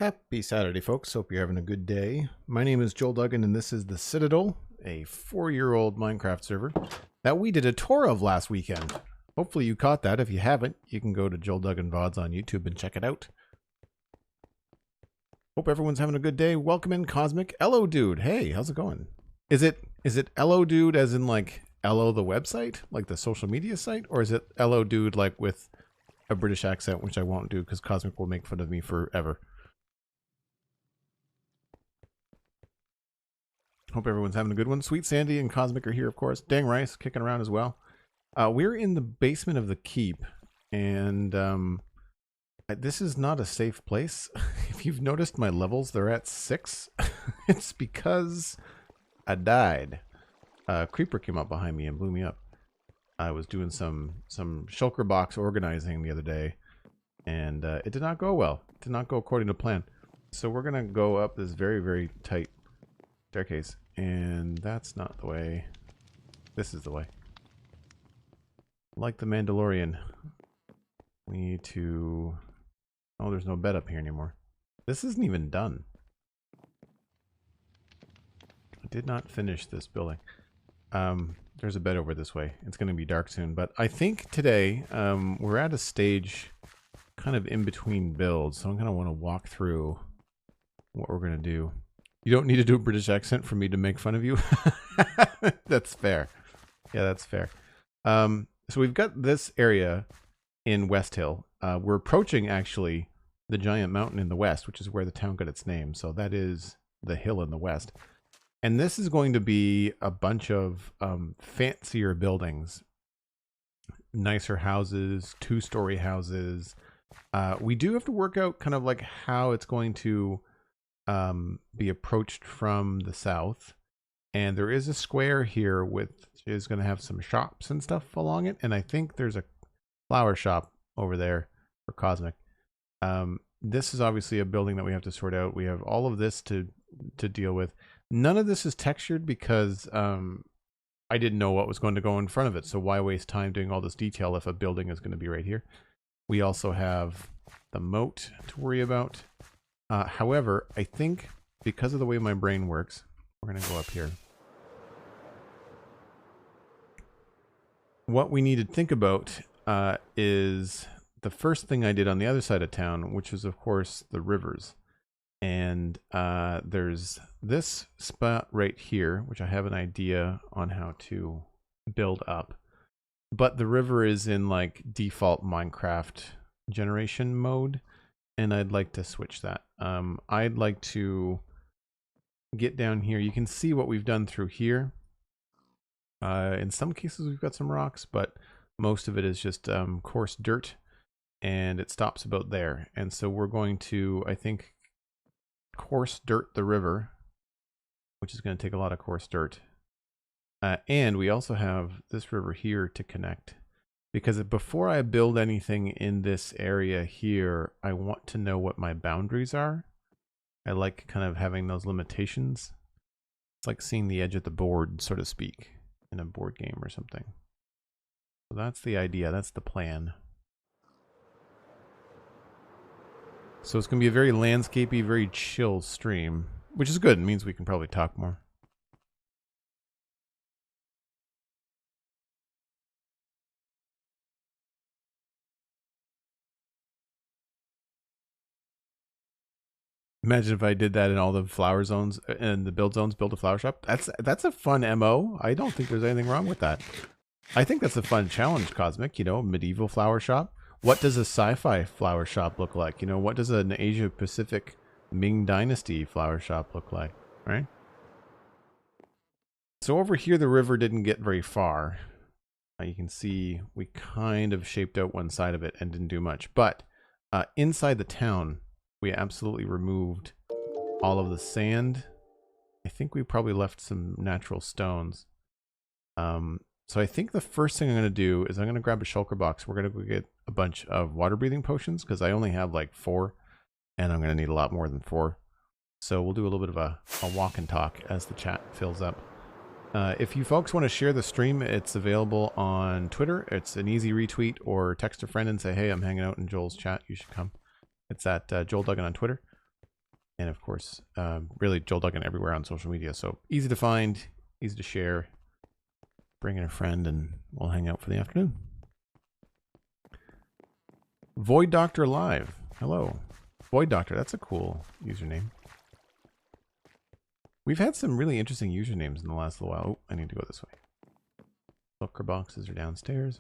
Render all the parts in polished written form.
Happy Saturday, folks. Hope you're having a good day. My name is Joel Duggan, and this is the Citadel, a 4-year-old Minecraft server that we did a tour of last weekend. Hopefully you caught that. If you haven't, you can go to Joel Duggan VODs on YouTube and check it out. Hope everyone's having a good day. Welcome in, Cosmic. Hello, dude. Hey, how's it going? Is it Hello, dude, as in like Hello the website, like the social media site, or is it Hello, dude, like with a British accent, which I won't do because Cosmic will make fun of me forever. Hope everyone's having a good one. Sweet Sandy and Cosmic are here, of course. Dang Rice kicking around as well. We're in the basement of the keep, and this is not a safe place. If you've noticed my levels, they're at 6. It's because I died. A creeper came up behind me and blew me up. I was doing some shulker box organizing the other day, and it did not go well. It did not go according to plan. So we're going to go up this very, very tight staircase, and that's not the way. This is the way. Like the Mandalorian, we need to... Oh, there's no bed up here anymore. This isn't even done. I did not finish this building. There's a bed over this way. It's going to be dark soon, but I think today we're at a stage kind of in between builds, so I'm going to want to walk through what we're going to do. You don't need to do a British accent for me to make fun of you. That's fair. Yeah, that's fair. So we've got this area in Westhill. We're approaching, actually, the giant mountain in the west, which is where the town got its name. So that is the hill in the west. And this is going to be a bunch of fancier buildings. Nicer houses, 2-story houses. We do have to work out kind of like how it's going to be approached from the south, and there is a square here which is going to have some shops and stuff along it, and I think there's a flower shop over there for Cosmic. This is obviously a building that we have to sort out. We have all of this to deal with. None of this is textured because I didn't know what was going to go in front of it, so why waste time doing all this detail if a building is going to be right here. We also have the moat to worry about. However, I think because of the way my brain works, we're going to go up here. What we need to think about is the first thing I did on the other side of town, which is, of course, the rivers. And there's this spot right here, which I have an idea on how to build up. But the river is in like default Minecraft generation mode. And I'd like to switch that. I'd like to get down here. You can see what we've done through here. In some cases we've got some rocks, but most of it is just coarse dirt, and it stops about there. And so we're going to, I think, coarse dirt the river, which is going to take a lot of coarse dirt. And we also have this river here to connect. Because before I build anything in this area here, I want to know what my boundaries are. I like kind of having those limitations. It's like seeing the edge of the board, so to speak, in a board game or something. So that's the idea. That's the plan. So it's going to be a very landscapey, very chill stream, which is good. It means we can probably talk more. Imagine if I did that in all the flower zones and the build zones, build a flower shop. That's a fun MO. I don't think there's anything wrong with that. I think that's a fun challenge, Cosmic. You know, medieval flower shop. What does a sci-fi flower shop look like? You know, what does an Asia Pacific Ming Dynasty flower shop look like? Right? So over here, the river didn't get very far. You can see we kind of shaped out one side of it and didn't do much. But inside the town, we absolutely removed all of the sand. I think we probably left some natural stones. So I think the first thing I'm going to do is I'm going to grab a shulker box. We're going to go get a bunch of water breathing potions because I only have like 4, and I'm going to need a lot more than 4. So we'll do a little bit of a walk and talk as the chat fills up. If you folks want to share the stream, it's available on Twitter. It's an easy retweet, or text a friend and say, hey, I'm hanging out in Joel's chat. You should come. It's at Joel Duggan on Twitter. And of course, really Joel Duggan everywhere on social media. So easy to find, easy to share. Bring in a friend and we'll hang out for the afternoon. Void Doctor Live. Hello. Void Doctor, that's a cool username. We've had some really interesting usernames in the last little while. Oh, I need to go this way. Looker boxes are downstairs.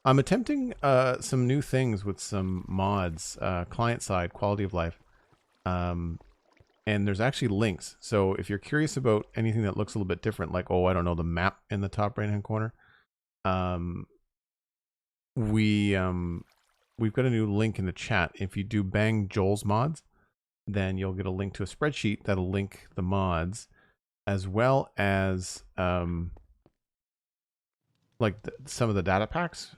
I'm attempting some new things with some mods, client side, quality of life. And there's actually links. So if you're curious about anything that looks a little bit different, like, oh, I don't know, the map in the top right-hand corner, we've got a new link in the chat. If you do bang Joel's mods, then you'll get a link to a spreadsheet that'll link the mods, as well as like some of the data packs.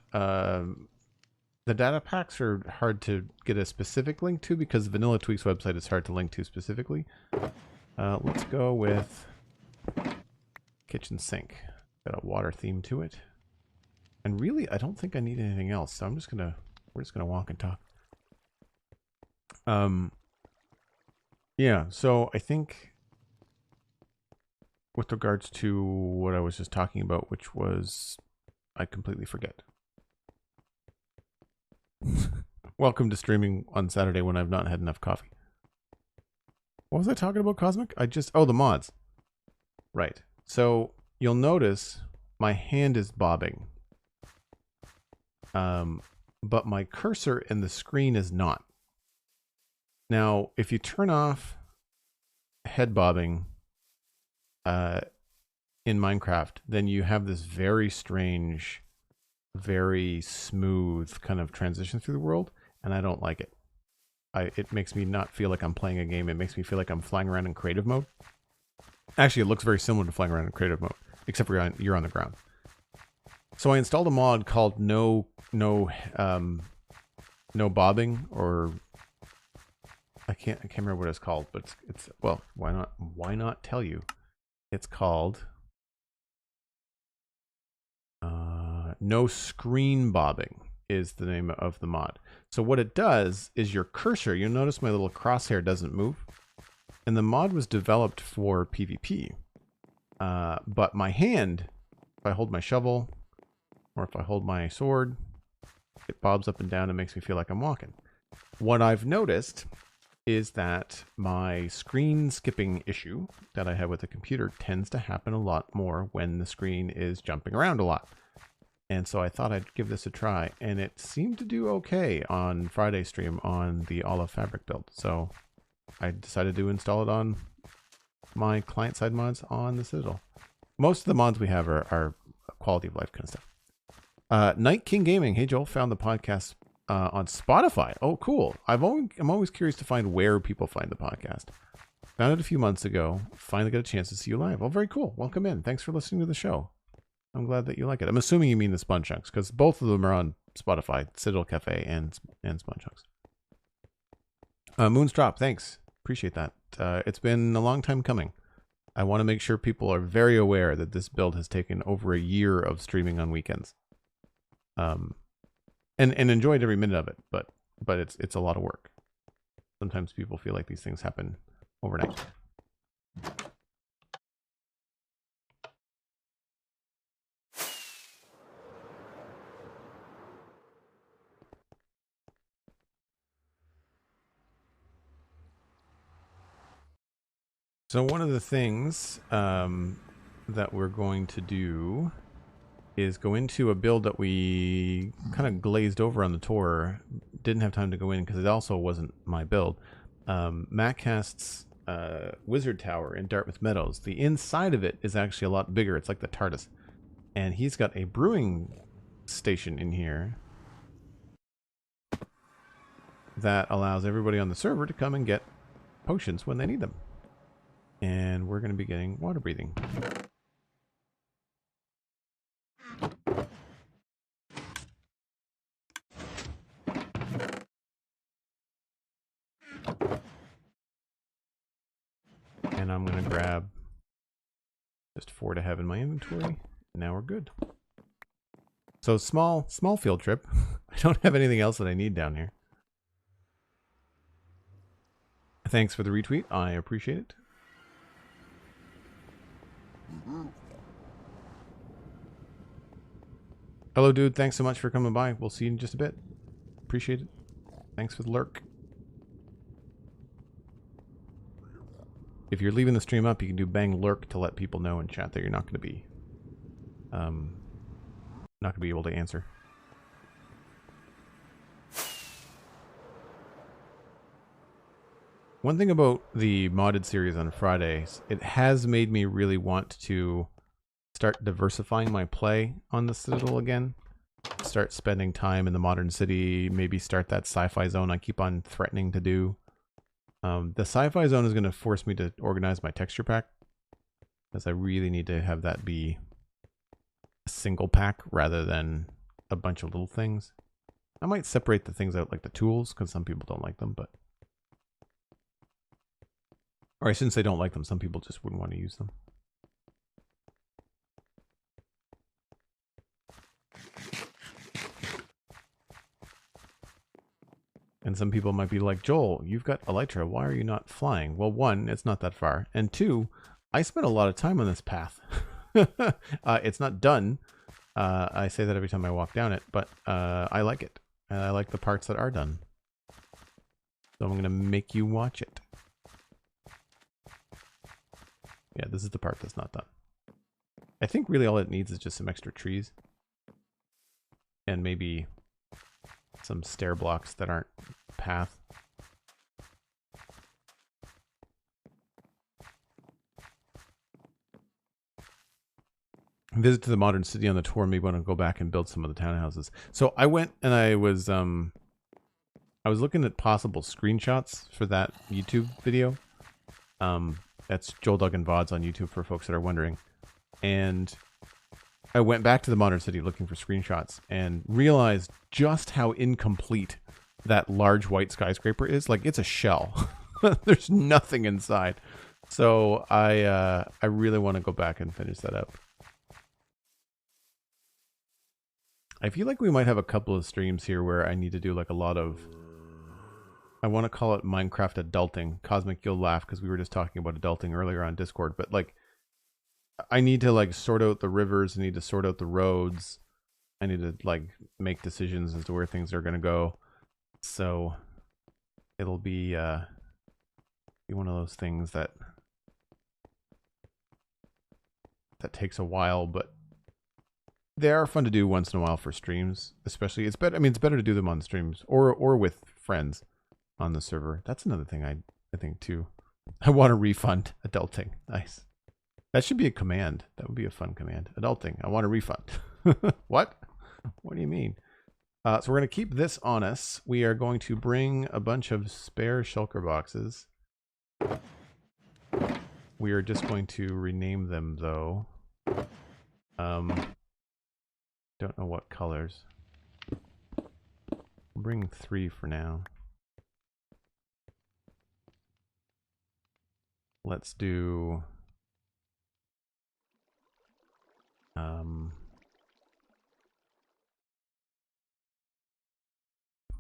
The data packs are hard to get a specific link to because Vanilla Tweak's website is hard to link to specifically. Let's go with kitchen sink. Got a water theme to it. And really, I don't think I need anything else, so we're just gonna walk and talk. Yeah, so I think with regards to what I was just talking about, which was, I completely forget. Welcome to streaming on Saturday when I've not had enough coffee. What was I talking about, Cosmic? Oh, the mods. Right. So you'll notice my hand is bobbing. But my cursor in the screen is not. Now, if you turn off head bobbing in Minecraft, then you have this very strange, very smooth kind of transition through the world, and I don't like it. It makes me not feel like I'm playing a game. It makes me feel like I'm flying around in creative mode. Actually, it looks very similar to flying around in creative mode, except for you're on the ground. So I installed a mod called no bobbing, or I can't remember what it's called, but it's well, why not tell you? It's called no screen bobbing is the name of the mod. So what it does is your cursor, you'll notice my little crosshair doesn't move. And the mod was developed for PvP. But my hand, if I hold my shovel, or if I hold my sword, it bobs up and down and makes me feel like I'm walking. What I've noticed is that my screen skipping issue that I have with the computer tends to happen a lot more when the screen is jumping around a lot. And so I thought I'd give this a try, and it seemed to do okay on Friday stream on the Olive Fabric build. So I decided to install it on my client-side mods on the Citadel. Most of the mods we have are quality of life kind of stuff. Night King Gaming. Hey, Joel, found the podcast on Spotify. Oh, cool. I'm always curious to find where people find the podcast. Found it a few months ago. Finally got a chance to see you live. Oh, very cool. Welcome in. Thanks for listening to the show. I'm glad that you like it. I'm assuming you mean the Sponge Chunks, because both of them are on Spotify, Citadel Cafe and Sponge Chunks. Moon's Drop, thanks. Appreciate that. It's been a long time coming. I want to make sure people are very aware that this build has taken over a year of streaming on weekends. And enjoyed every minute of it, but it's a lot of work. Sometimes people feel like these things happen overnight. So one of the things that we're going to do is go into a build that we kind of glazed over on the tour. Didn't have time to go in because it also wasn't my build. Mattcast's Wizard Tower in Dartmouth Meadows. The inside of it is actually a lot bigger. It's like the TARDIS. And he's got a brewing station in here that allows everybody on the server to come and get potions when they need them. And we're going to be getting water breathing. And I'm going to grab just 4 to have in my inventory. And now we're good. So small field trip. I don't have anything else that I need down here. Thanks for the retweet. I appreciate it. Hello, dude. Thanks so much for coming by. We'll see you in just a bit. Appreciate it. Thanks for the lurk. If you're leaving the stream up, you can do bang lurk to let people know in chat that you're not going to be able to answer. One thing about the modded series on Fridays, it has made me really want to start diversifying my play on the Citadel again. Start spending time in the modern city, maybe start that sci-fi zone I keep on threatening to do. The sci-fi zone is going to force me to organize my texture pack, because I really need to have that be a single pack rather than a bunch of little things. I might separate the things out like the tools, because some people don't like them, but... Or I shouldn't say don't like them, some people just wouldn't want to use them. And some people might be like, Joel, you've got Elytra, why are you not flying? Well, one, it's not that far. And two, I spent a lot of time on this path. It's not done. I say that every time I walk down it, but I like it. And I like the parts that are done. So I'm going to make you watch it. Yeah, this is the part that's not done. I think really all it needs is just some extra trees. And maybe some stair blocks that aren't path. Visit to the modern city on the tour. Maybe want to go back and build some of the townhouses. So I went and I was looking at possible screenshots for that YouTube video. That's Joel Duggan VODs on YouTube for folks that are wondering. And I went back to the modern city looking for screenshots and realized just how incomplete that large white skyscraper is. Like, it's a shell. There's nothing inside. So I really want to go back and finish that up. I feel like we might have a couple of streams here where I need to do like a lot of... I want to call it Minecraft adulting. Cosmic, you'll laugh because we were just talking about adulting earlier on Discord. But like, I need to like sort out the rivers. I need to sort out the roads. I need to like make decisions as to where things are going to go. So it'll be one of those things that takes a while, but they are fun to do once in a while for streams. Especially, it's better. I mean, it's better to do them on streams or with friends on the server. That's another thing I think too. I want a refund. Adulting. Nice. That should be a command. That would be a fun command. Adulting. I want a refund. What? What do you mean? So we're going to keep this on us. We are going to bring a bunch of spare shulker boxes. We are just going to rename them though. Don't know what colors. I'll bring 3 for now. Let's do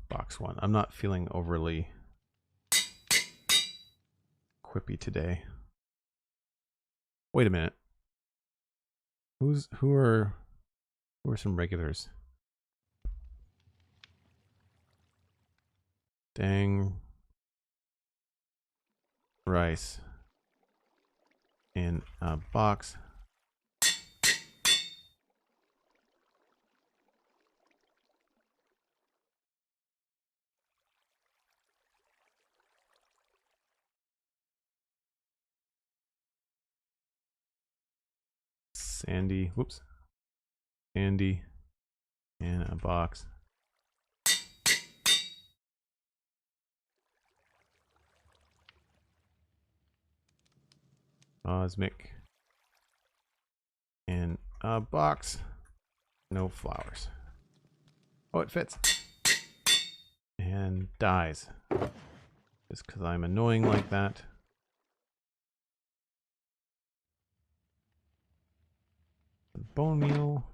box 1. I'm not feeling overly quippy today. Wait a minute. Who are some regulars? Dang rice in a box. Sandy, whoops. Sandy in a box. Cosmic in a box. No flowers. Oh, it fits. And dies. Just because I'm annoying like that. Bone meal.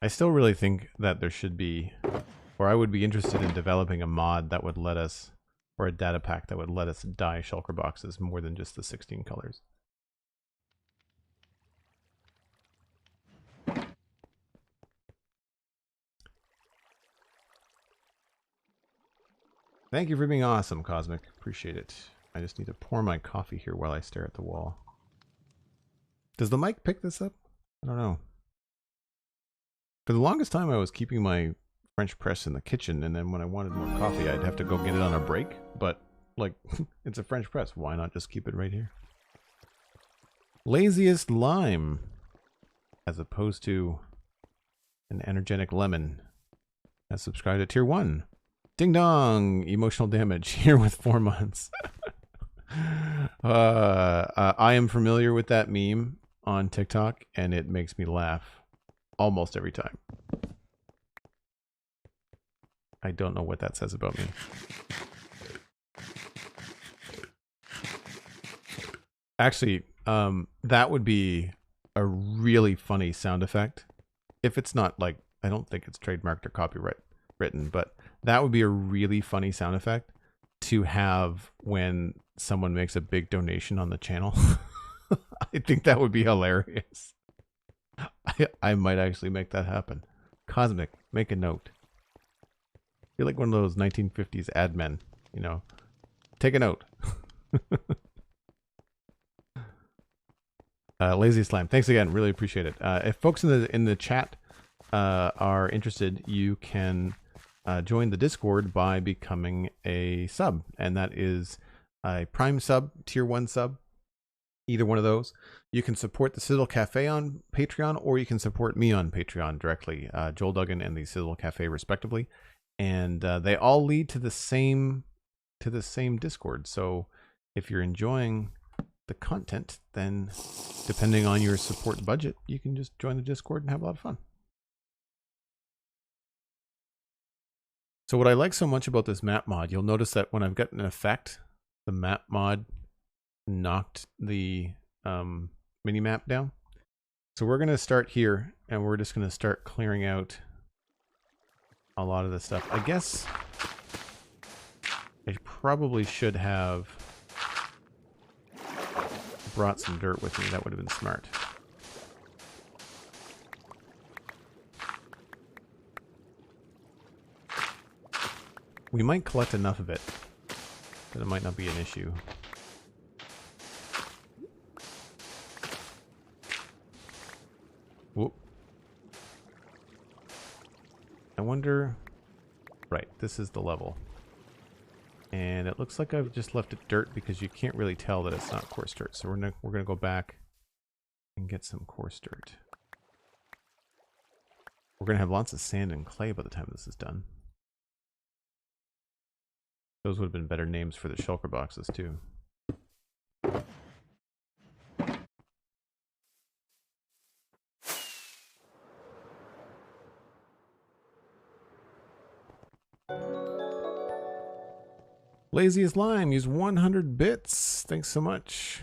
I still really think that there should be, or I would be interested in developing a mod that would let us, or a data pack that would let us dye shulker boxes more than just the 16 colors. Thank you for being awesome, Cosmic. Appreciate it. I just need to pour my coffee here while I stare at the wall. Does the mic pick this up? I don't know. For the longest time, I was keeping my French press in the kitchen, and then when I wanted more coffee, I'd have to go get it on a break. But, like, it's a French press. Why not just keep it right here? Laziest lime, as opposed to an energetic lemon, has subscribed to tier 1. Ding dong! Emotional damage here with 4 months. I am familiar with that meme on TikTok, and it makes me laugh almost every time. I don't know what that says about me. Actually, that would be a really funny sound effect. If it's not, like, I don't think it's trademarked or copyright written, but that would be a really funny sound effect to have when someone makes a big donation on the channel. I think that would be hilarious. I might actually make that happen. Cosmic, make a note. You're like one of those 1950s ad men, you know. Take a note. Lazy Slime, thanks again. Really appreciate it. If folks in the chat are interested, you can join the Discord by becoming a sub, and that is a Prime sub, tier 1 sub, either one of those. You can support the Citadel Cafe on Patreon, or you can support me on Patreon directly, Joel Duggan and the Citadel Cafe respectively, and they all lead to the same Discord. So if you're enjoying the content, then depending on your support budget, you can just join the Discord and have a lot of fun. So what I like so much about this map mod, you'll notice that when I've got an effect, the map mod knocked the mini-map down. So we're going to start here, and we're just going to start clearing out a lot of this stuff. I guess I probably should have brought some dirt with me. That would have been smart. We might collect enough of it that it might not be an issue. Whoop. I wonder... Right, this is the level. And it looks like I've just left it dirt because you can't really tell that it's not coarse dirt. So we're gonna go back and get some coarse dirt. We're gonna have lots of sand and clay by the time this is done. Those would have been better names for the shulker boxes too. Laziest Lime used 100 bits. Thanks so much.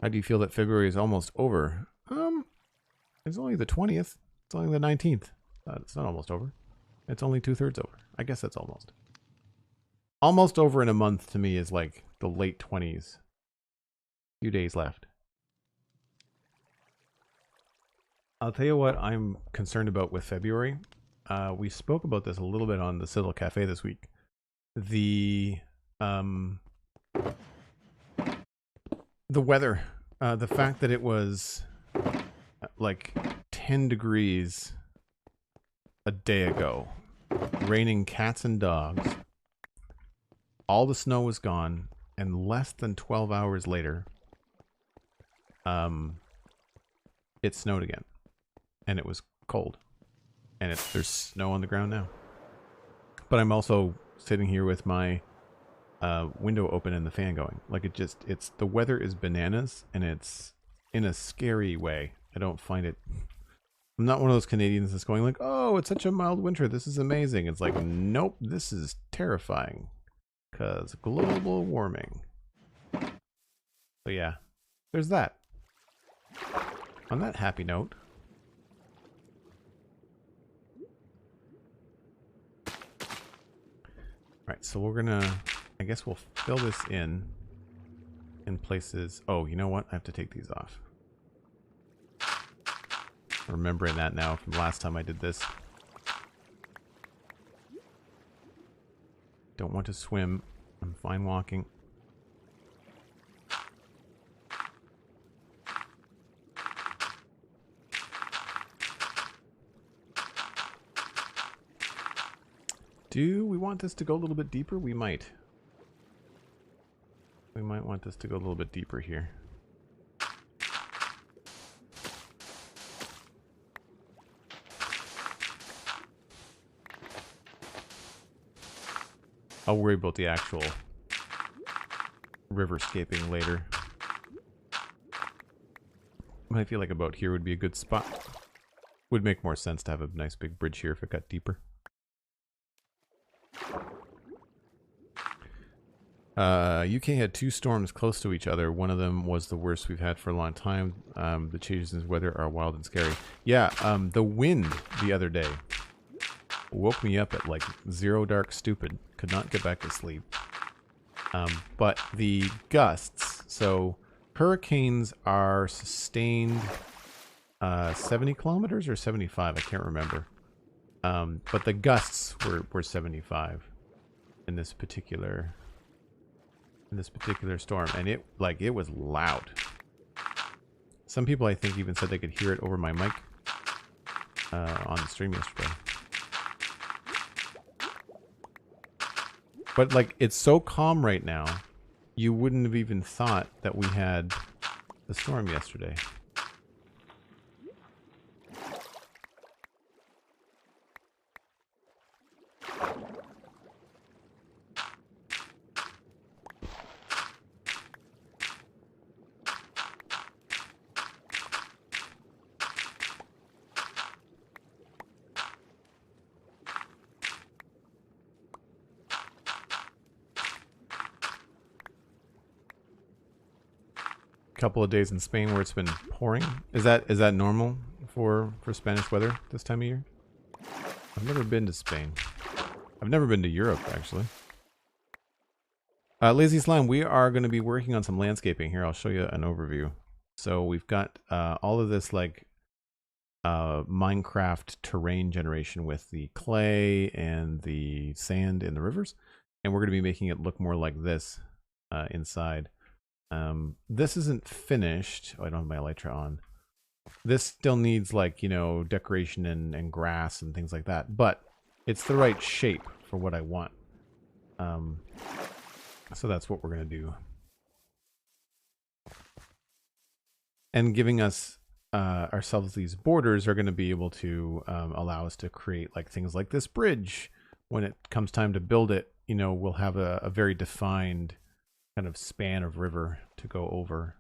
How do you feel that February is almost over? It's only the 20th. It's only the 19th. It's not almost over. It's only 2/3 over. I guess that's almost. Almost over in a month to me is like the late 20s. Few days left. I'll tell you what I'm concerned about with February. We spoke about this a little bit on the Citadel Cafe this week. The weather, the fact that it was like 10 degrees a day ago, raining cats and dogs, all the snow was gone, and less than 12 hours later, it snowed again, and it was cold, and there's snow on the ground now. But I'm also sitting here with my window open and the fan going. Like it's the weather is bananas, and it's in a scary way. I don't find it. I'm not one of those Canadians that's going like, oh, it's such a mild winter. This is amazing. It's like, nope, this is terrifying because global warming. So yeah, there's that. On that happy note, Right, so we're gonna, I guess we'll fill this in places. Oh, you know what? I have to take these off. Remembering that now from last time I did this. Don't want to swim. I'm fine walking. Do we want this to go a little bit deeper? We might. We might want this to go a little bit deeper here. I'll worry about the actual riverscaping later. I feel like about here would be a good spot. Would make more sense to have a nice big bridge here if it got deeper. UK had 2 storms close to each other. One of them was the worst we've had for a long time. The changes in weather are wild and scary. Yeah, the wind the other day woke me up at like 0 dark stupid. Could not get back to sleep. But the gusts, so hurricanes are sustained 70 kilometers or 75, I can't remember. But the gusts were 75 in this particular storm, and it was loud. Some people I think even said they could hear it over my mic on the stream yesterday. But like, it's so calm right now, you wouldn't have even thought that we had the storm yesterday. Couple of days in Spain where it's been pouring. Is that normal for Spanish weather this time of year? I've never been to Spain. I've never been to Europe, actually. Lazy Slime, we are going to be working on some landscaping here. I'll show you an overview. So we've got all of this like Minecraft terrain generation with the clay and the sand in the rivers, and we're going to be making it look more like this inside. This isn't finished. Oh, I don't have my elytra on. This still needs, like, you know, decoration and grass and things like that, but it's the right shape for what I want. So that's what we're going to do. And giving us ourselves these borders are going to be able to allow us to create like things like this bridge. When it comes time to build it, you know, we'll have a very defined kind of span of river to go over.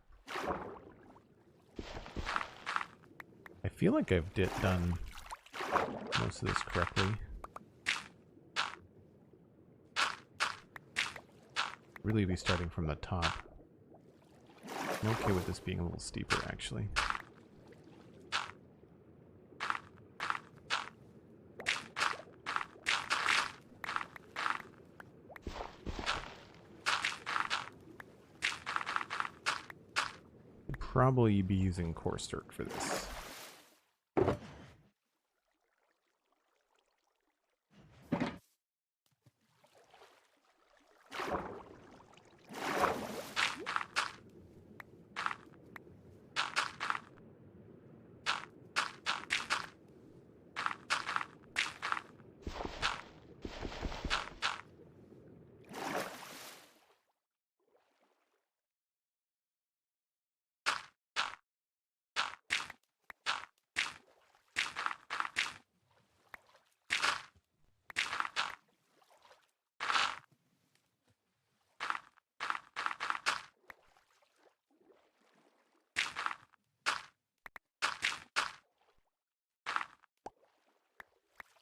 I feel like I've done most of this correctly. Really be starting from the top. I'm okay with this being a little steeper, actually. Probably be using coarse dirt for this.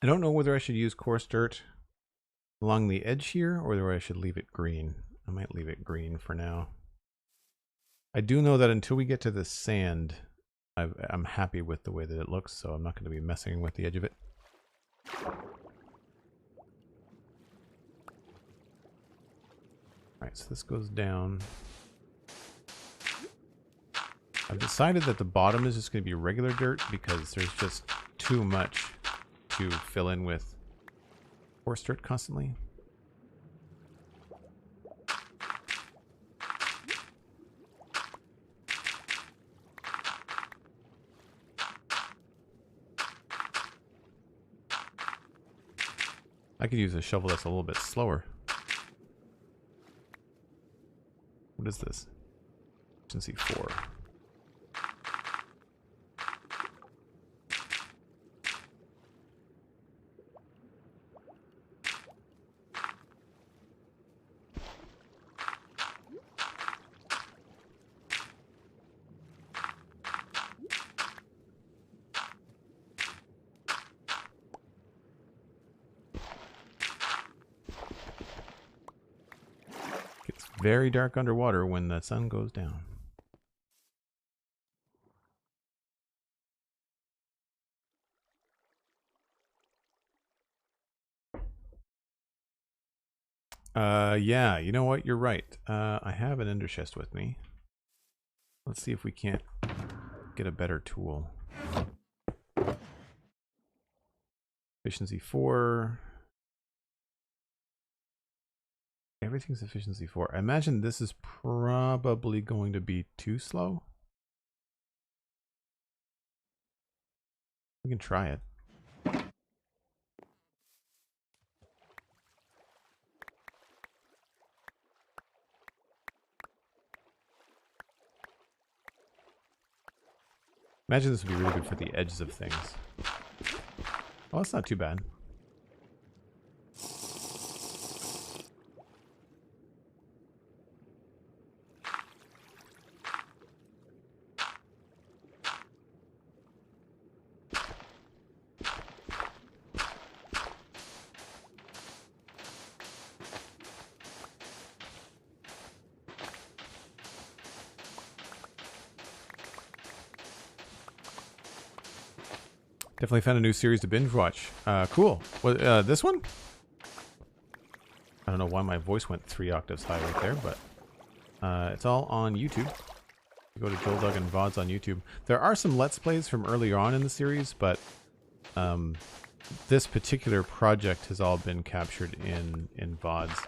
I don't know whether I should use coarse dirt along the edge here or whether I should leave it green. I might leave it green for now. I do know that until we get to the sand, I'm happy with the way that it looks, so I'm not going to be messing with the edge of it. Alright, so this goes down. I've decided that the bottom is just going to be regular dirt because there's just too much to fill in with coarse dirt constantly. I could use a shovel that's a little bit slower. What is this? Efficiency 4. Very dark underwater when the sun goes down. Yeah, you know what? You're right. I have an ender chest with me. Let's see if we can't get a better tool. Efficiency 4. Everything's efficiency 4. I imagine this is probably going to be too slow. We can try it. Imagine this would be really good for the edges of things. Oh, that's not too bad. Definitely found a new series to binge watch. Cool. What, this one? I don't know why my voice went 3 octaves high right there, but it's all on YouTube. You go to Joel Duggan VODs on YouTube. There are some Let's Plays from earlier on in the series, but this particular project has all been captured in VODs.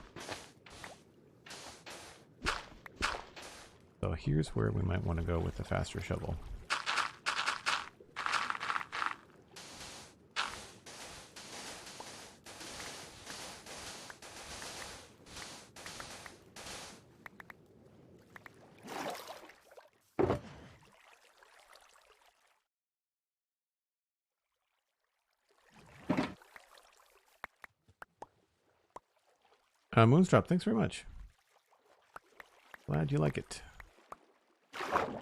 So here's where we might want to go with the faster shovel. Moonsdrop, thanks very much. Glad you like it. I'm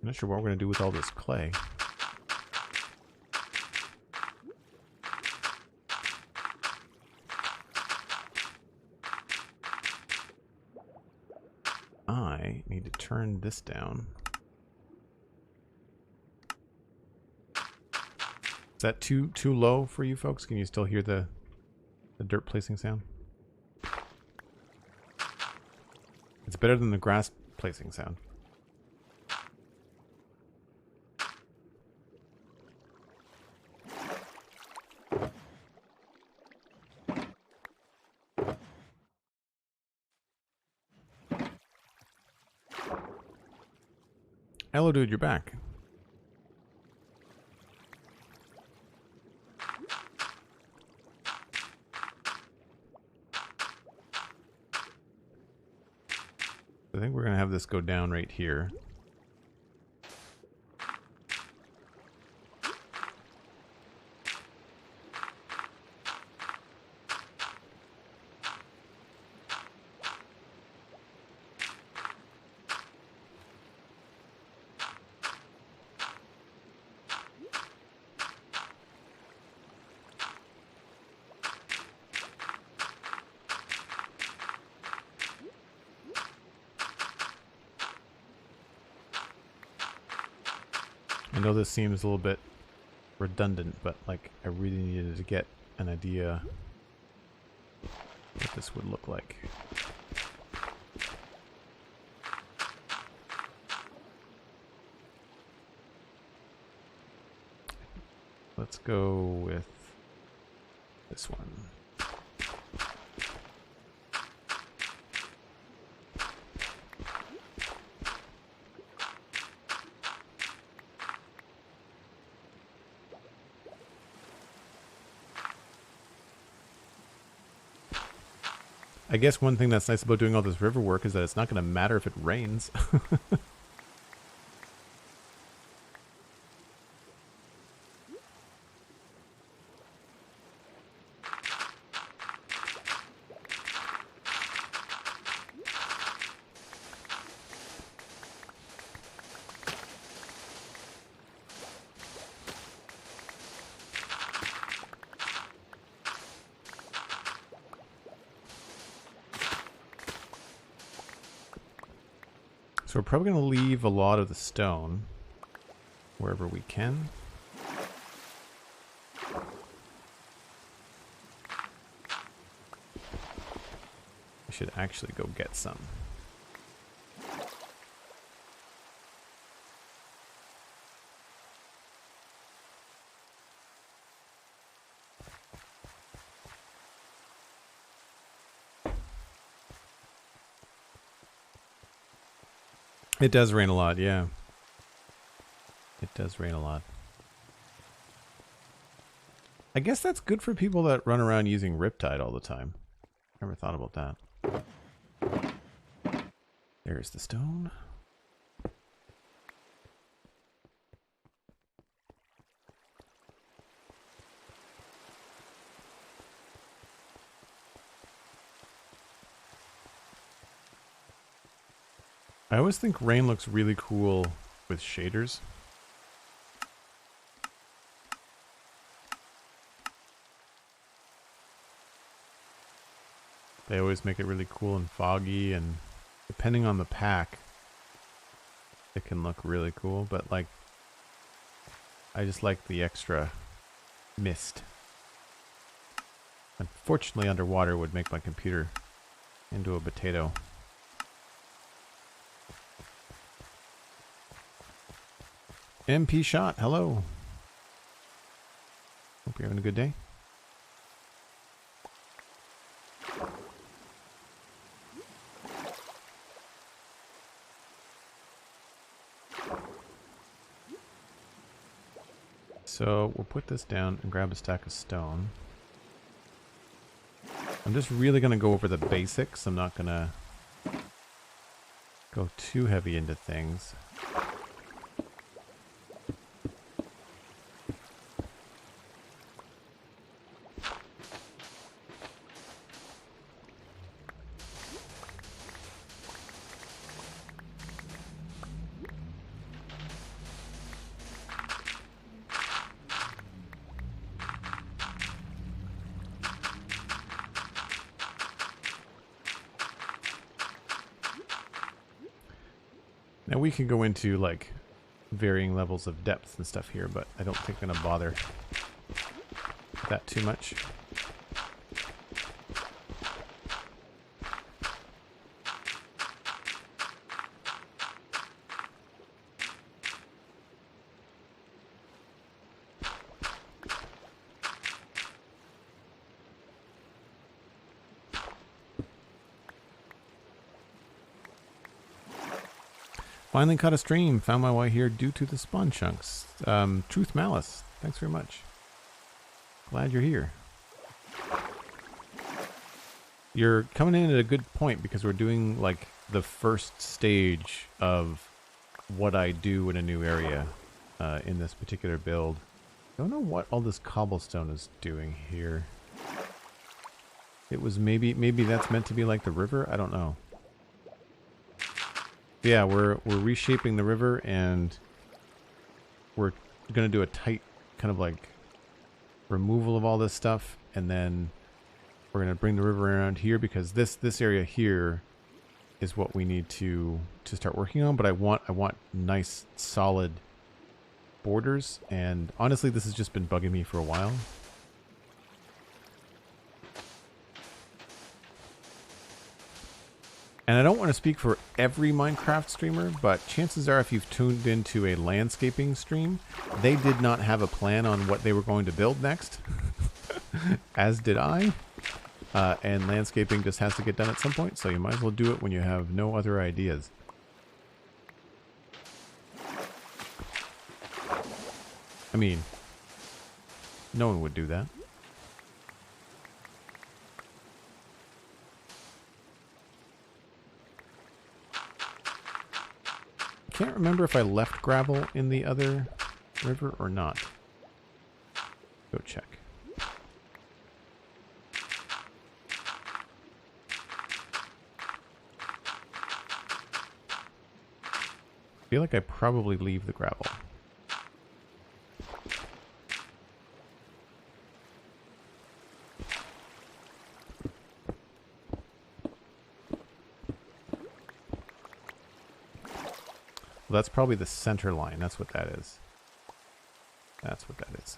not sure what we're going to do with all this clay. I need to turn this down. Is that too low for you folks? Can you still hear the dirt placing sound? It's better than the grass placing sound. Hello, dude, you're back. I think we're going to have this go down right here. I know this seems a little bit redundant, but like I really needed to get an idea what this would look like. Let's go with this one. I guess one thing that's nice about doing all this river work is that it's not going to matter if it rains. So we're probably going to leave a lot of the stone wherever we can. We should actually go get some. It does rain a lot, yeah. It does rain a lot. I guess that's good for people that run around using Riptide all the time. Never thought about that. There's the stone. I always think rain looks really cool with shaders. They always make it really cool and foggy, and depending on the pack, it can look really cool, but like, I just like the extra mist. Unfortunately, underwater would make my computer into a potato. MP Shot, hello. Hope you're having a good day. So we'll put this down and grab a stack of stone. I'm just really going to go over the basics. I'm not going to go too heavy into things. Now we can go into like varying levels of depth and stuff here, but I don't think I'm gonna bother that too much. Finally caught a stream. Found my way here due to the spawn chunks. Truth Malice, thanks very much. Glad you're here. You're coming in at a good point because we're doing like the first stage of what I do in a new area in this particular build. I don't know what all this cobblestone is doing here. It was maybe that's meant to be like the river. I don't know. Yeah, we're reshaping the river, and we're gonna do a tight kind of like removal of all this stuff, and then we're gonna bring the river around here because this area here is what we need to start working on. But I want nice solid borders, and honestly this has just been bugging me for a while. And I don't want to speak for every Minecraft streamer, but chances are if you've tuned into a landscaping stream, they did not have a plan on what they were going to build next, as did I. And landscaping just has to get done at some point, so you might as well do it when you have no other ideas. I mean, no one would do that. I can't remember if I left gravel in the other river or not. Go check. I feel like I probably leave the gravel. Well, that's probably the center line. That's what that is. That's what that is.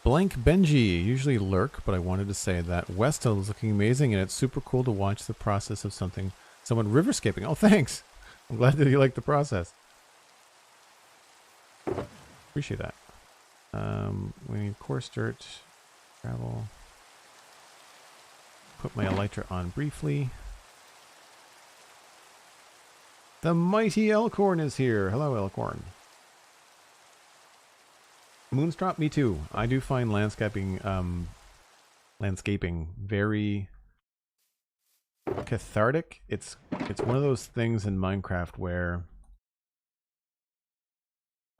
Blank Benji, usually lurk, but I wanted to say that Westhill is looking amazing, and it's super cool to watch the process of someone riverscaping. Oh, thanks. I'm glad that you like the process. Appreciate that. We need coarse dirt, gravel. Put my elytra on briefly. The mighty Elkhorn is here. Hello, Elkhorn. Moonstrop, me too. I do find landscaping very cathartic. It's one of those things in Minecraft where,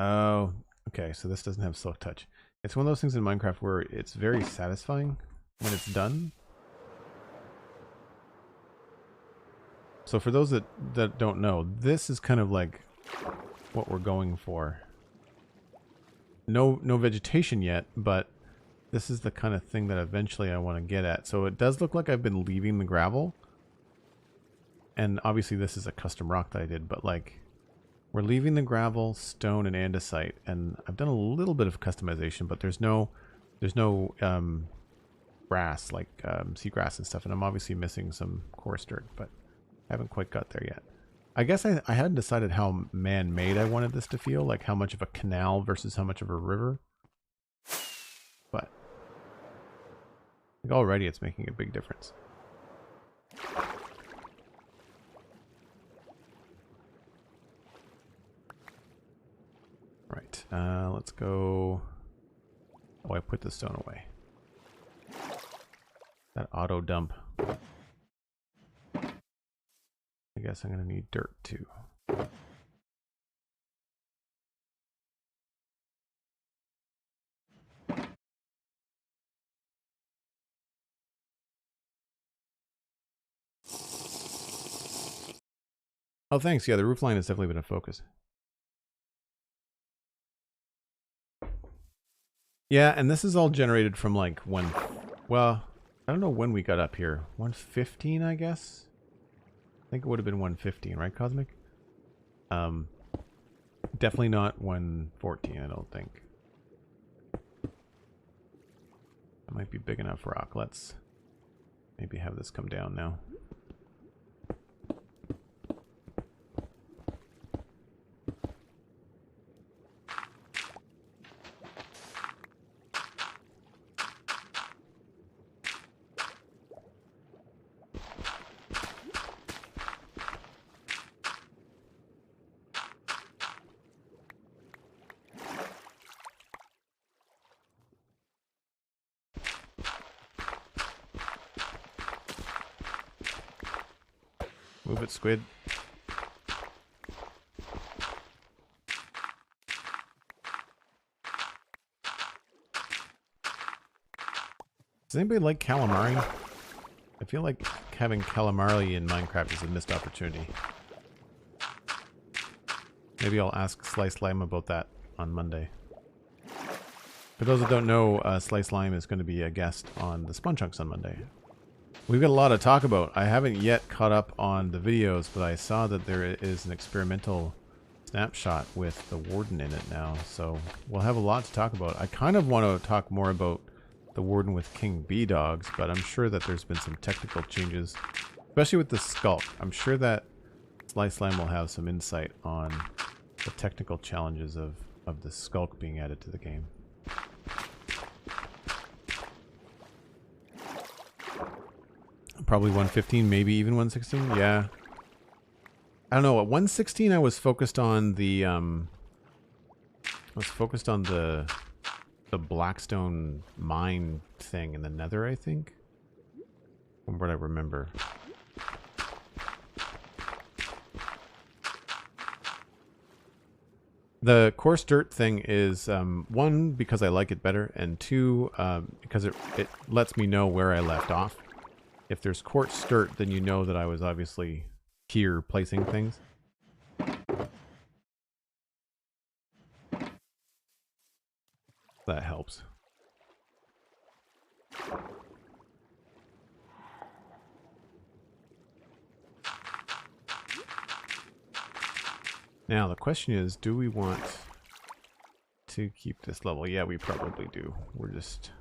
oh, okay, so this doesn't have silk touch. It's one of those things in Minecraft where it's very satisfying when it's done. So for those that don't know, this is kind of like what we're going for. No vegetation yet, but this is the kind of thing that eventually I want to get at. So it does look like I've been leaving the gravel. And obviously this is a custom rock that I did, but like we're leaving the gravel, stone, and andesite. And I've done a little bit of customization, but there's no grass like seagrass and stuff. And I'm obviously missing some coarse dirt, but I haven't quite got there yet. I guess I hadn't decided how man-made I wanted this to feel, like how much of a canal versus how much of a river. But like already it's making a big difference. Right, let's go. Oh, I put the stone away. That auto dump. I guess I'm going to need dirt too. Oh, thanks. Yeah, the roof line has definitely been a focus. Yeah, and this is all generated from like when, well, I don't know when we got up here. 115, I guess? I think it would have been 115, right, Cosmic? Definitely not 114, I don't think. That might be big enough rock. Let's maybe have this come down now. Move it, squid. Does anybody like calamari? I feel like having calamari in Minecraft is a missed opportunity. Maybe I'll ask Slice Lime about that on Monday. For those that don't know, Slice Lime is going to be a guest on the Spun Chunks on Monday. We've got a lot to talk about. I haven't yet caught up on the videos, but I saw that there is an experimental snapshot with the Warden in it now, so we'll have a lot to talk about. I kind of want to talk more about the Warden with King Bee Dogs, but I'm sure that there's been some technical changes, especially with the Skulk. I'm sure that Slice Lamb will have some insight on the technical challenges of the Skulk being added to the game. Probably 115, maybe even 116. Yeah. I don't know. At 116, I was focused on the Blackstone mine thing in the Nether, I think, from what I remember. The coarse dirt thing is, one, because I like it better, and two, because it lets me know where I left off. If there's quartz dirt, then you know that I was obviously here placing things. That helps. Now the question is, do we want to keep this level? Yeah, we probably do. We're just...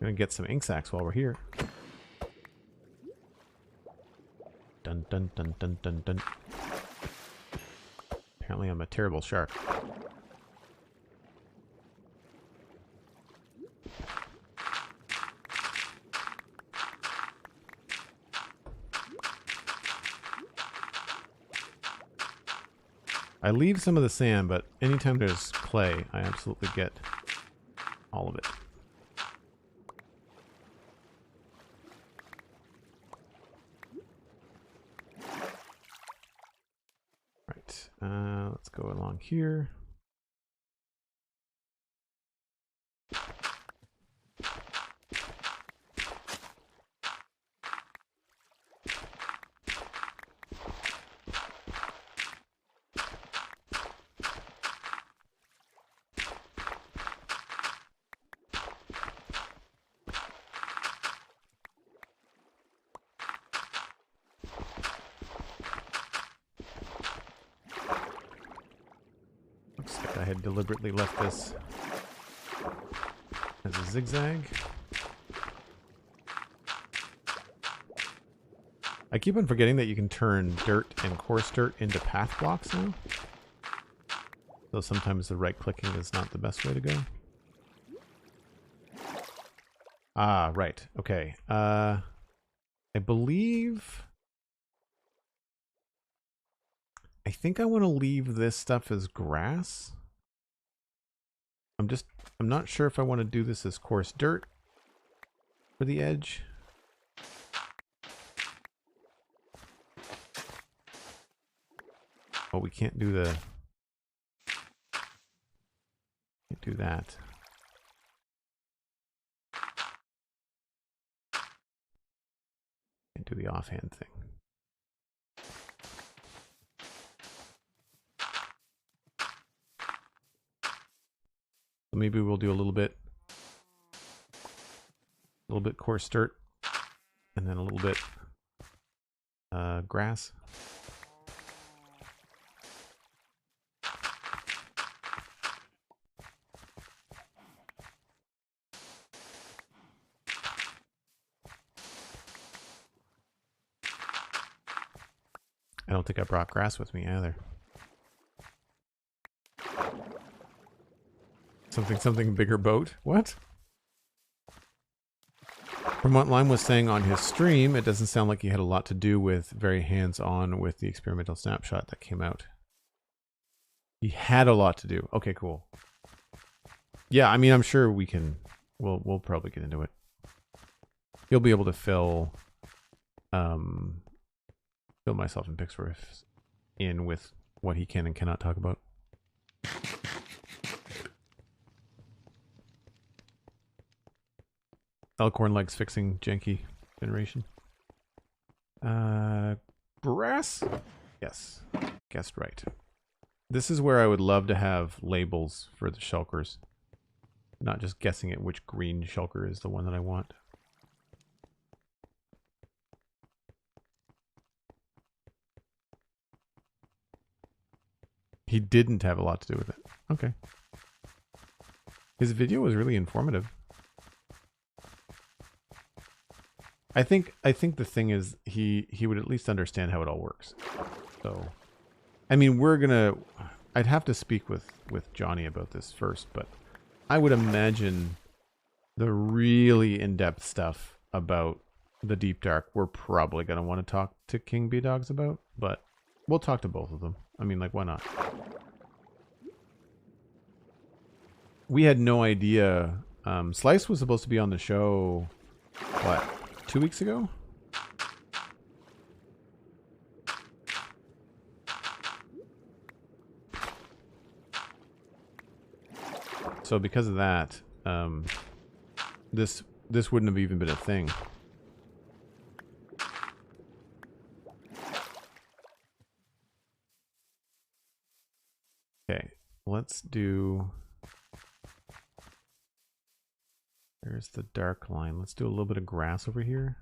gonna get some ink sacks while we're here. Dun dun dun dun dun dun. Apparently I'm a terrible shark. I leave some of the sand, but anytime there's clay, I absolutely get all of it. Let's go along here. Looks like I had deliberately left this as a zigzag. I keep on forgetting that you can turn dirt and coarse dirt into path blocks now. So sometimes the right clicking is not the best way to go. Ah, right. Okay. I believe... I think I want to leave this stuff as grass. I'm not sure if I want to do this as coarse dirt for the edge. Oh, we can't do the... Can't do that. Can't do the offhand thing. So maybe we'll do a little bit coarse dirt, and then a little bit grass. I don't think I brought grass with me either. Something bigger boat? What? From what Lime was saying on his stream, it doesn't sound like he had a lot to do with very hands-on with the experimental snapshot that came out. He had a lot to do. Okay, cool. Yeah, I mean, I'm sure we can... We'll probably get into it. He'll be able to fill myself and Pixworth in with what he can and cannot talk about. Elkhorn likes fixing janky generation. Brass? Yes. Guessed right. This is where I would love to have labels for the shulkers. Not just guessing at which green shulker is the one that I want. He didn't have a lot to do with it. Okay. His video was really informative. I think the thing is he would at least understand how it all works. So, I mean, I'd have to speak with Johnny about this first, but I would imagine the really in-depth stuff about the Deep Dark we're probably going to want to talk to King B-Dogs about, but we'll talk to both of them. I mean, like, why not? We had no idea. Slice was supposed to be on the show, what, 2 weeks ago? So because of that, this wouldn't have even been a thing. Okay, let's do... There's the dark line. Let's do a little bit of grass over here.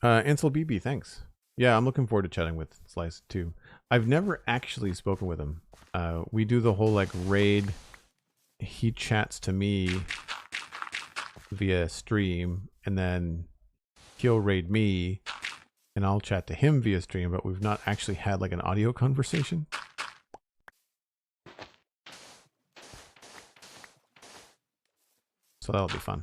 Ansel BB, thanks. Yeah, I'm looking forward to chatting with Slice too. I've never actually spoken with him. We do the whole like raid. He chats to me via stream, and then he'll raid me, and I'll chat to him via stream, but we've not actually had like an audio conversation. So that'll be fun.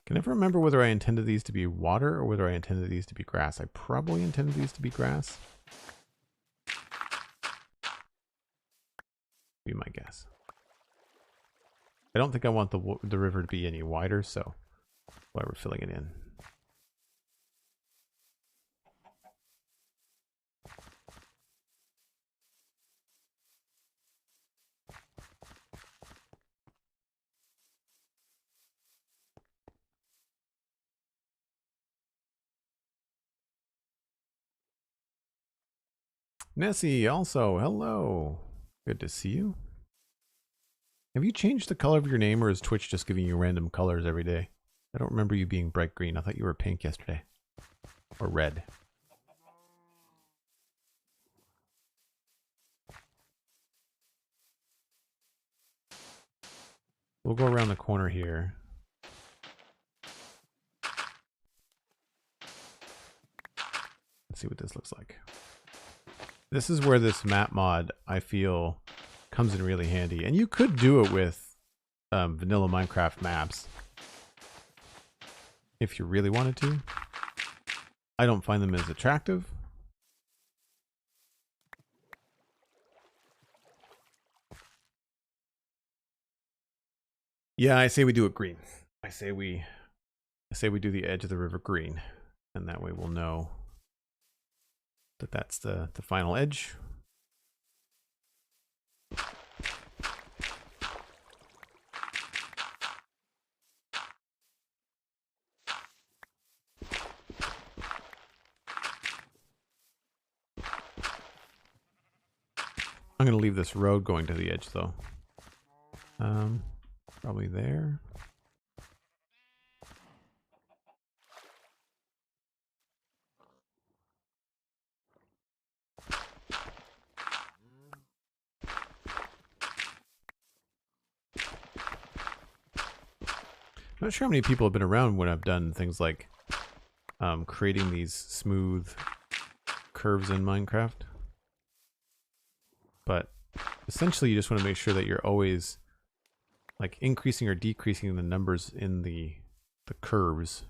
I can never remember whether I intended these to be water or whether I intended these to be grass. I probably intended these to be grass. Be my guess. I don't think I want the river to be any wider, so why we're filling it in. Nessie, also, hello. Good to see you. Have you changed the color of your name, or is Twitch just giving you random colors every day? I don't remember you being bright green. I thought you were pink yesterday. Or red. We'll go around the corner here. Let's see what this looks like. This is where this map mod, I feel, comes in really handy. And you could do it with vanilla Minecraft maps if you really wanted to. I don't find them as attractive. Yeah, I say we do it green. I say we do the edge of the river green, and that way we'll know that that's the final edge. I'm going to leave this road going to the edge, though. Probably there. I'm not sure how many people have been around when I've done things like creating these smooth curves in Minecraft. But essentially you just want to make sure that you're always like increasing or decreasing the numbers in the curves,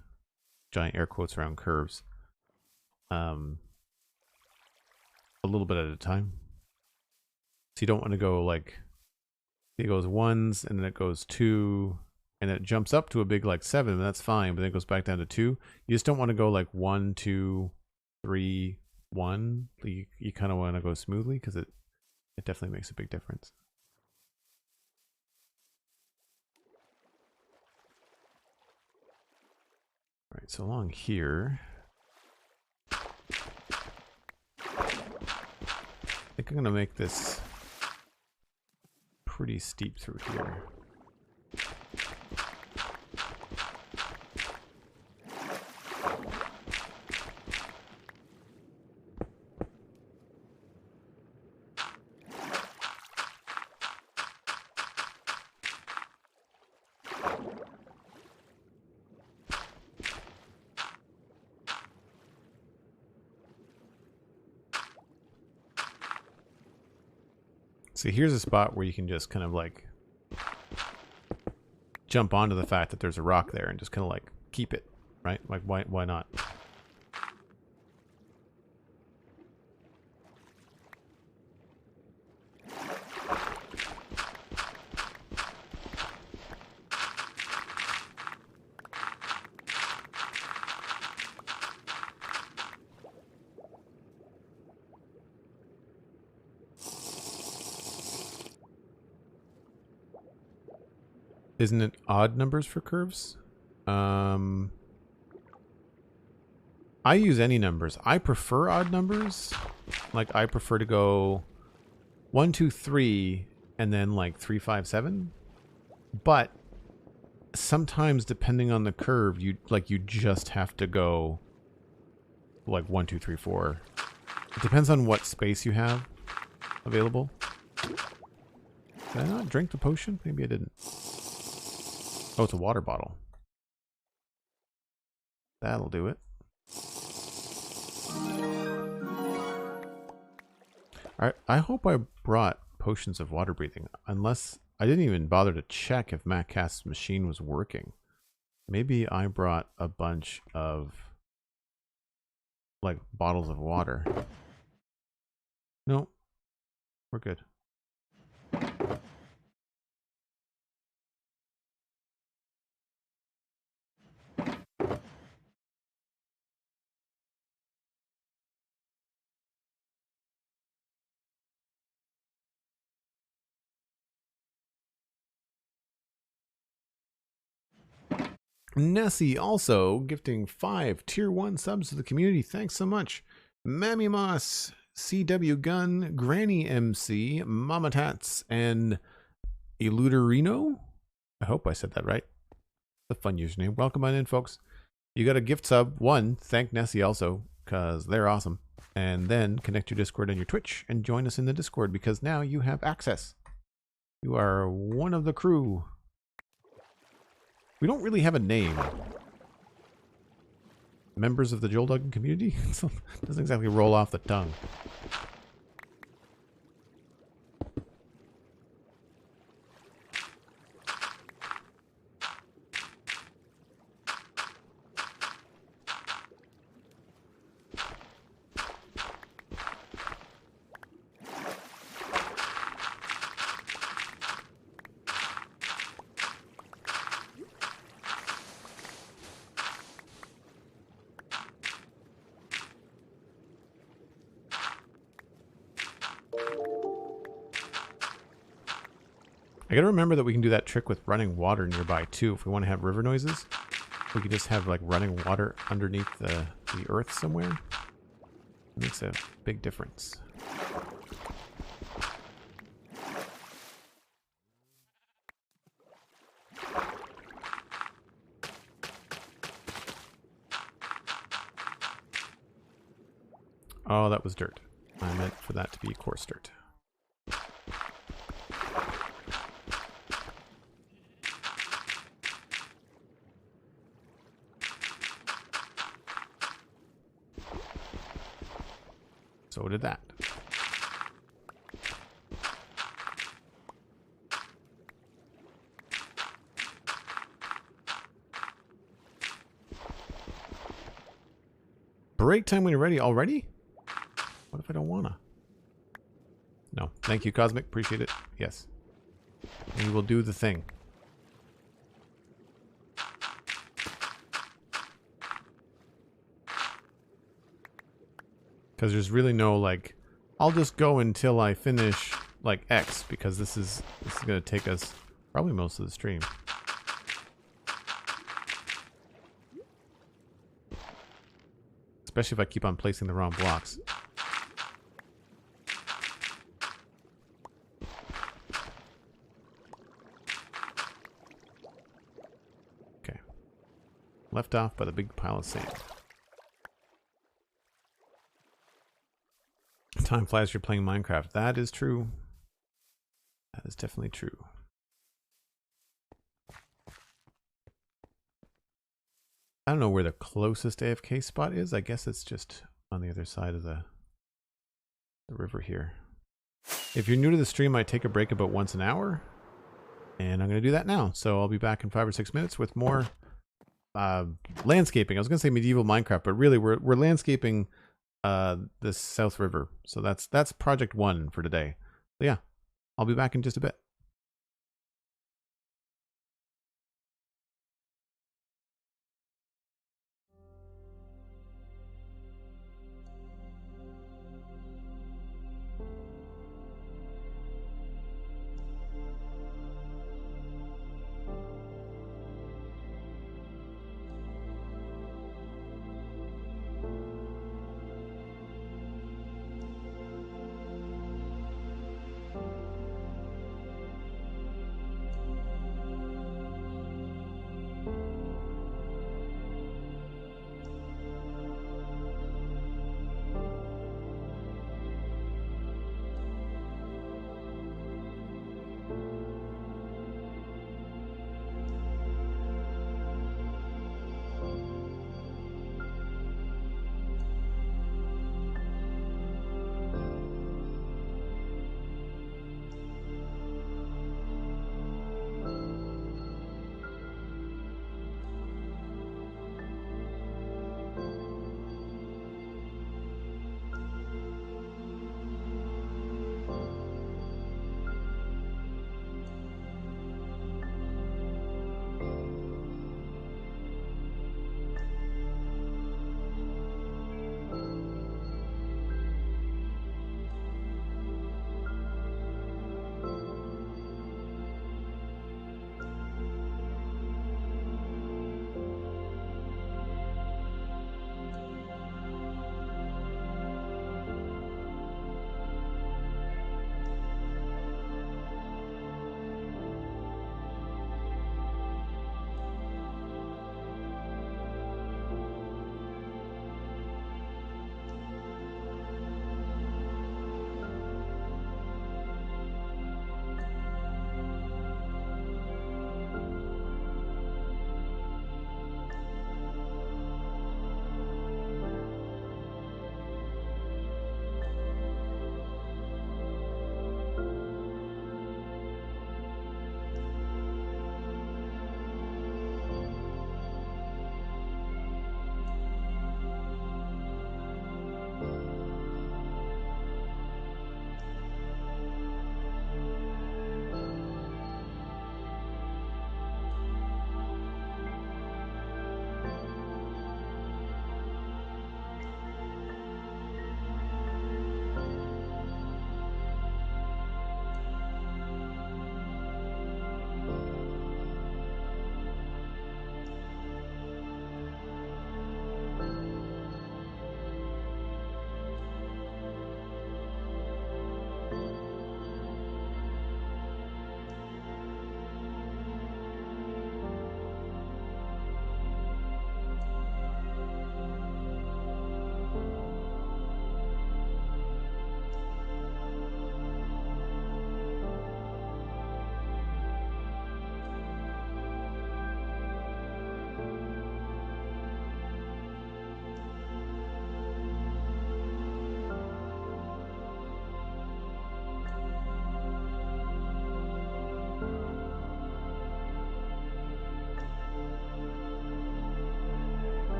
giant air quotes around curves, a little bit at a time. So you don't want to go like It goes ones, and then it goes 2, and it jumps up to a big like 7, and that's fine, but then it goes back down to 2. You just don't want to go like 1, 2, 3, 1. You kind of want to go smoothly because it definitely makes a big difference. All right, so along here, I think I'm going to make this pretty steep through here. See, here's a spot where you can just kind of like jump onto the fact that there's a rock there and just kind of like keep it, right? Like why not? Isn't it odd numbers for curves? I use any numbers. I prefer odd numbers. Like I prefer to go 1, 2, 3, and then like 3, 5, 7. But sometimes, depending on the curve, you just have to go like 1, 2, 3, 4. It depends on what space you have available. Did I not drink the potion? Maybe I didn't. Oh, it's a water bottle. That'll do it. Alright, I hope I brought potions of water breathing. Unless I didn't even bother to check if MacCast's machine was working. Maybe I brought a bunch of like bottles of water. No, we're good. Nessie also gifting 5 tier 1 subs to the community. Thanks so much. Mammy Moss, CW Gun, Granny MC, Mama Tats, and Eluderino. I hope I said that right. The fun username. Welcome on in, folks. You got a gift sub. 1, thank Nessie also, because they're awesome. And then connect your Discord and your Twitch and join us in the Discord because now you have access. You are one of the crew. We don't really have a name. Members of the Joel Duggan community? Doesn't exactly roll off the tongue. I gotta remember that we can do that trick with running water nearby too. If we want to have river noises, we can just have like running water underneath the earth somewhere. It makes a big difference. Oh, that was dirt. I meant for that to be coarse dirt. So did that. Break time when you're ready. Already? What if I don't wanna? No. Thank you, Cosmic. Appreciate it. Yes. We will do the thing. Because there's really no, like, I'll just go until I finish, like, X, because this is going to take us probably most of the stream. Especially if I keep on placing the wrong blocks. Okay. Left off by the big pile of sand. Time flies if you're playing Minecraft. That is true. That is definitely true. I don't know where the closest AFK spot is. I guess it's just on the other side of the river here. If you're new to the stream, I take a break about once an hour. And I'm going to do that now. So I'll be back in 5 or 6 minutes with more landscaping. I was going to say medieval Minecraft, but really we're landscaping this South River. So that's project 1 for today. So yeah, I'll be back in just a bit.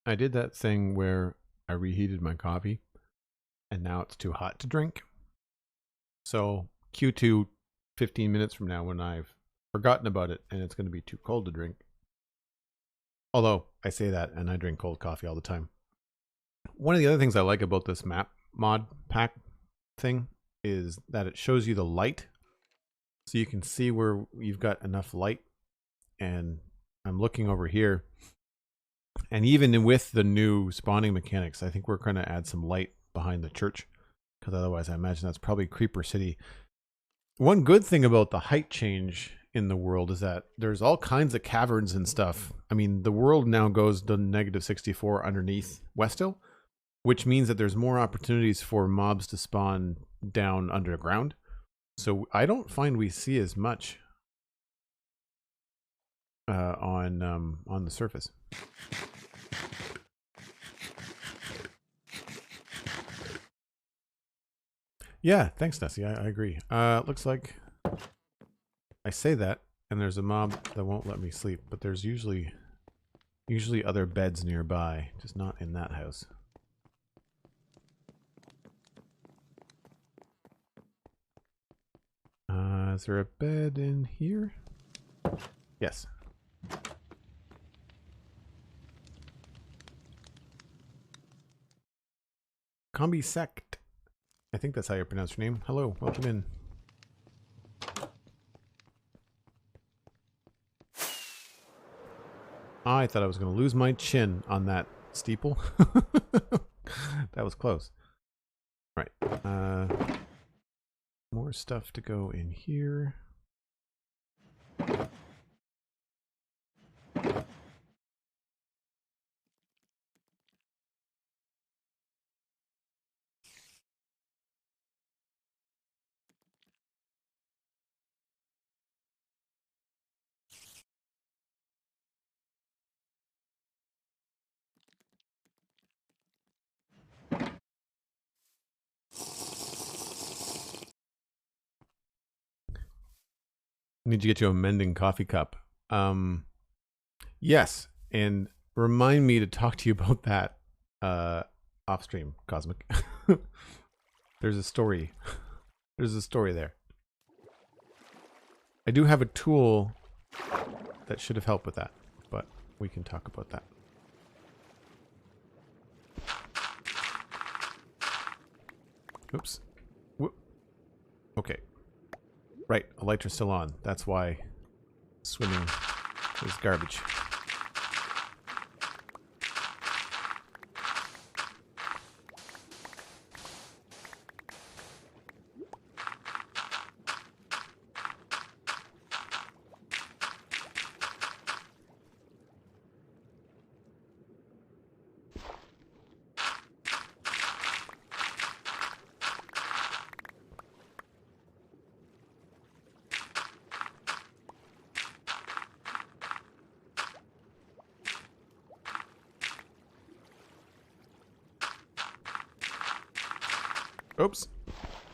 I did that thing where I reheated my coffee and now it's too hot to drink. So Q2 15 minutes from now when I've forgotten about it and it's going to be too cold to drink. Although I say that and I drink cold coffee all the time. One of the other things I like about this map mod pack thing is that it shows you the light. So you can see where you've got enough light. And I'm looking over here. And even with the new spawning mechanics, I think we're going to add some light behind the church. Because otherwise I imagine that's probably Creeper City. One good thing about the height change in the world is that there's all kinds of caverns and stuff. I mean, the world now goes to -64 underneath Westhill, which means that there's more opportunities for mobs to spawn down underground. So I don't find we see as much on the surface. Yeah, thanks, Nessie. I agree. Looks like I say that, and there's a mob that won't let me sleep, but there's usually other beds nearby, just not in that house. Is there a bed in here? Yes. Combi Sect. I think that's how you pronounce your name. Hello, welcome in. I thought I was going to lose my chin on that steeple. That was close. All right. More stuff to go in here. Need to get you a mending coffee cup. Yes, and remind me to talk to you about that off stream, Cosmic. There's a story. There's a story there. I do have a tool that should have helped with that, but we can talk about that. Oops. Whoop. Okay. Right, elytra's still on. That's why swimming is garbage. Oops.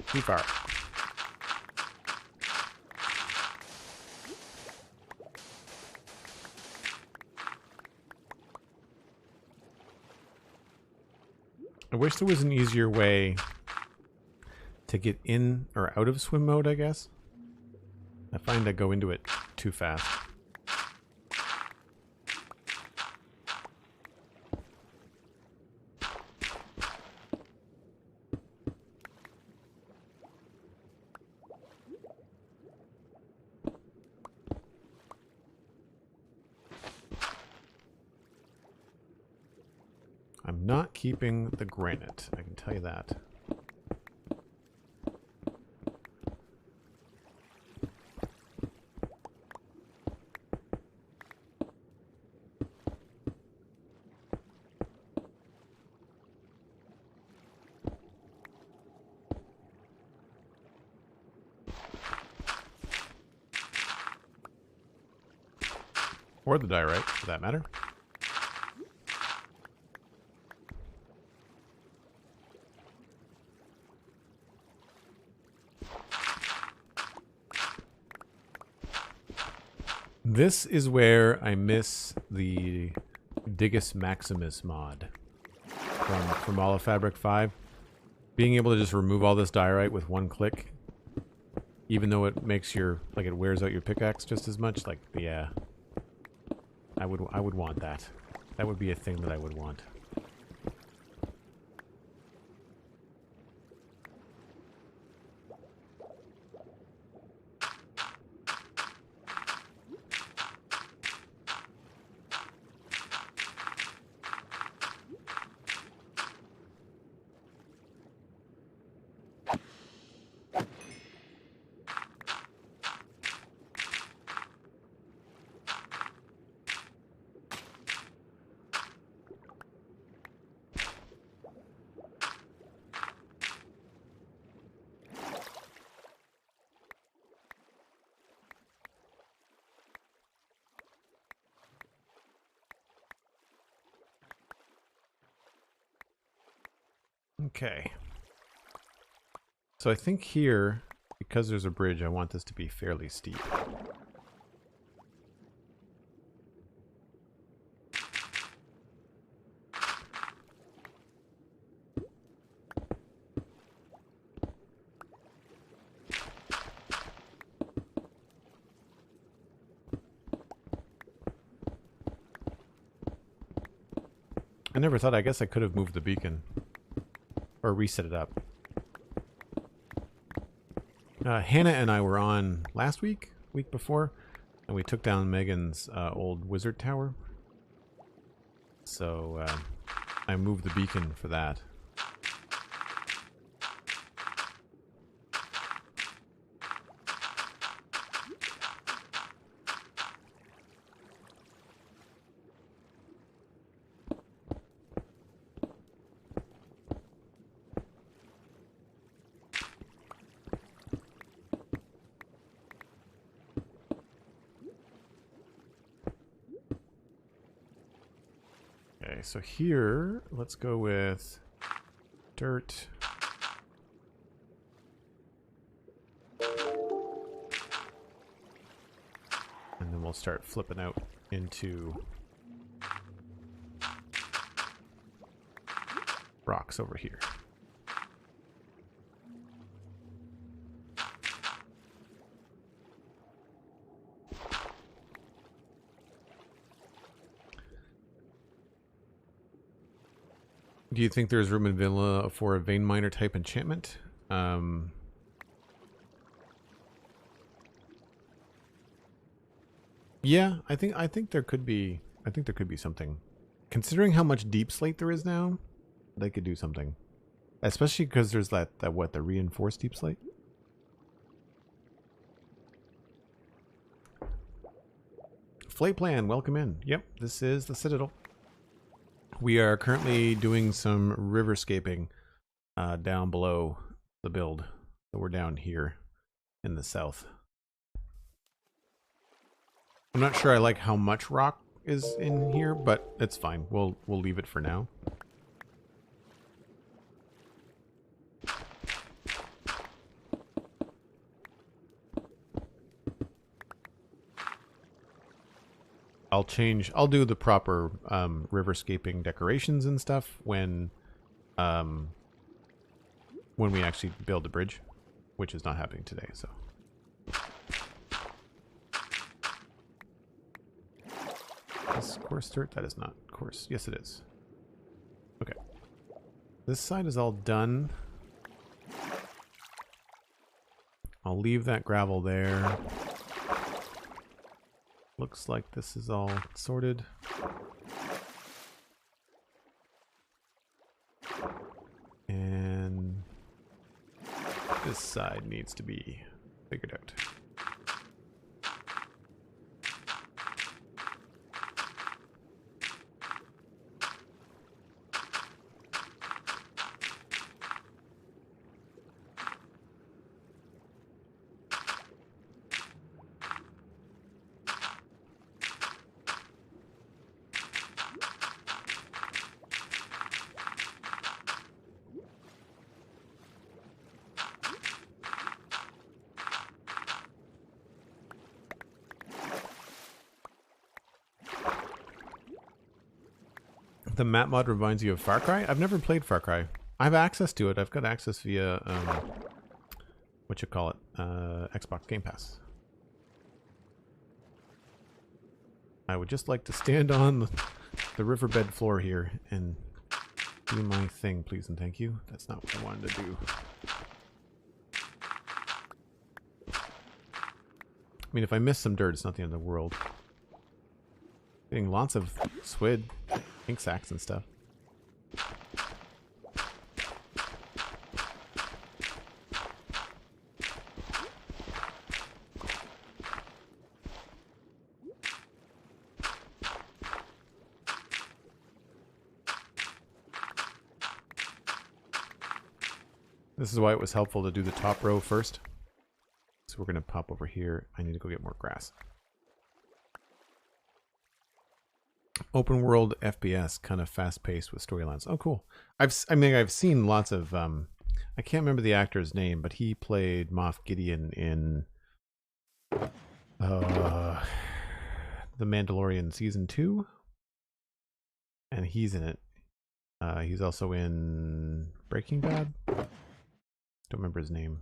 Too far. I wish there was an easier way to get in or out of swim mode, I guess. I find I go into it too fast. I'm not keeping the granite, I can tell you that. Or the diorite, for that matter. This is where I miss the Digus Maximus mod from Fabric 5. Being able to just remove all this diorite with one click, even though it makes your, like, it wears out your pickaxe just as much, like, yeah. I would want that. That would be a thing that I would want. Okay. So I think here, because there's a bridge, I want this to be fairly steep. I never thought, I guess I could have moved the beacon. Or reset it up. Hannah and I were on last week before, and we took down Megan's old wizard tower. So I moved the beacon for that. Okay, so here, let's go with dirt. And then we'll start flipping out into rocks over here. Do you think there's room in Villa for a vein miner type enchantment? Yeah, I think there could be. I think there could be something. Considering how much deep slate there is now, they could do something. Especially because there's the reinforced deep slate. Flight plan, welcome in. Yep, this is the Citadel. We are currently doing some riverscaping down below the build. So we're down here in the south. I'm not sure I like how much rock is in here, but it's fine. We'll leave it for now. I'll do the proper riverscaping decorations and stuff when we actually build the bridge, which is not happening today, so. Is coarse dirt? That is not coarse. Yes, it is. Okay. This side is all done. I'll leave that gravel there. Looks like this is all sorted. And this side needs to be figured out. The map mod reminds you of Far Cry? I've never played Far Cry. I have access to it. I've got access via, Xbox Game Pass. I would just like to stand on the riverbed floor here and do my thing, please and thank you. That's not what I wanted to do. I mean, if I miss some dirt, it's not the end of the world. Getting lots of swid, pink sacks and stuff. This is why it was helpful to do the top row first. So we're going to pop over here. I need to go get more grass. Open world FPS, kind of fast paced with storylines. Oh, cool. I've seen lots of, I can't remember the actor's name, but he played Moff Gideon in The Mandalorian Season 2. And he's in it. He's also in Breaking Bad. Don't remember his name.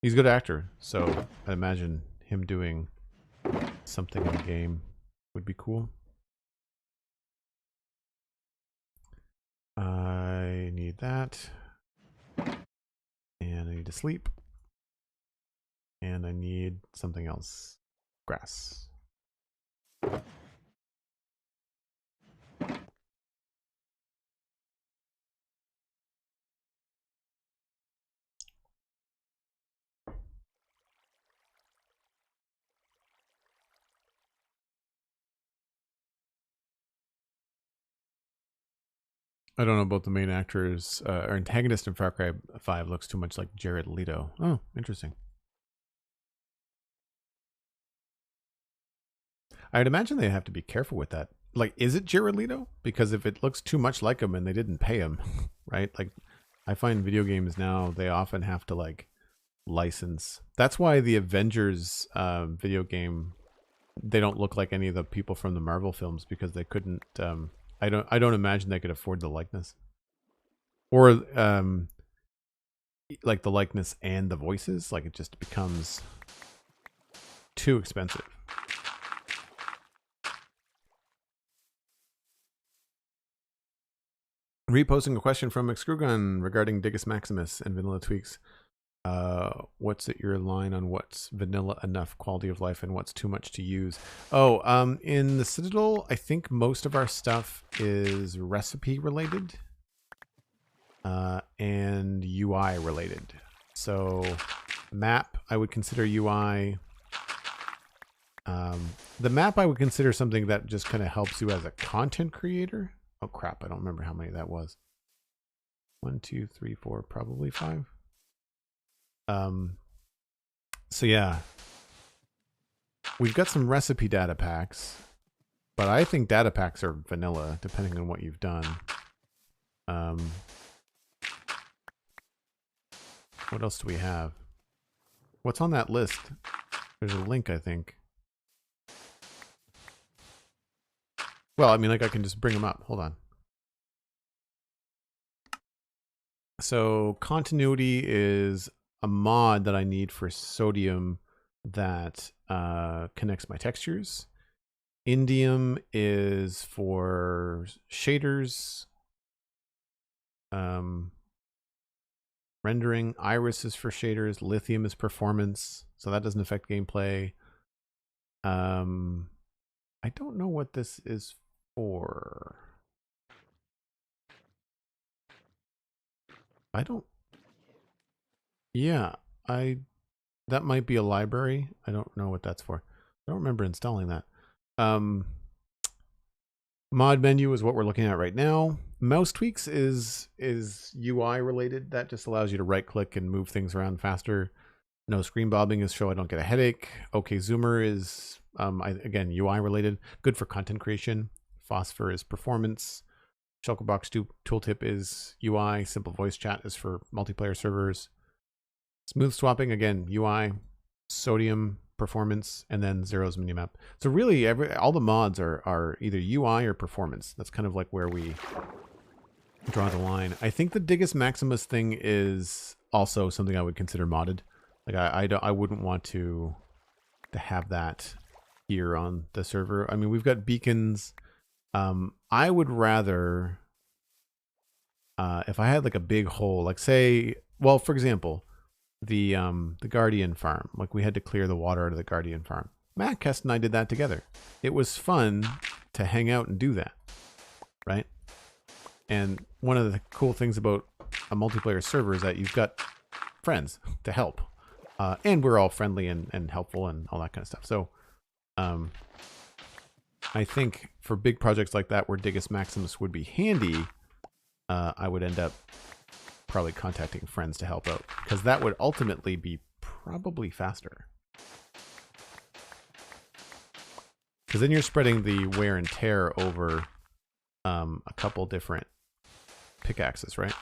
He's a good actor, so I imagine him doing something in the game would be cool. I need that. And I need to sleep. And I need something else. Grass. I don't know about the main actors. Our antagonist in Far Cry 5 looks too much like Jared Leto. Oh, interesting. I'd imagine they'd have to be careful with that. Like, is it Jared Leto? Because if it looks too much like him and they didn't pay him, right? Like, I find video games now, they often have to, like, license. That's why the Avengers video game, they don't look like any of the people from the Marvel films, because they couldn't... I don't imagine they could afford the likeness, or like the likeness and the voices. Like, it just becomes too expensive. Reposting a question from Duggan regarding Digus Maximus and vanilla tweaks. What's your line on what's vanilla enough quality of life and what's too much to use? Oh, in the Citadel, I think most of our stuff is recipe related, and UI related. So map, I would consider UI. The map I would consider something that just kind of helps you as a content creator. Oh crap, I don't remember how many that was. 1, 2, 3, 4, probably 5. So yeah, we've got some recipe data packs, but I think data packs are vanilla depending on what you've done. What else do we have? What's on that list? There's a link, I think. Well, I mean, like, I can just bring them up. Hold on. So continuity is a mod that I need for sodium that connects my textures. Indium is for shaders. Rendering. Iris is for shaders. Lithium is performance, so that doesn't affect gameplay. I don't know what this is for. I don't... Yeah, that might be a library. I don't know what that's for. I don't remember installing that. Mod menu is what we're looking at right now. Mouse tweaks is UI related. That just allows you to right click and move things around faster. No screen bobbing is so I don't get a headache. Okay, zoomer is again UI related. Good for content creation. Phosphor is performance. Shulkerbox tooltip is UI. Simple voice chat is for multiplayer servers. Smooth swapping, again, UI. Sodium, performance, and then zeros minimap. So really, all the mods are either UI or performance. That's kind of like where we draw the line. I think the Digus Maximus thing is also something I would consider modded. Like I wouldn't want to have that here on the server. I mean, we've got beacons. I would rather, if I had like a big hole, like say, well, for example, the Guardian farm, like we had to clear the water out of the Guardian farm. Mattcast and I did that together. It was fun to hang out and do that, right? And one of the cool things about a multiplayer server is that you've got friends to help. And we're all friendly and helpful and all that kind of stuff. So I think for big projects like that where Digus Maximus would be handy, I would end up probably contacting friends to help out, because that would ultimately be probably faster. Because then you're spreading the wear and tear over a couple different pickaxes, right?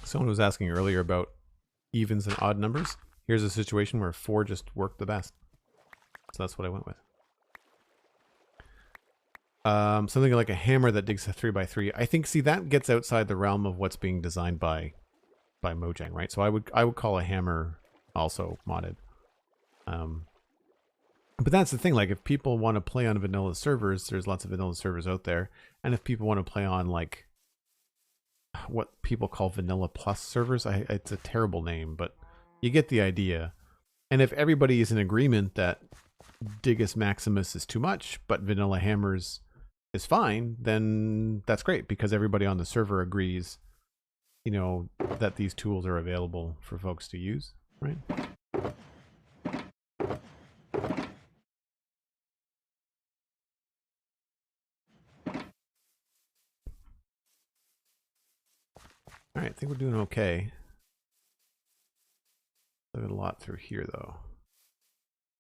Someone was asking earlier about evens and odd numbers. Here's a situation where 4 just worked the best. So that's what I went with. Something like a hammer that digs a 3x3. I think, see, that gets outside the realm of what's being designed by Mojang, right? So I would call a hammer also modded. But that's the thing, like if people want to play on vanilla servers, there's lots of vanilla servers out there. And if people want to play on like what people call vanilla plus servers, it's a terrible name, but you get the idea. And if everybody is in agreement that Digus Maximus is too much, but vanilla hammers is fine, then that's great, because everybody on the server agrees, you know, that these tools are available for folks to use, right? All right, I think we're doing okay. Look at a lot through here, though.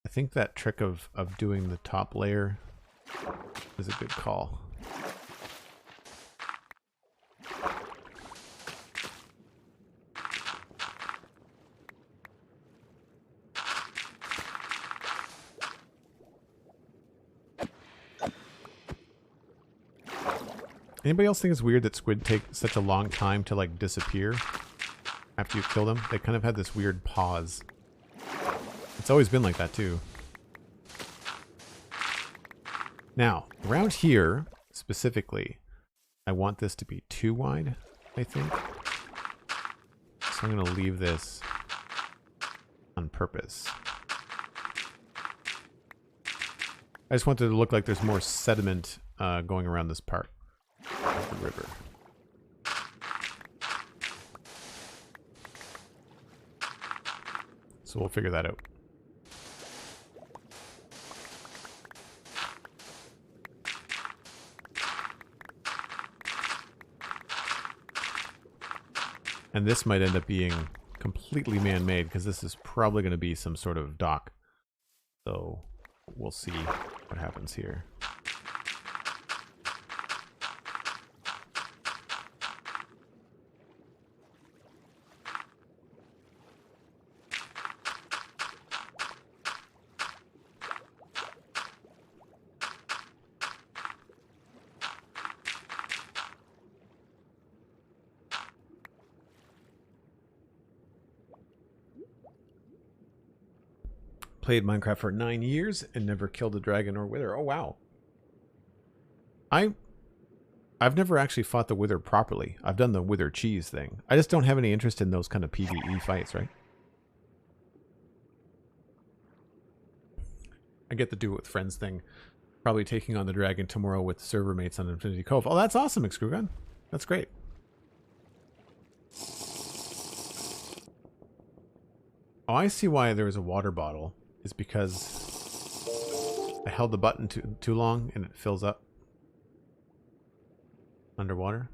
I think that trick of doing the top layer is a good call. Anybody else think it's weird that squid take such a long time to like disappear after you kill them? They kind of had this weird pause. It's always been like that too. Now, around here specifically, I want this to be too wide, I think. So I'm going to leave this on purpose. I just want it to look like there's more sediment going around this part of the river. So we'll figure that out. And this might end up being completely man-made, because this is probably going to be some sort of dock. So we'll see what happens here. Played Minecraft for 9 years and never killed a dragon or wither. Oh wow. I've never actually fought the wither properly. I've done the wither cheese thing. I just don't have any interest in those kind of PvE fights, right? I get the do it with friends thing. Probably taking on the dragon tomorrow with server mates on Infinity Cove. Oh, that's awesome, Excrugan. That's great. Oh, I see why there was a water bottle. Is because I held the button too long and it fills up underwater.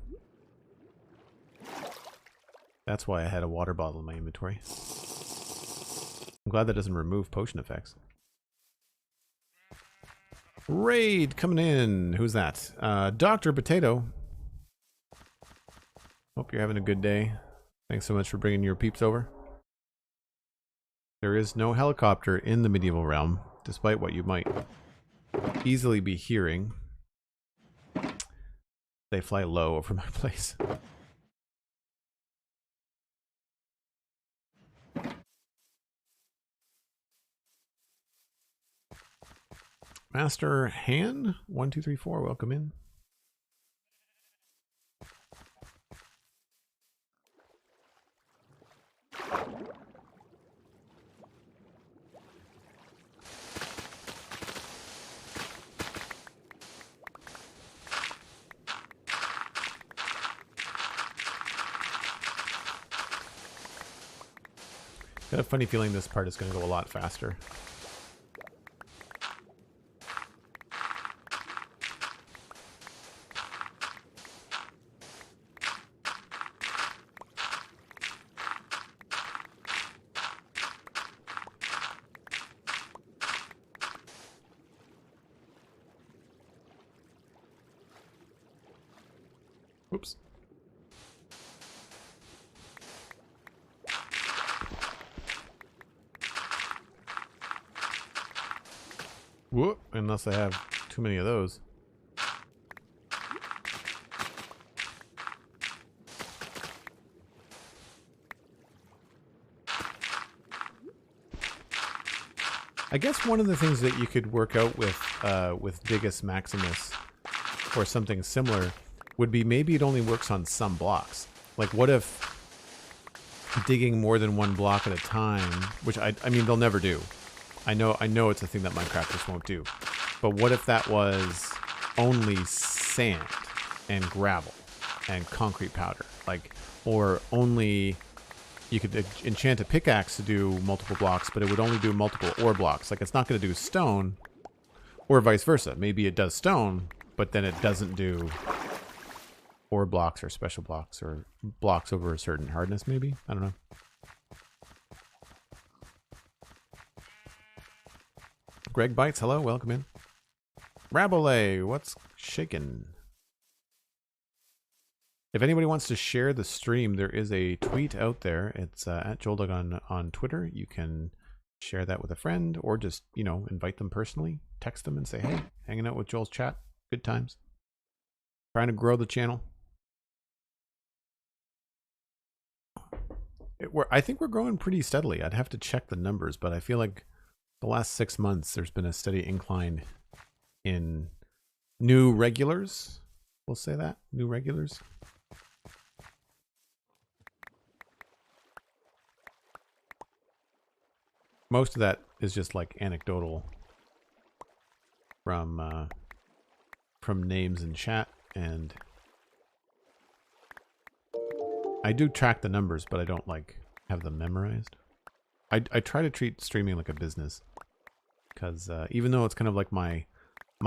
That's why I had a water bottle in my inventory. I'm glad that doesn't remove potion effects. Raid coming in. Who's that? Dr. Potato. Hope you're having a good day. Thanks so much for bringing your peeps over. There is no helicopter in the medieval realm, despite what you might easily be hearing. They fly low over my place. Master Han 1234, welcome in. Got a funny feeling this part is going to go a lot faster. Oops. Whoop, unless I have too many of those. I guess one of the things that you could work out with Digus Maximus or something similar would be maybe it only works on some blocks. Like what if digging more than one block at a time, which I mean they'll never do. I know it's a thing that Minecrafters won't do. But what if that was only sand and gravel and concrete powder? Like, or only you could enchant a pickaxe to do multiple blocks, but it would only do multiple ore blocks. Like it's not going to do stone, or vice versa. Maybe it does stone, but then it doesn't do ore blocks or special blocks or blocks over a certain hardness, maybe? I don't know. Greg Bites, hello, welcome in. Rabelais, what's shaking? If anybody wants to share the stream, there is a tweet out there. It's at Duggan on Twitter. You can share that with a friend or just, you know, invite them personally. Text them and say, hey, hanging out with Joel's chat. Good times. Trying to grow the channel. I think we're growing pretty steadily. I'd have to check the numbers, but I feel like the last 6 months, there's been a steady incline in new regulars. We'll say that. New regulars. Most of that is just like anecdotal from names in chat, and I do track the numbers, but I don't like have them memorized. I try to treat streaming like a business. Because even though it's kind of like my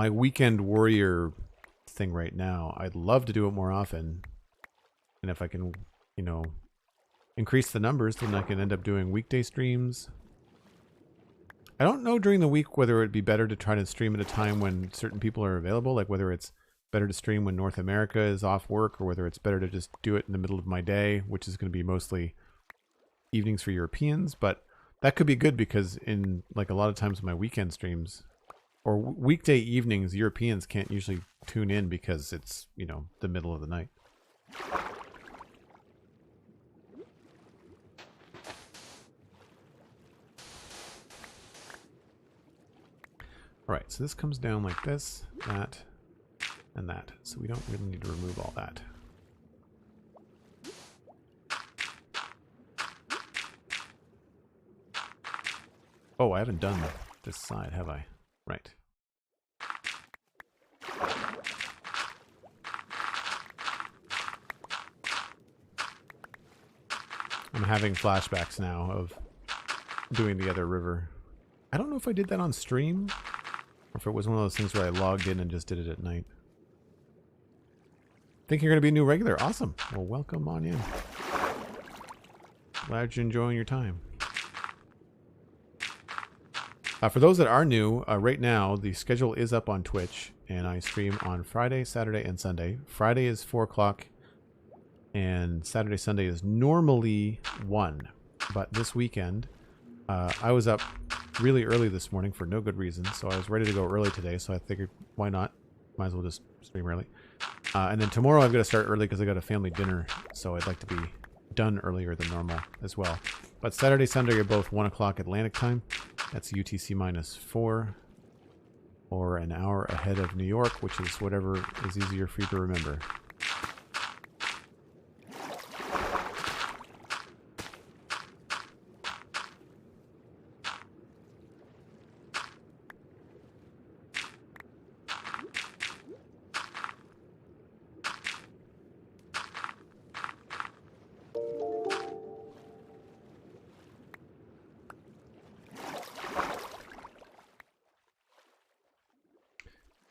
weekend warrior thing right now, I'd love to do it more often. And if I can, you know, increase the numbers, then I can end up doing weekday streams. I don't know during the week whether it'd be better to try to stream at a time when certain people are available, like whether it's better to stream when North America is off work, or whether it's better to just do it in the middle of my day, which is going to be mostly evenings for Europeans. But that could be good because in like a lot of times my weekend streams or weekday evenings, Europeans can't usually tune in because it's, you know, the middle of the night. All right, so this comes down like this, that, and that. So we don't really need to remove all that. Oh, I haven't done this side, have I? Right. I'm having flashbacks now of doing the other river. I don't know if I did that on stream, or if it was one of those things where I logged in and just did it at night. Think you're going to be a new regular? Awesome. Well, welcome on in. Glad you're enjoying your time. For those that are new, right now the schedule is up on Twitch, and I stream on Friday, Saturday, and Sunday. Friday is 4 o'clock, and Saturday, Sunday is normally 1. But this weekend, I was up really early this morning for no good reason, so I was ready to go early today, so I figured, why not? Might as well just stream early. And then tomorrow I've got to start early because I got a family dinner, so I'd like to be done earlier than normal as well. But Saturday, Sunday are both 1 o'clock Atlantic time. That's UTC -4, or an hour ahead of New York, which is whatever is easier for you to remember.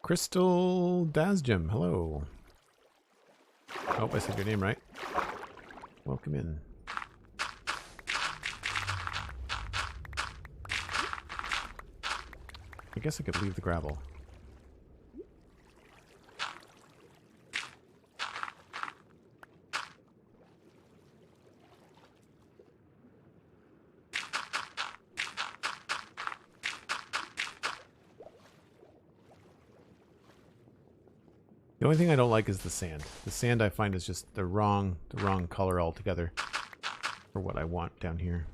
Crystal Dazjum, hello. Oh, I said your name right. Welcome in. I guess I could leave the gravel. The only thing I don't like is the sand. The sand I find is just the wrong color altogether for what I want down here.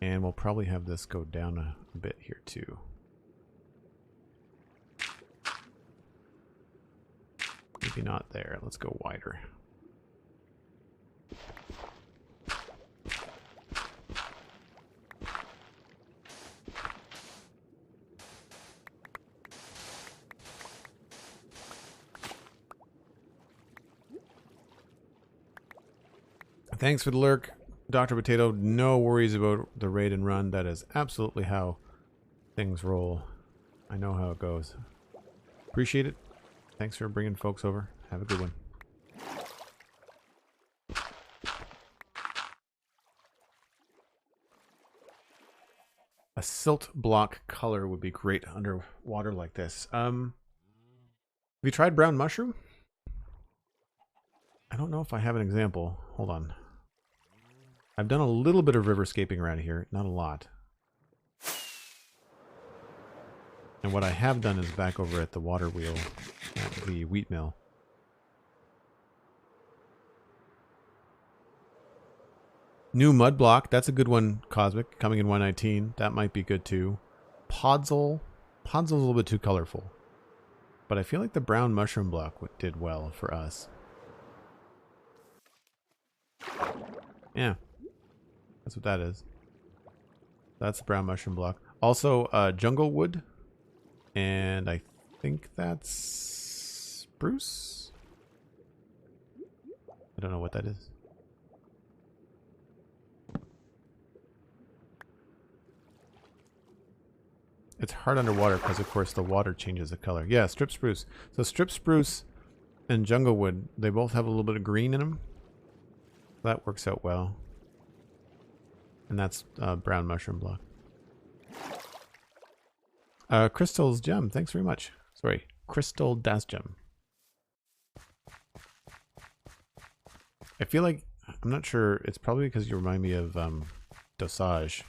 And we'll probably have this go down a bit here too. Maybe not there. Let's go wider. Thanks for the lurk, Dr. Potato. No worries about the raid and run. That is absolutely how things roll. I know how it goes. Appreciate it. Thanks for bringing folks over. Have a good one. A silt block color would be great underwater like this. Have you tried brown mushroom? I don't know if I have an example. Hold on. I've done a little bit of riverscaping around here, not a lot. And what I have done is back over at the water wheel at the wheat mill. New mud block, that's a good one, Cosmic, coming in 119. That might be good too. Podzol. Podzol's a little bit too colorful. But I feel like the brown mushroom block did well for us. Yeah. That's what that is. That's the brown mushroom block. Also, jungle wood. And I think that's spruce? I don't know what that is. It's hard underwater because, of course, the water changes the color. Yeah, strip spruce. So strip spruce and jungle wood, they both have a little bit of green in them. That works out well. And that's brown mushroom block. Crystal's Gem, thanks very much. Sorry, Crystal Das Gem. I feel like, I'm not sure, it's probably because you remind me of Dosage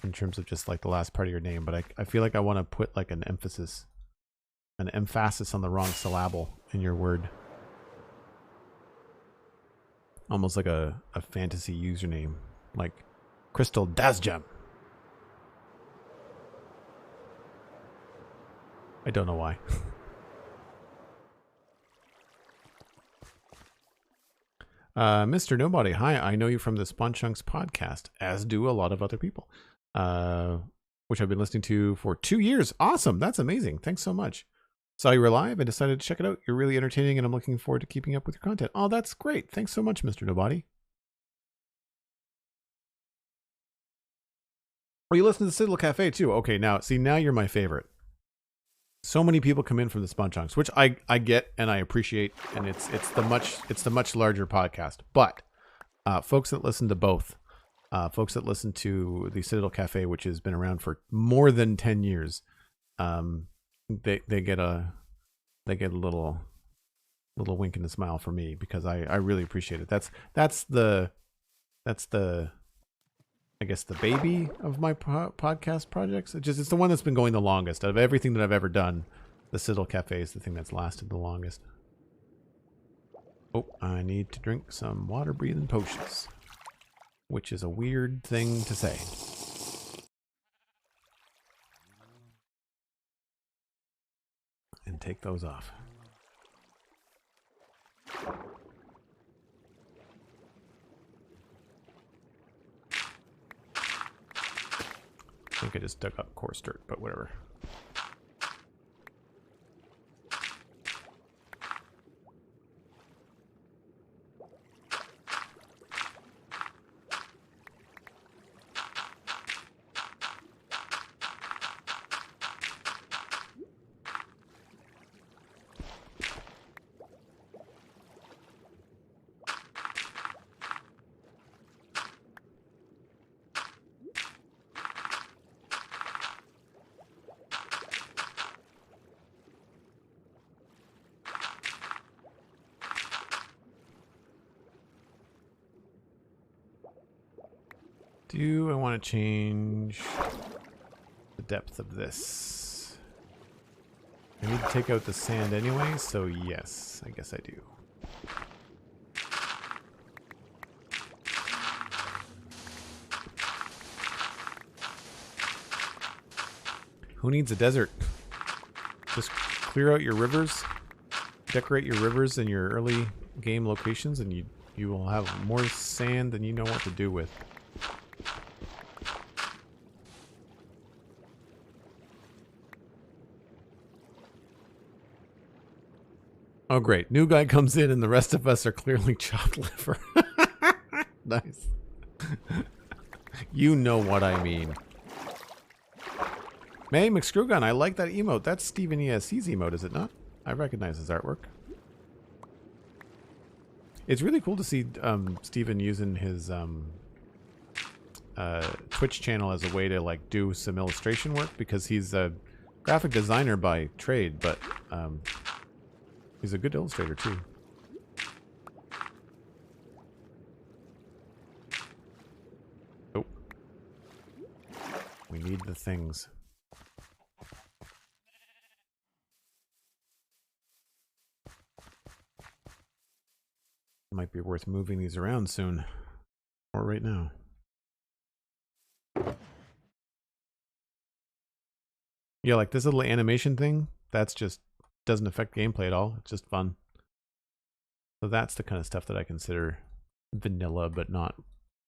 in terms of just like the last part of your name, but I feel like I want to put like an emphasis on the wrong syllable in your word. Almost like a fantasy username. Like Crystal Dazjam. I don't know why. Mr. Nobody, hi, I know you from the Spawn Chunks podcast, as do a lot of other people, which I've been listening to for 2 years. Awesome, that's amazing. Thanks so much. Saw you were live and decided to check it out. You're really entertaining and I'm looking forward to keeping up with your content. Oh, that's great. Thanks so much, Mr. Nobody. Oh, you listen to the Citadel Cafe too? Okay, now, see, now you're my favorite. So many people come in from the Spawn Chunks, which I get and I appreciate, and it's the much larger podcast. But folks that listen to both, folks that listen to the Citadel Cafe, which has been around for more than 10 years, they get a little wink and a smile for me, because I really appreciate it. That's the I guess the baby of my podcast projects. It's the one that's been going the longest out of everything that I've ever done. The Citadel Cafe is the thing that's lasted the longest. Oh, I need to drink some water breathing potions, which is a weird thing to say. And take those off. I think I just dug up coarse dirt, but whatever. Do I want to change the depth of this? I need to take out the sand anyway, so yes, I guess I do. Who needs a desert? Just clear out your rivers, decorate your rivers in your early game locations, and you will have more sand than you know what to do with. Oh, great. New guy comes in and the rest of us are clearly chopped liver. Nice. You know what I mean. May McScrewgun, I like that emote. That's Steven ESC's emote, is it not? I recognize his artwork. It's really cool to see Steven using his Twitch channel as a way to like do some illustration work, because he's a graphic designer by trade, but he's a good illustrator too. Oh. We need the things. Might be worth moving these around soon. Or right now. Yeah, like this little animation thing, that's just doesn't affect gameplay at all. It's just fun. So that's the kind of stuff that I consider vanilla, but not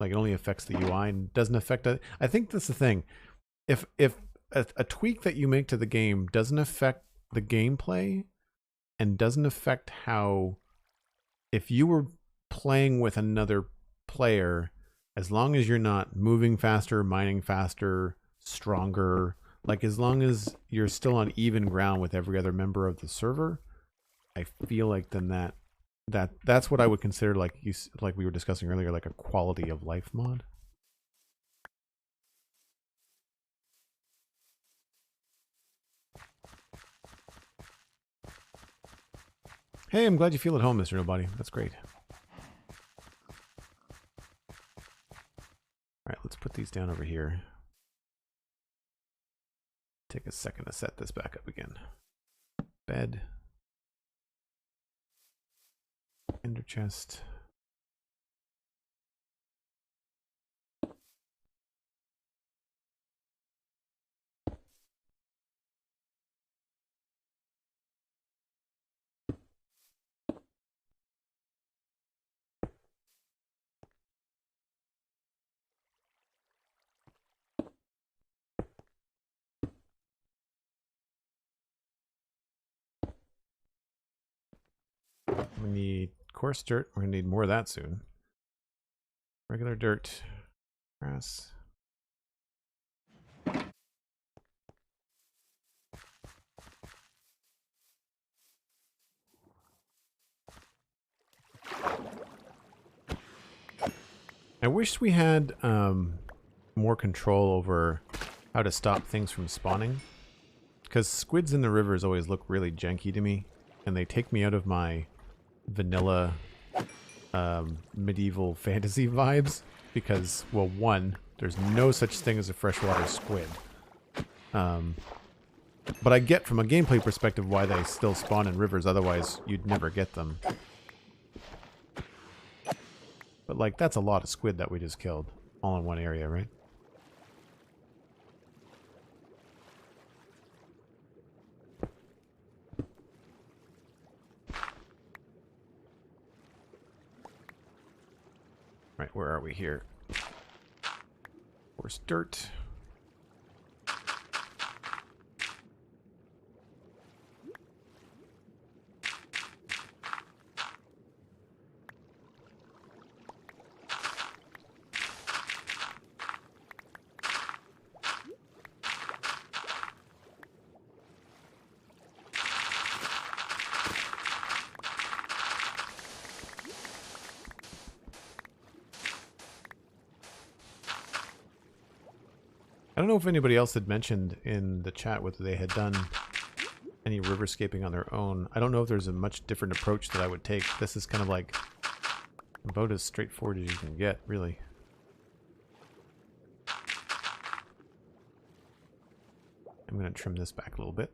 like it only affects the UI and doesn't affect it. I think that's the thing. If a tweak that you make to the game doesn't affect the gameplay and doesn't affect how, if you were playing with another player, as long as you're not moving faster, mining faster, stronger, like as long as you're still on even ground with every other member of the server, I feel like then that's what I would consider, like like we were discussing earlier, like a quality of life mod. Hey, I'm glad you feel at home, Mr. Nobody. That's great. All right, let's put these down over here. Take a second to set this back up again. Bed. Ender chest. We need coarse dirt. We're gonna need more of that soon. Regular dirt. Grass. I wish we had more control over how to stop things from spawning. Because squids in the rivers always look really janky to me. And they take me out of my vanilla medieval fantasy vibes. Because, well, one, there's no such thing as a freshwater squid. But I get from a gameplay perspective why they still spawn in rivers, otherwise you'd never get them. But like, that's a lot of squid that we just killed, all in one area, right? Right, where are we here? Coarse dirt. I don't know if anybody else had mentioned in the chat whether they had done any riverscaping on their own. I don't know if there's a much different approach that I would take. This is kind of like about as straightforward as you can get, really. I'm going to trim this back a little bit.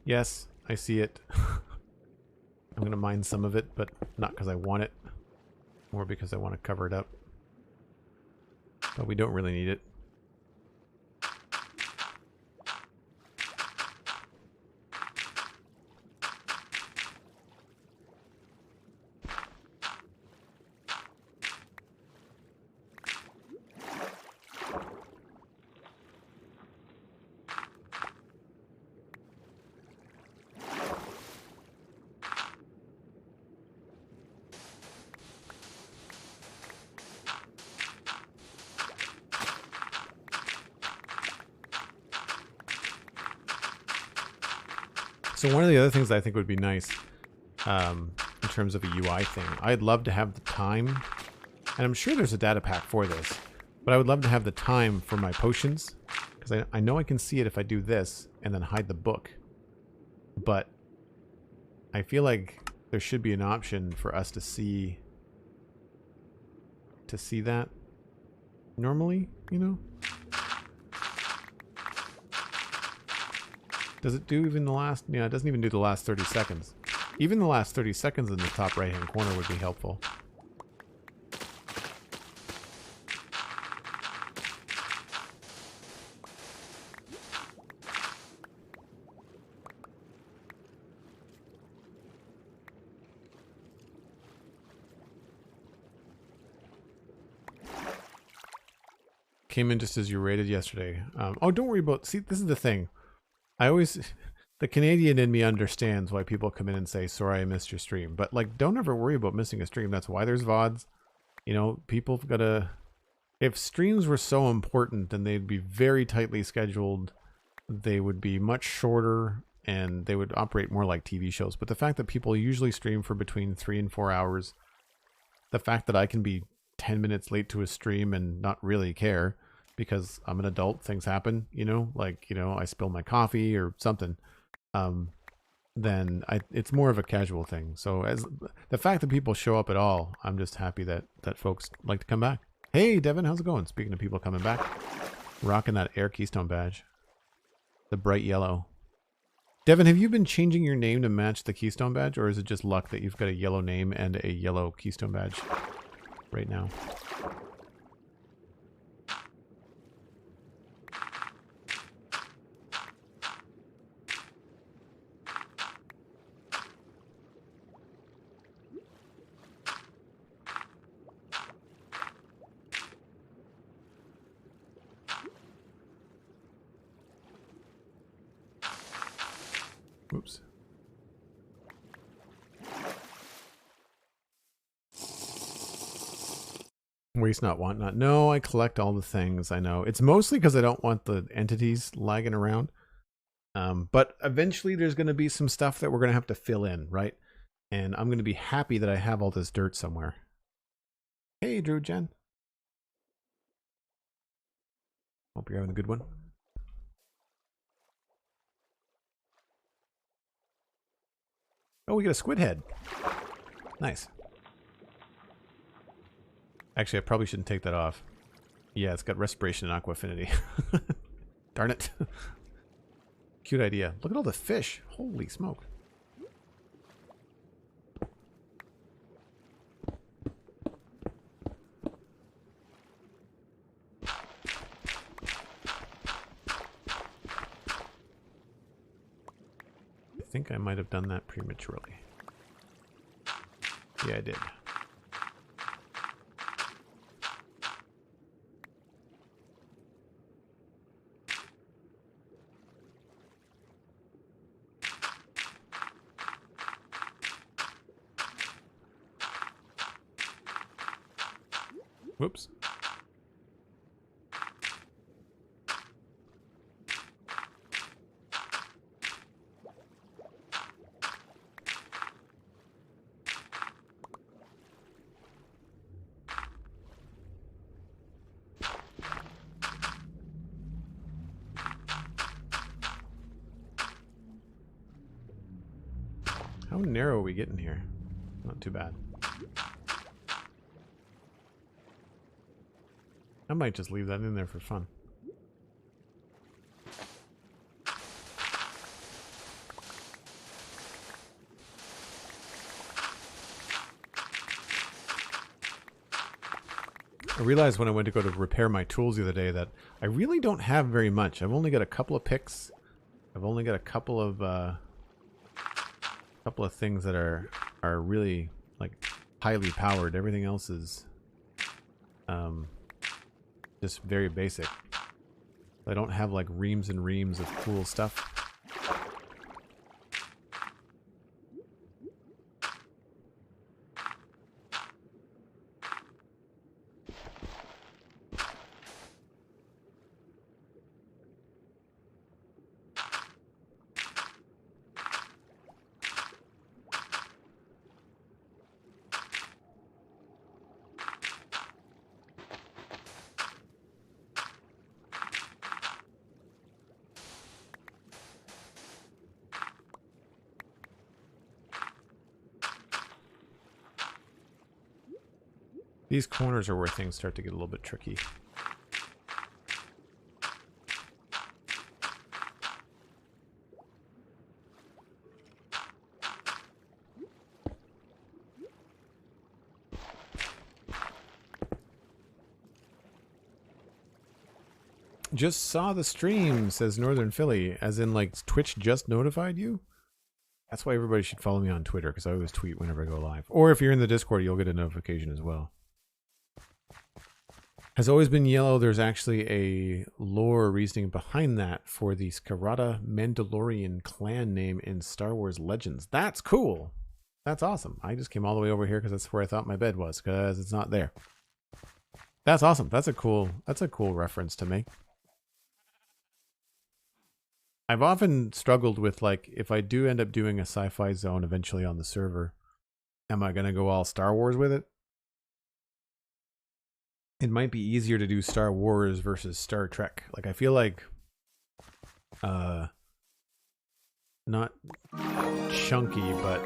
Yes, I see it. I'm going to mine some of it, but not because I want it. More because I want to cover it up. But we don't really need it. So one of the other things I think would be nice in terms of a UI thing, I'd love to have the time, and I'm sure there's a data pack for this, but I would love to have the time for my potions, because I know I can see it if I do this and then hide the book, but I feel like there should be an option for us to see that normally, you know? Does it do even the last... Yeah, it doesn't even do the last 30 seconds. Even the last 30 seconds in the top right-hand corner would be helpful. Came in just as you rated yesterday. Oh, don't worry about... See, this is the thing. I always... The Canadian in me understands why people come in and say, sorry, I missed your stream. But, like, don't ever worry about missing a stream. That's why there's VODs. You know, people gotta... If streams were so important, then they'd be very tightly scheduled. They would be much shorter, and they would operate more like TV shows. But the fact that people usually stream for between 3 and 4 hours, the fact that I can be 10 minutes late to a stream and not really care, because I'm an adult, things happen, you know, like, you know, I spill my coffee or something, then it's more of a casual thing. So as the fact that people show up at all, I'm just happy that folks like to come back. Hey, Devin, how's it going? Speaking of people coming back, rocking that Air Keystone badge, the bright yellow. Devin, have you been changing your name to match the Keystone badge, or is it just luck that you've got a yellow name and a yellow Keystone badge right now? Oops. Waste not, want not. No, I collect all the things, I know. It's mostly because I don't want the entities lagging around. But eventually there's going to be some stuff that we're going to have to fill in, right? And I'm going to be happy that I have all this dirt somewhere. Hey, Drew Jen. Hope you're having a good one. Oh, we got a squid head. Nice. Actually, I probably shouldn't take that off. Yeah, it's got respiration and aqua affinity. Darn it. Cute idea. Look at all the fish. Holy smoke. I think I might have done that prematurely. Yeah, I did. Whoops. How narrow are we getting here? Not too bad. I might just leave that in there for fun. I realized when I went to go to repair my tools the other day that I really don't have very much. I've only got a couple of picks. I've only got a couple of things that are really like highly powered. Everything else is just very basic. I don't have like reams and reams of cool stuff. These corners are where things start to get a little bit tricky. Just saw the stream, says Northern Philly, as in like Twitch just notified you? That's why everybody should follow me on Twitter, because I always tweet whenever I go live. Or if you're in the Discord, you'll get a notification as well. Has always been yellow. There's actually a lore reasoning behind that for the Scarada Mandalorian clan name in Star Wars Legends. That's cool. That's awesome. I just came all the way over here because that's where I thought my bed was, because it's not there. That's awesome. That's a cool reference to make. I've often struggled with, like, if I do end up doing a sci-fi zone eventually on the server, am I going to go all Star Wars with it? It might be easier to do Star Wars versus Star Trek. Like, I feel like, not chunky, but,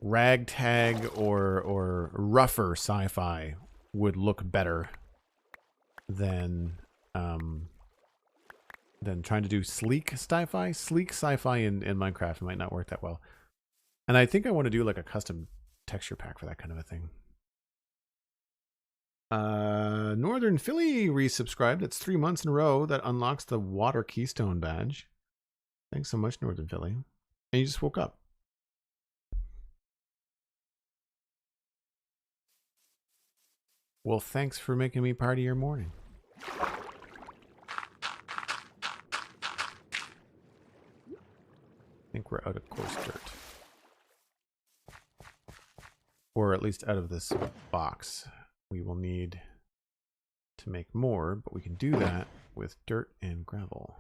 ragtag or rougher sci-fi would look better than trying to do sleek sci-fi. Sleek sci-fi in Minecraft might not work that well. And I think I want to do like a custom texture pack for that kind of a thing. Northern Philly resubscribed. It's 3 months in a row. That unlocks the Water Keystone badge. Thanks so much, Northern Philly. And you just woke up. Well, thanks for making me part of your morning. I think we're out of coarse dirt. or at least out of this box. We will need to make more, but we can do that with dirt and gravel.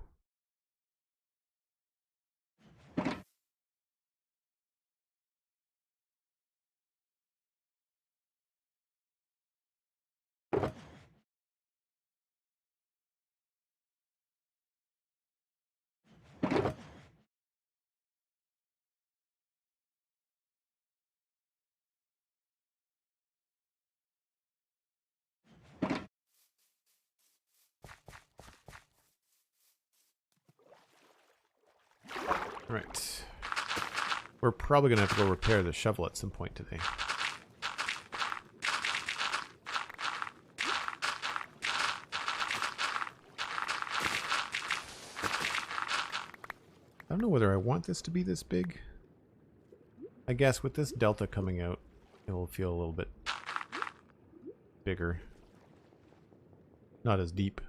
Right. We're probably going to have to go repair the shovel at some point today. I don't know whether I want this to be this big. I guess with this delta coming out, it will feel a little bit bigger. Not as deep.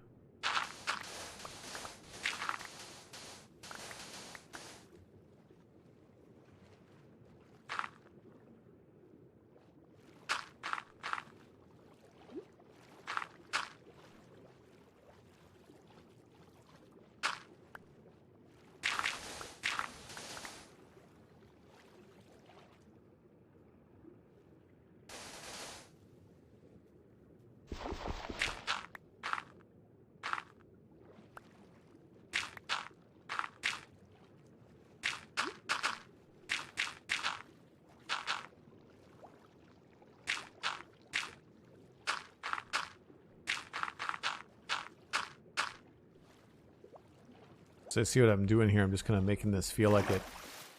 So see what I'm doing here? I'm just kind of making this feel like it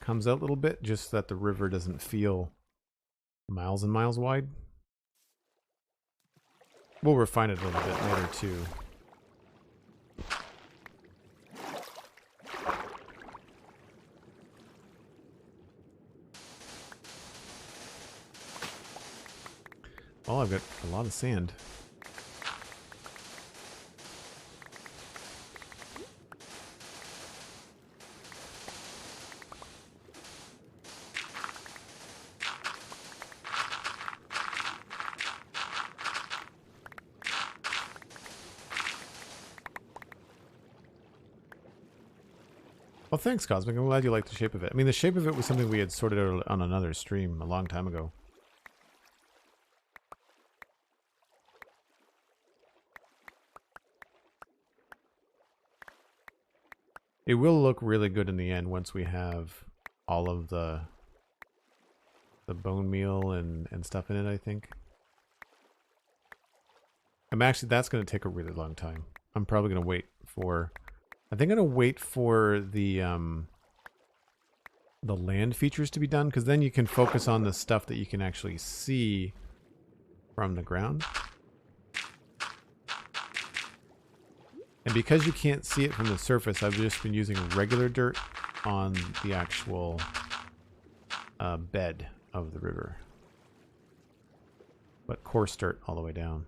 comes out a little bit, just so that the river doesn't feel miles and miles wide. We'll refine it a little bit later too. Oh, I've got a lot of sand. Well, thanks, Cosmic. I'm glad you liked the shape of it. I mean, the shape of it was something we had sorted out on another stream a long time ago. It will look really good in the end once we have all of the bone meal and stuff in it, I think. That's going to take a really long time. I'm probably going to wait for... I think I'm going to wait for the land features to be done, because then you can focus on the stuff that you can actually see from the ground. And because you can't see it from the surface, I've just been using regular dirt on the actual bed of the river. But coarse dirt all the way down.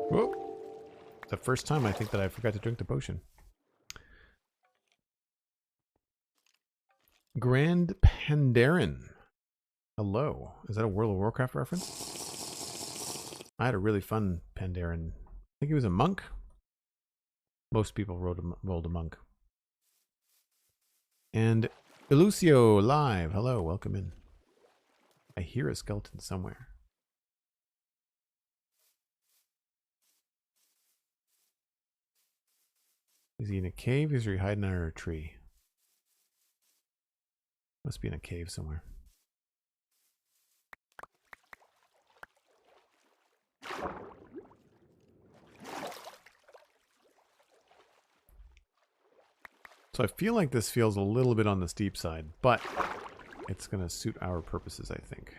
Whoa. The first time I think that I forgot to drink the potion. Grand Pandaren. Hello. Is that a World of Warcraft reference? I had a really fun Pandaren. I think he was a monk. Most people rolled a monk. And Elucio live. Hello, welcome in. I hear a skeleton somewhere. Is he in a cave? Is he hiding under a tree? Must be in a cave somewhere. So I feel like this feels a little bit on the steep side, but it's going to suit our purposes, I think.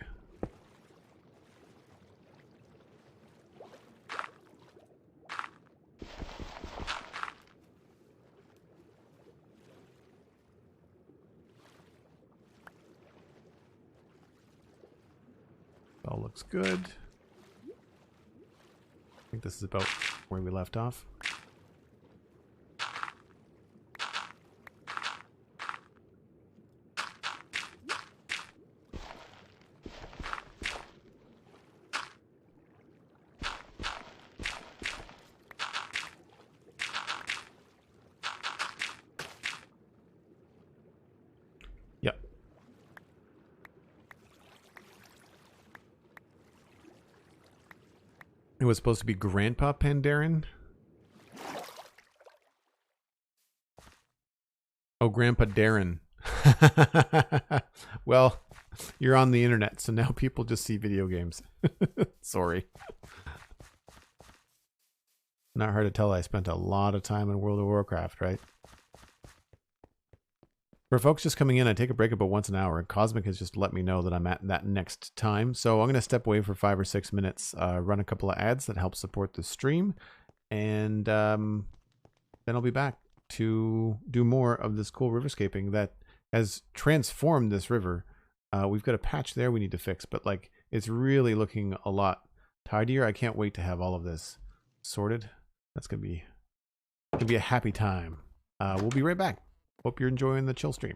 All looks good. I think this is about where we left off. Yep. It was supposed to be Grandpa Pandaren. Oh, Grandpa Darren. Well, you're on the internet, so now people just see video games. Sorry. Not hard to tell I spent a lot of time in World of Warcraft, right? For folks just coming in, I take a break about once an hour. Cosmic has just let me know that I'm at that next time. So I'm going to step away for 5 or 6 minutes, run a couple of ads that help support the stream, and then I'll be back to do more of this cool riverscaping that has transformed this river. We've got a patch there we need to fix, but like it's really looking a lot tidier. I can't wait to have all of this sorted. That's gonna be a happy time. We'll be right back. Hope you're enjoying the chill stream.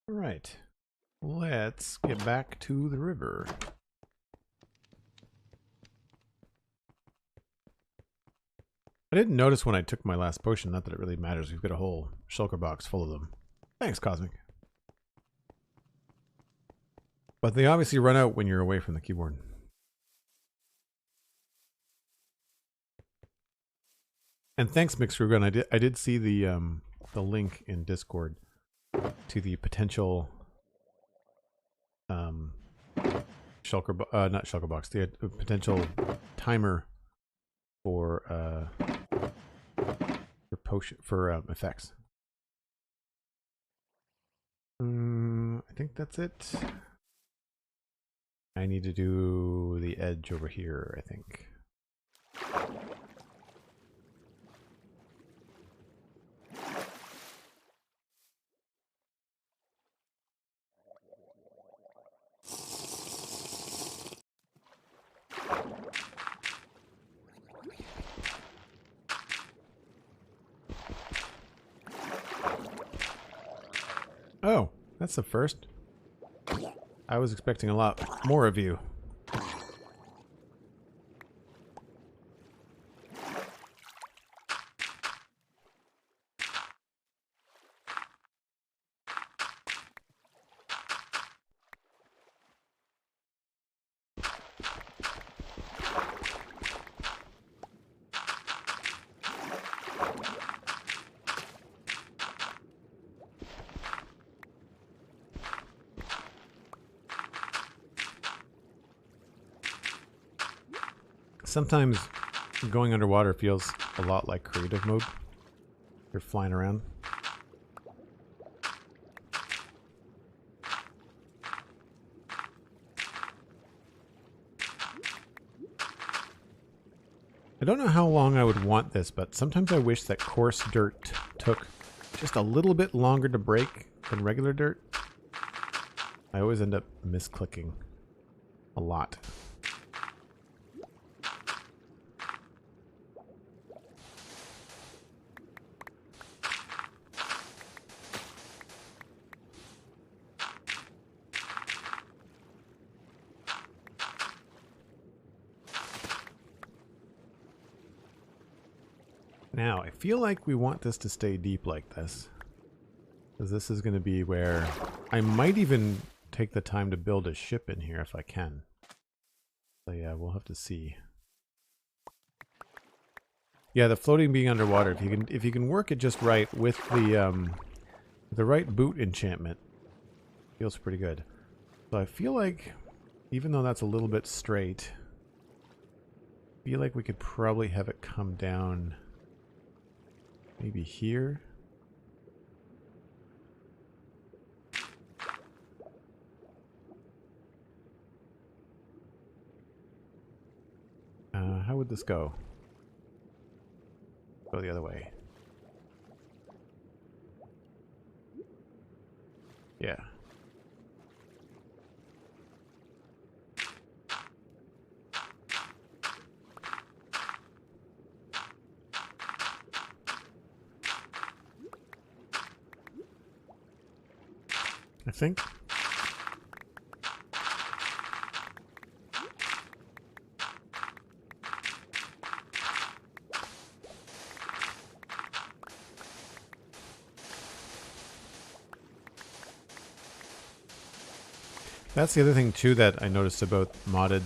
All right. Let's get back to the river. I didn't notice when I took my last potion, not that it really matters. We've got a whole shulker box full of them. Thanks, Cosmic. But they obviously run out when you're away from the keyboard. And thanks, Mixrugun. I did see the link in Discord to the potential shulker, not shulker box, the potential timer for potion for effects. I think that's it. I need to do the edge over here, I think. Oh, that's the first. I was expecting a lot more of you. Sometimes going underwater feels a lot like creative mode. You're flying around. I don't know how long I would want this, but sometimes I wish that coarse dirt took just a little bit longer to break than regular dirt. I always end up misclicking a lot. Now, I feel like we want this to stay deep like this. Because this is going to be where I might even take the time to build a ship in here if I can. So yeah, we'll have to see. Yeah, the floating being underwater, if you can work it just right with the right boot enchantment, feels pretty good. So I feel like, even though that's a little bit straight, I feel like we could probably have it come down maybe here. How would this go? Go the other way. Yeah. I think. That's the other thing too that I noticed about modded.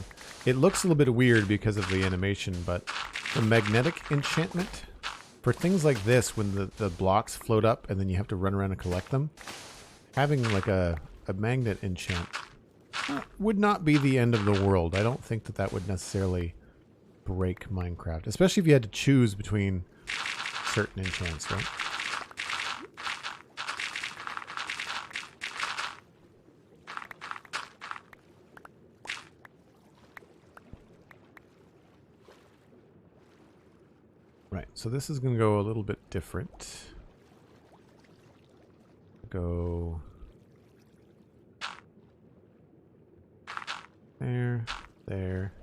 It looks a little bit weird because of the animation, but the magnetic enchantment for things like this, when the blocks float up and then you have to run around and collect them, having like a magnet enchant would not be the end of the world. I don't think that that would necessarily break Minecraft, especially if you had to choose between certain enchants, right? Right, so this is going to go a little bit different. Go there, there.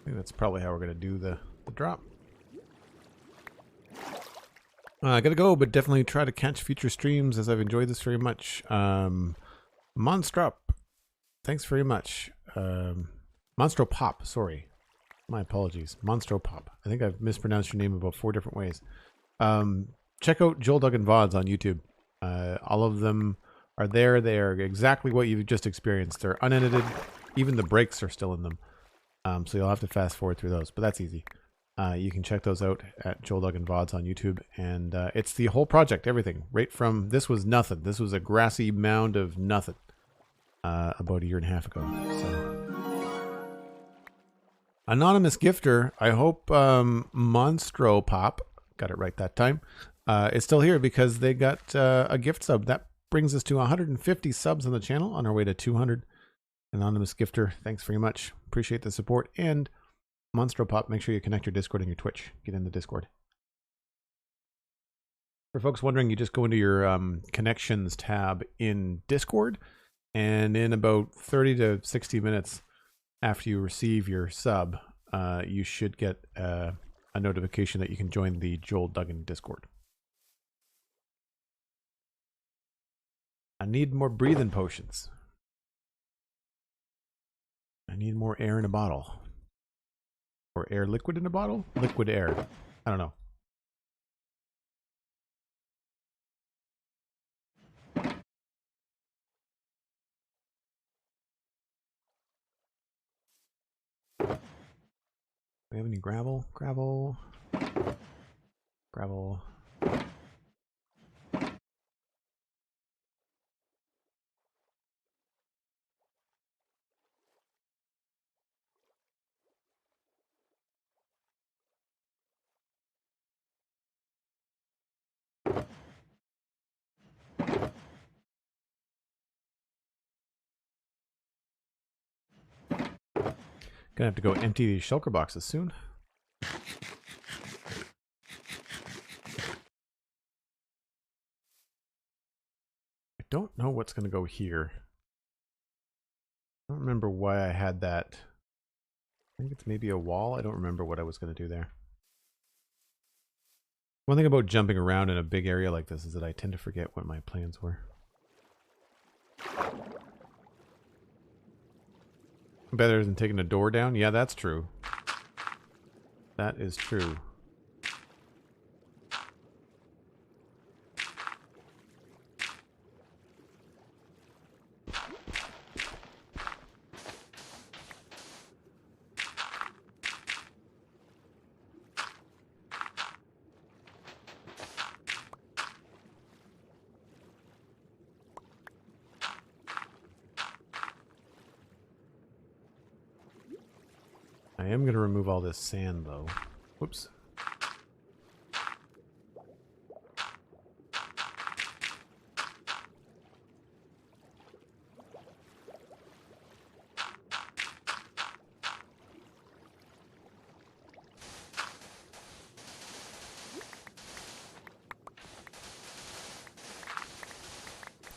think that's probably how we're going to do the drop. I gotta go, but definitely try to catch future streams as I've enjoyed this very much. Monstrop, thanks very much. Monstro Pop, sorry. My apologies. Monstro Pop. I think I've mispronounced your name about 4 different ways. Check out Joel Duggan VODs on YouTube. All of them are there. They are exactly what you've just experienced. They're unedited. Even the breaks are still in them. So you'll have to fast forward through those, but that's easy. You can check those out at Joel Duggan VODs on YouTube. And it's the whole project, everything. Right from, this was nothing. This was a grassy mound of nothing about 1.5 years ago. So, anonymous gifter, I hope Monstro Pop, got it right that time, is still here because they got a gift sub. That brings us to 150 subs on the channel on our way to 200. Anonymous gifter, thanks very much. Appreciate the support. And Monstro Pop, make sure you connect your Discord and your Twitch. Get in the Discord. For folks wondering, you just go into your connections tab in Discord, and in about 30 to 60 minutes after you receive your sub, you should get a notification that you can join the Joel Duggan Discord. I need more breathing potions. I need more air in a bottle. Or air liquid in a bottle? Liquid air. I don't know. Do we have any gravel? Gravel. Gravel. Gonna have to go empty these shulker boxes soon. I don't know what's gonna go here. I don't remember why I had that. I think it's maybe a wall. I don't remember what I was gonna do there. One thing about jumping around in a big area like this is that I tend to forget what my plans were. Better than taking a door down? Yeah, that's true. That is true. I am going to remove all this sand, though. Whoops.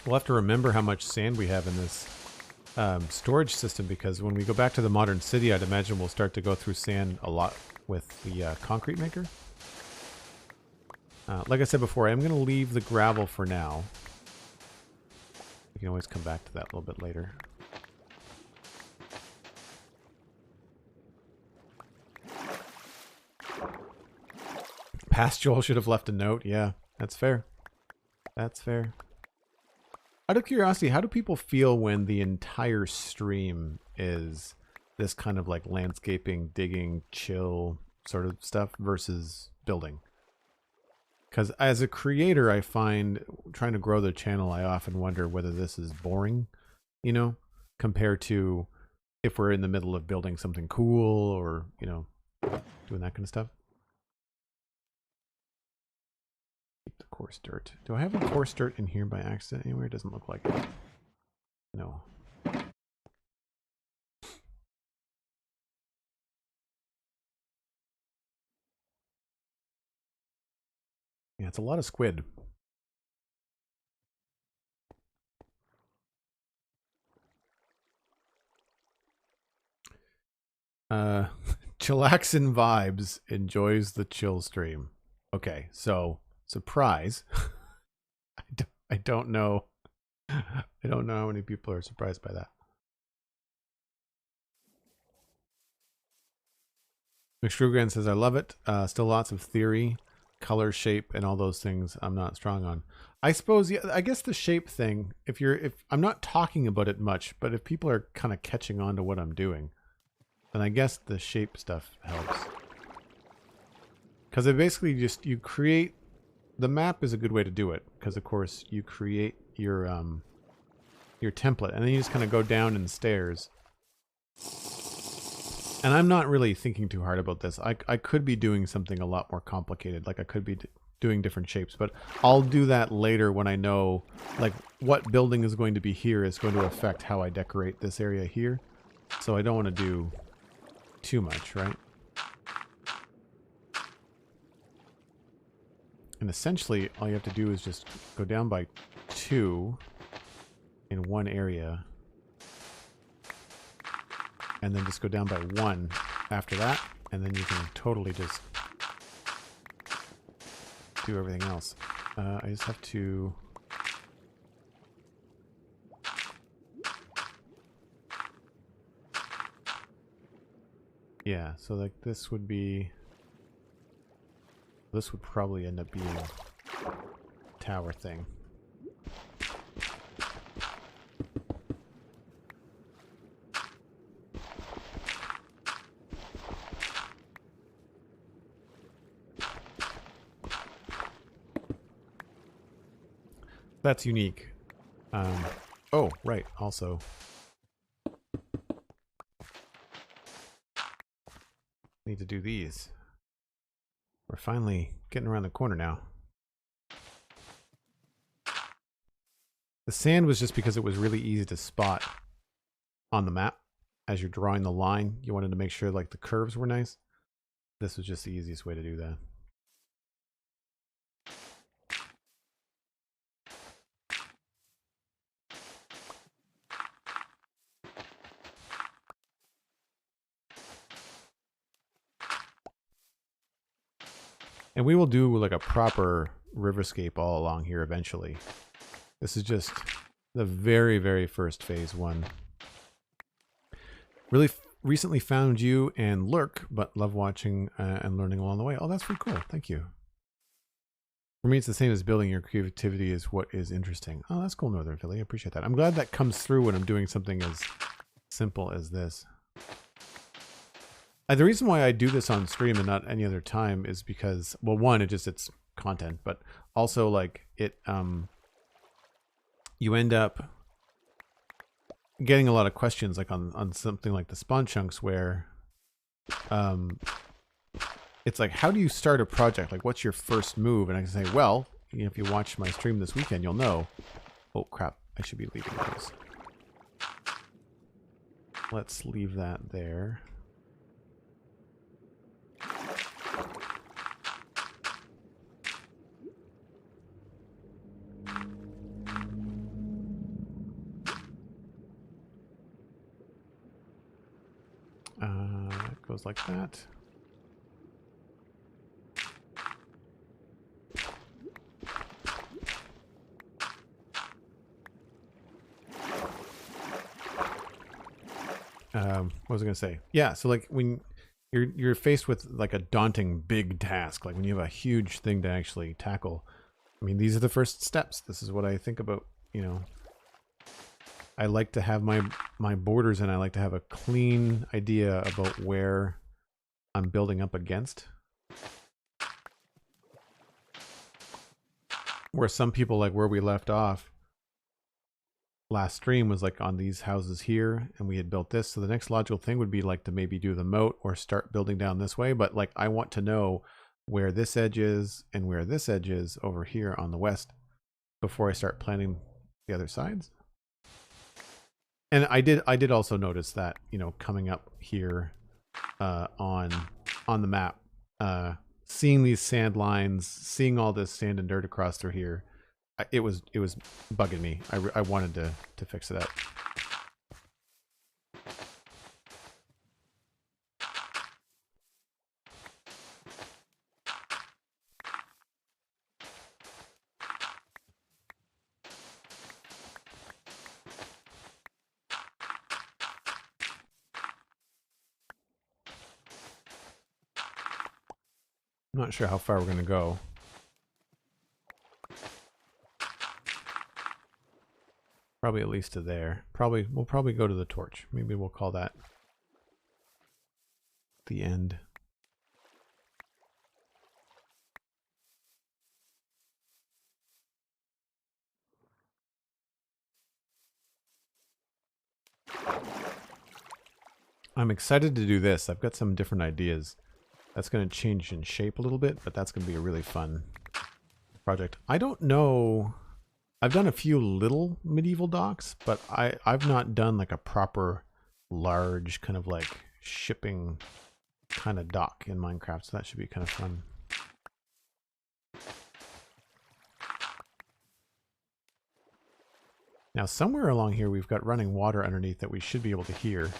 We'll have to remember how much sand we have in this storage system, because when we go back to the modern city, I'd imagine we'll start to go through sand a lot with the concrete maker. Like I said before, I'm going to leave the gravel for now. We can always come back to that a little bit later. Past Joel should have left a note. Yeah, that's fair. That's fair. Out of curiosity, how do people feel when the entire stream is this kind of like landscaping, digging, chill sort of stuff versus building? Because as a creator, I find trying to grow the channel, I often wonder whether this is boring, you know, compared to if we're in the middle of building something cool or, you know, doing that kind of stuff. The coarse dirt. Do I have a coarse dirt in here by accident anywhere? It doesn't look like it. No. Yeah, it's a lot of squid. Chillaxin Vibes enjoys the chill stream. Okay, so surprise. I don't know. I don't know how many people are surprised by that. McScrewgran says, I love it. Still lots of theory, color, shape, and all those things I'm not strong on. I suppose, yeah, I guess the shape thing, if I'm not talking about it much, but if people are kind of catching on to what I'm doing, then I guess the shape stuff helps. Because it basically just, you create, the map is a good way to do it, because of course you create your template, and then you just kind of go down in stairs. And I'm not really thinking too hard about this. I could be doing something a lot more complicated. Like I could be doing different shapes, but I'll do that later when I know like what building is going to be here is going to affect how I decorate this area here. So I don't want to do too much, right? And essentially all you have to do is just go down by 2 in one area. And then just go down by 1 after that, and then you can totally just do everything else. I just have to... Yeah, so like this would be... This would probably end up being a tower thing. That's unique. Oh, right, also. Need to do these. We're finally getting around the corner now. The sand was just because it was really easy to spot on the map. As you're drawing the line, you wanted to make sure like the curves were nice. This was just the easiest way to do that. And we will do like a proper riverscape all along here eventually. This is just the very, very first phase 1. Really recently found you and lurk, but love watching and learning along the way. Oh, that's pretty cool. Thank you. For me, it's the same as building. Your creativity is what is interesting. Oh, that's cool, Northern Philly. I appreciate that. I'm glad that comes through when I'm doing something as simple as this. The reason why I do this on stream and not any other time is because, well, one, it's content, but also like it, you end up getting a lot of questions like on something like the spawn chunks where, it's like, how do you start a project? Like, what's your first move? And I can say, well, if you watch my stream this weekend, you'll know. Oh crap, I should be leaving those. Let's leave that there. It goes like that. What was I gonna say? Yeah, so like when you're faced with like a daunting big task, like when you have a huge thing to actually tackle, I mean, these are the first steps. This is what I think about, you know. I like to have my borders, and I like to have a clean idea about where I'm building up against. Where some people, like where we left off last stream, was like on these houses here, and we had built this. So the next logical thing would be like to maybe do the moat or start building down this way. But like I want to know where this edge is and where this edge is over here on the west before I start planning the other sides. And I did also notice that, you know, coming up here on the map, seeing these sand lines, seeing all this sand and dirt across through here, it was bugging me. I wanted to fix it up. I'm not sure how far we're going to go. Probably at least to there. We'll probably go to the torch. Maybe we'll call that the end. I'm excited to do this. I've got some different ideas. That's going to change in shape a little bit, but that's going to be a really fun project. I don't know. I've done a few little medieval docks, but I've not done like a proper large kind of like shipping kind of dock in Minecraft, so that should be kind of fun. Now somewhere along here we've got running water underneath that we should be able to hear.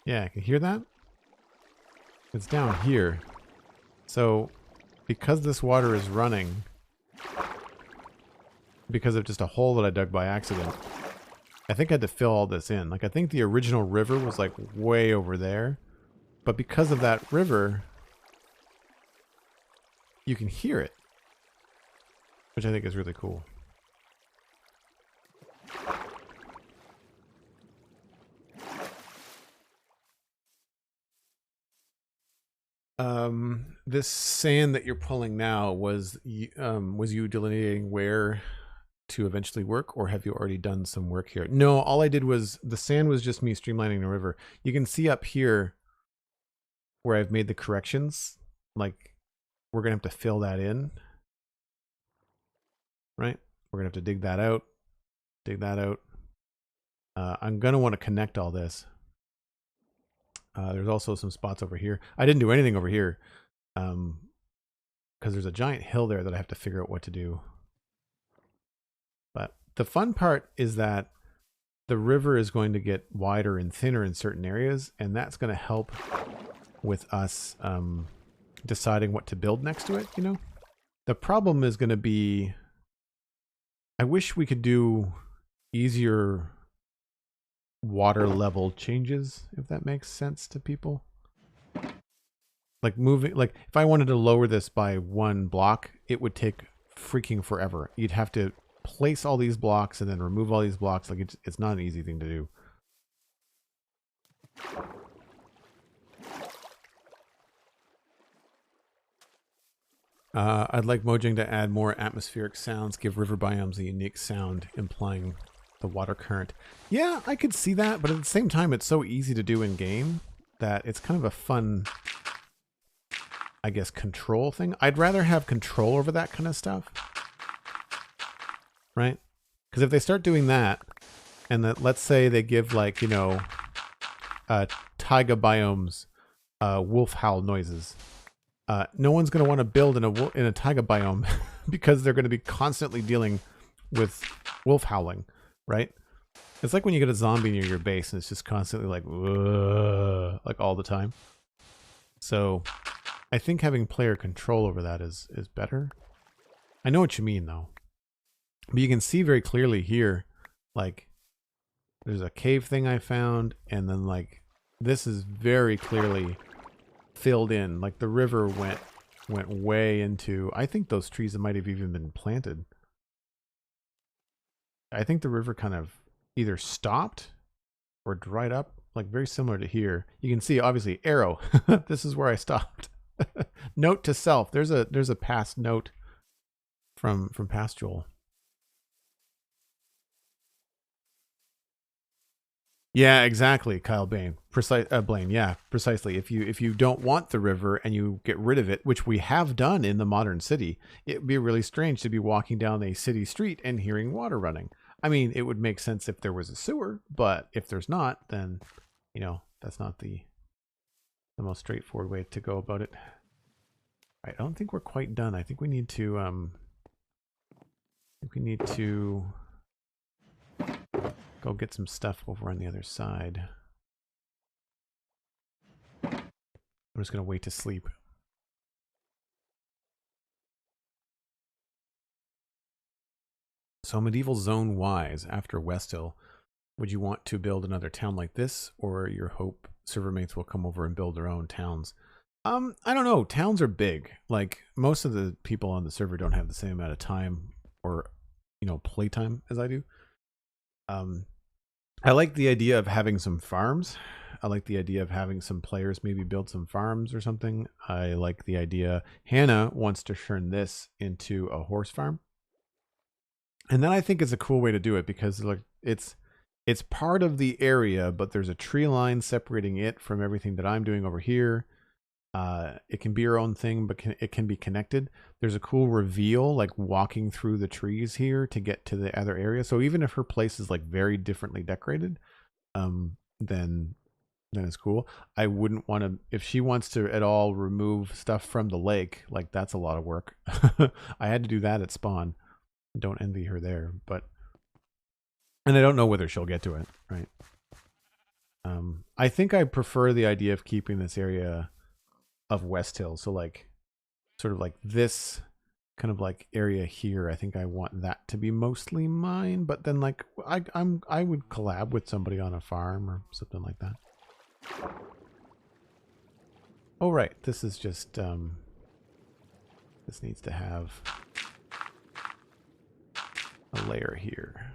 Yeah, I can hear that. It's down here. So because this water is running, because of just a hole that I dug by accident, I think I had to fill all this in. Like, I think the original river was like way over there, but because of that river, you can hear it, which I think is really cool. This sand that you're pulling now was you delineating where to eventually work, or have you already done some work here? No, all I did was, the sand was just me streamlining the river. You can see up here where I've made the corrections. Like, we're gonna have to fill that in, right? We're gonna have to dig that out, dig that out. I'm gonna want to connect all this. There's also some spots over here. I didn't do anything over here because there's a giant hill there that I have to figure out what to do. But the fun part is that the river is going to get wider and thinner in certain areas, and that's going to help with us deciding what to build next to it, you know? The problem is going to be, I wish we could do easier water level changes, if that makes sense to people. Like moving, like if I wanted to lower this by 1 block, it would take freaking forever. You'd have to place all these blocks and then remove all these blocks. Like it's not an easy thing to do. I'd like Mojang to add more atmospheric sounds, give river biomes a unique sound, implying the water current. Yeah, I could see that, but at the same time, it's so easy to do in game that it's kind of a fun, I guess, control thing. I'd rather have control over that kind of stuff, right? Because if they start doing that, and that, let's say they give, like, you know, taiga biomes wolf howl noises, no one's going to want to build in a taiga biome because they're going to be constantly dealing with wolf howling, right? It's like when you get a zombie near your base and it's just constantly like, like all the time. So I think having player control over that is better. I know what you mean though. But you can see very clearly here, like there's a cave thing I found, and then like this is very clearly filled in. Like the river went way into, I think those trees that might have even been planted. I think the river kind of either stopped or dried up, like very similar to here. You can see obviously arrow. This is where I stopped. Note to self. There's a past note from past Joel. Yeah, exactly, Kyle Blaine. Blaine. Yeah, precisely. If you don't want the river and you get rid of it, which we have done in the modern city, it'd be really strange to be walking down a city street and hearing water running. I mean, it would make sense if there was a sewer, but if there's not, then you know that's not the most straightforward way to go about it. I don't think we're quite done. I think we need to go get some stuff over on the other side. I'm just going to wait to sleep. So medieval zone wise, after Westhill, would you want to build another town like this, or your hope server mates will come over and build their own towns? I don't know. Towns are big. Like most of the people on the server don't have the same amount of time or, playtime as I do. I like the idea of having some farms. I like the idea of having some players maybe build some farms or something. I like the idea. Hannah wants to turn this into a horse farm. And then I think it's a cool way to do it because like it's part of the area, but there's a tree line separating it from everything that I'm doing over here. It can be your own thing, but it can be connected. There's a cool reveal, like walking through the trees here to get to the other area. So even if her place is like very differently decorated, then it's cool. I wouldn't want to, if she wants to at all remove stuff from the lake, like that's a lot of work. I had to do that at spawn. Don't envy her there, and I don't know whether she'll get to it, right? I think I prefer the idea of keeping this area of Westhill. So like sort of like this kind of like area here. I think I want that to be mostly mine, but then like I would collab with somebody on a farm or something like that. Oh right, this is just this needs to have a layer here.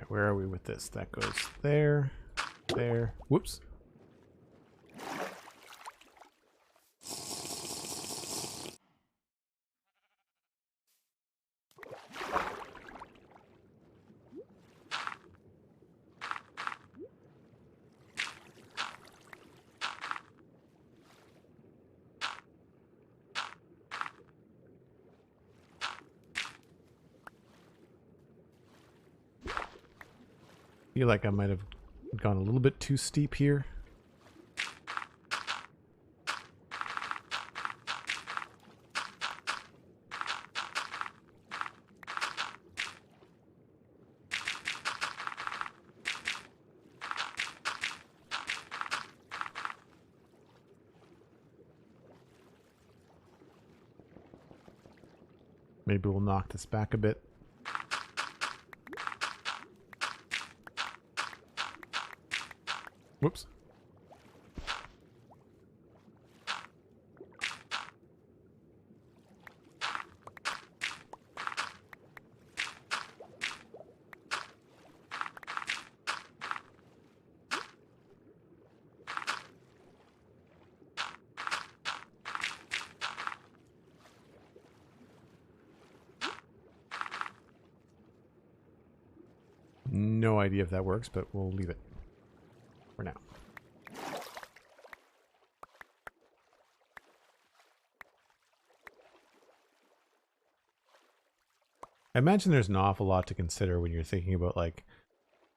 Where are we with this? That goes there, there. Whoops. I feel like I might have gone a little bit too steep here. Maybe we'll knock this back a bit. Whoops. No idea if that works, but we'll leave it for now. I imagine there's an awful lot to consider when you're thinking about like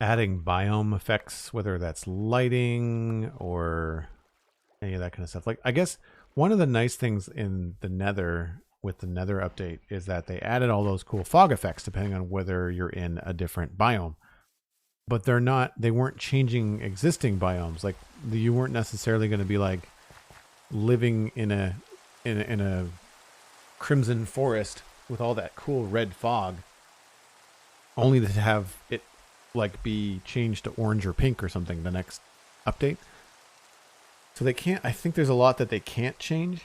adding biome effects, whether that's lighting or any of that kind of stuff. Like I guess one of the nice things in the Nether with the Nether update is that they added all those cool fog effects depending on whether you're in a different biome. But they weren't changing existing biomes. Like you weren't necessarily going to be like living in a crimson forest with all that cool red fog, only to have it like be changed to orange or pink or something the next update. So they can't, I think there's a lot that they can't change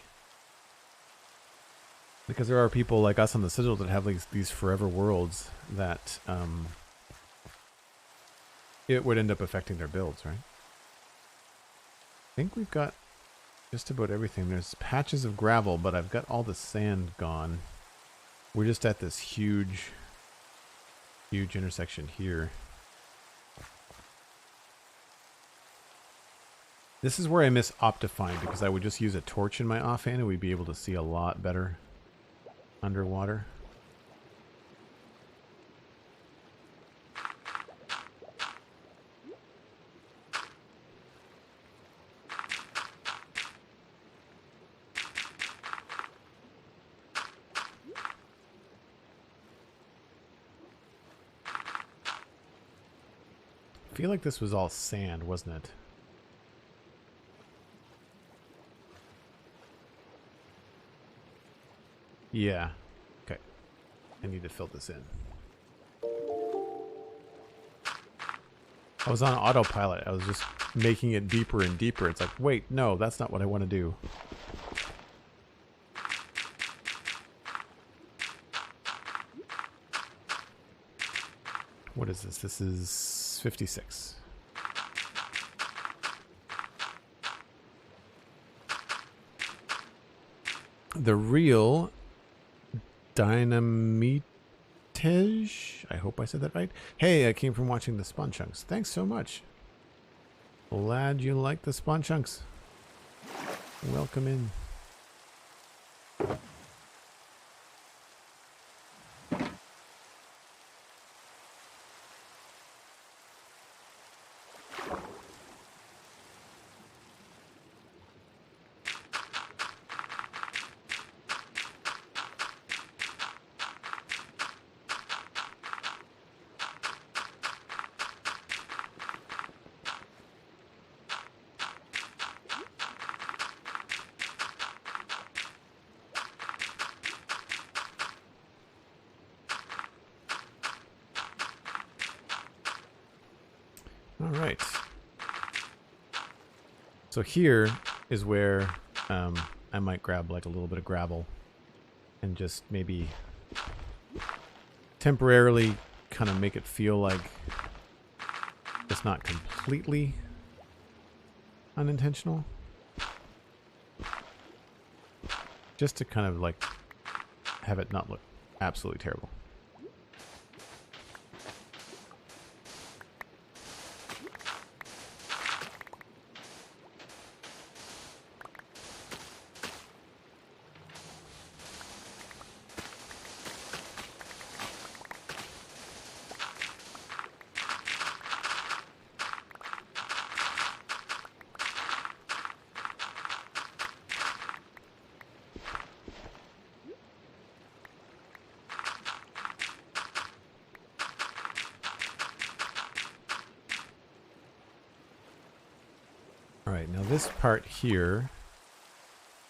because there are people like us on the Citadel that have these forever worlds that it would end up affecting their builds, right? I think we've got just about everything. There's patches of gravel, but I've got all the sand gone. We're just at this huge intersection here. This is where I miss Optifine, because I would just use a torch in my offhand and we'd be able to see a lot better underwater. I feel like this was all sand, wasn't it? Yeah. Okay. I need to fill this in. I was on autopilot. I was just making it deeper and deeper. It's like, wait, no, that's not what I want to do. What is this? This is 56. The real Dynamitage, I hope I said that right. Hey, I came from watching the Spawn Chunks. Thanks so much. Glad you like the Spawn Chunks. Welcome in. All right. So here is where I might grab like a little bit of gravel and just maybe temporarily kind of make it feel like it's not completely unintentional. Just to kind of like have it not look absolutely terrible. Alright, now this part here,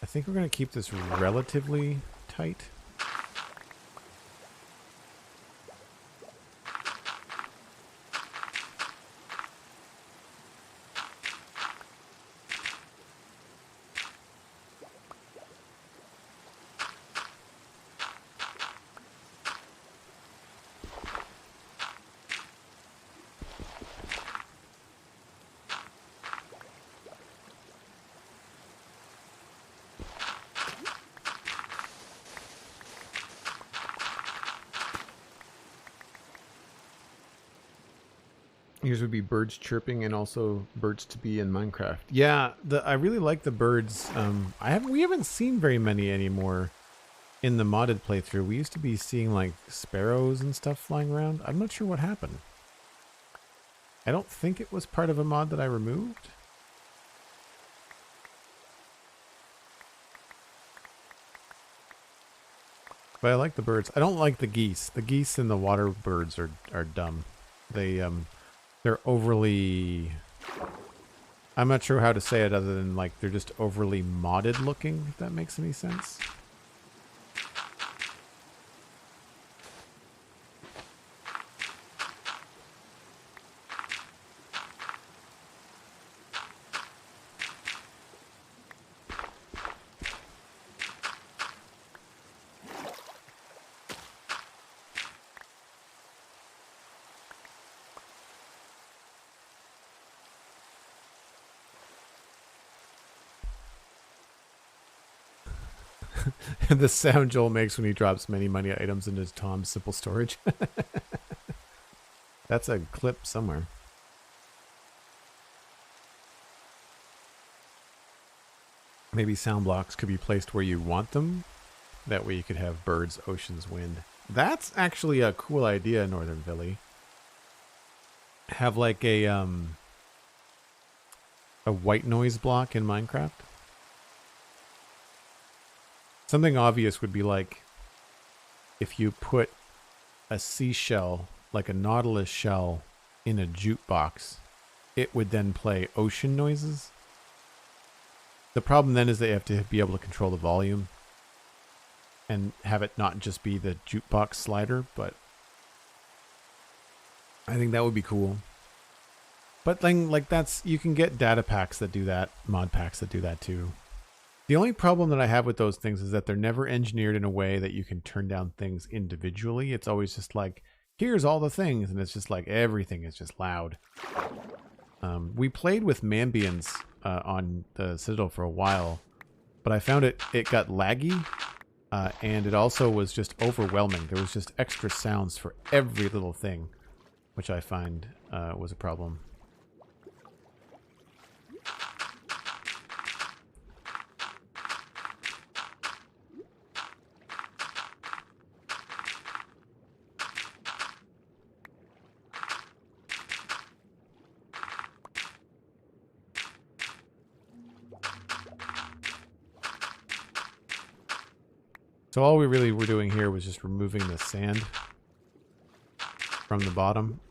I think we're going to keep this relatively tight. Yours would be birds chirping and also birds to be in Minecraft. Yeah, I really like the birds. We haven't seen very many anymore in the modded playthrough. We used to be seeing like sparrows and stuff flying around. I'm not sure what happened. I don't think it was part of a mod that I removed. But I like the birds. I don't like the geese. The geese and the water birds are dumb. They're overly... I'm not sure how to say it other than like they're just overly modded looking, if that makes any sense. The sound Joel makes when he drops many money items into Tom's simple storage. That's a clip somewhere. Maybe sound blocks could be placed where you want them. That way you could have birds, oceans, wind. That's actually a cool idea, Northern Billy. Have like a white noise block in Minecraft. Something obvious would be like if you put a seashell, like a nautilus shell, in a jukebox, it would then play ocean noises. The problem then is that you have to be able to control the volume and have it not just be the jukebox slider, but I think that would be cool. But then, like, that's, you can get data packs that do that, mod packs that do that too. The only problem that I have with those things is that they're never engineered in a way that you can turn down things individually. It's always just like, here's all the things, and it's just like everything is just loud. We played with Mambians on the Citadel for a while, but I found it got laggy, and it also was just overwhelming. There was just extra sounds for every little thing, which I find was a problem. So all we really were doing here was just removing the sand from the bottom.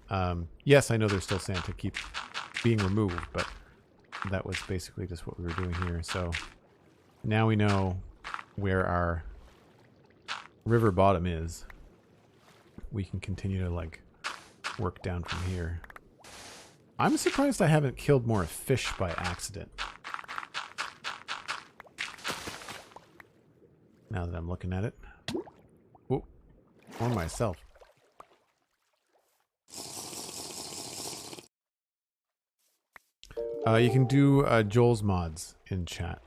Yes, I know there's still sand to keep being removed, but that was basically just what we were doing here. So now we know where our river bottom is. We can continue to like work down from here. I'm surprised I haven't killed more fish by accident. Now that I'm looking at it. Whoa. Or myself. You can do Joel's mods in chat,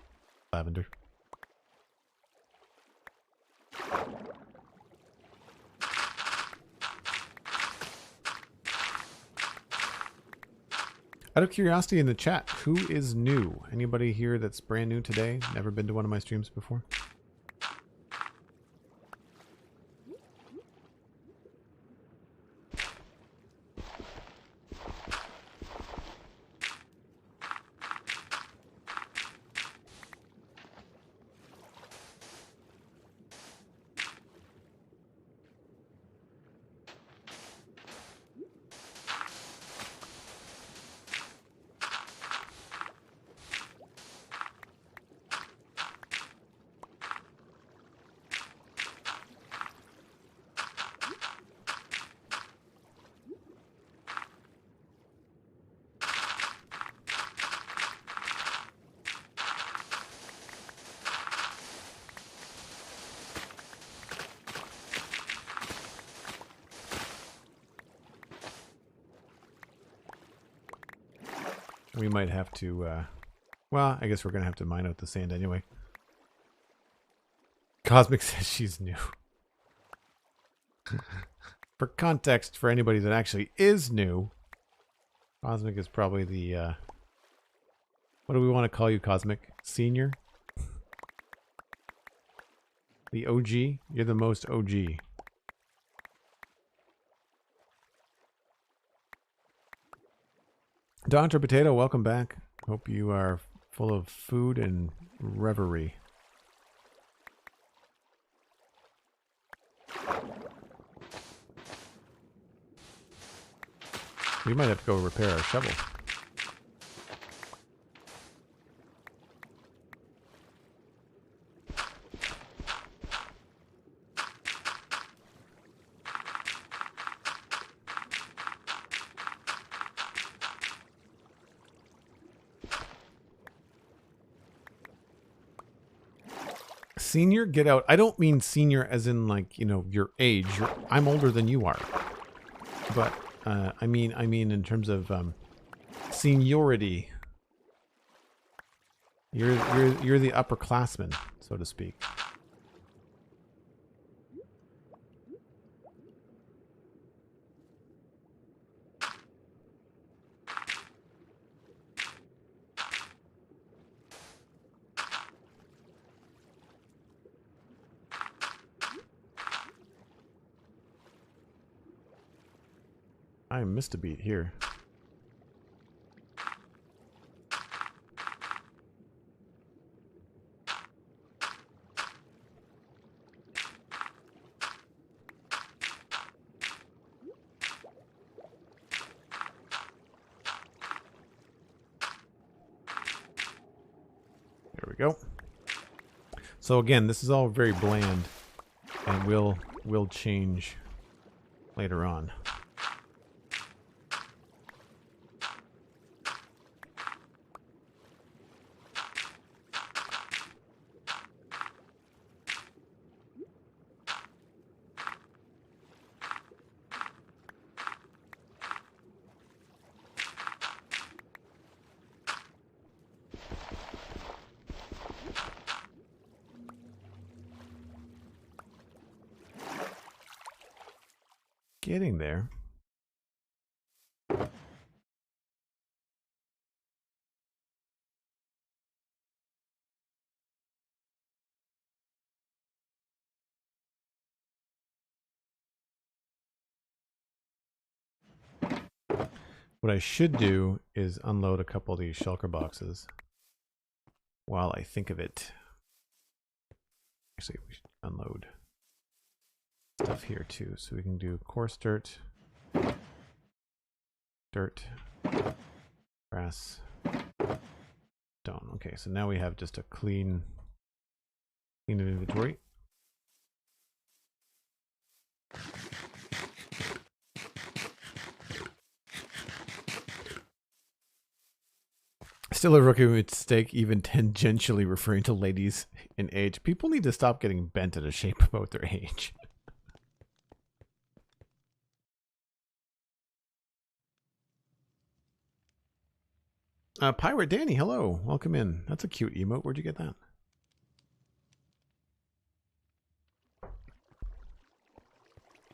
Lavender. Out of curiosity in the chat, who is new? Anybody here that's brand new today? Never been to one of my streams before? We might have to, well, I guess we're going to have to mine out the sand anyway. Cosmic says she's new. For context, for anybody that actually is new, Cosmic is probably the, what do we want to call you, Cosmic? Senior? The OG? You're the most OG. Dr. Potato, welcome back. Hope you are full of food and reverie. We might have to go repair our shovel. Senior, get out. I don't mean senior as in like, you know, your age. I'm older than you are. But I mean in terms of seniority. You're the upperclassman, so to speak. I missed a beat here. There we go. So again, this is all very bland, and will change later on. Getting there. What I should do is unload a couple of these shulker boxes while I think of it. Actually, we should unload stuff here too. So we can do coarse dirt, grass, stone. Okay, so now we have just a clean inventory. Still a rookie mistake, even tangentially referring to ladies in age. People need to stop getting bent out of shape about their age. Pirate Danny, hello. Welcome in. That's a cute emote. Where'd you get that?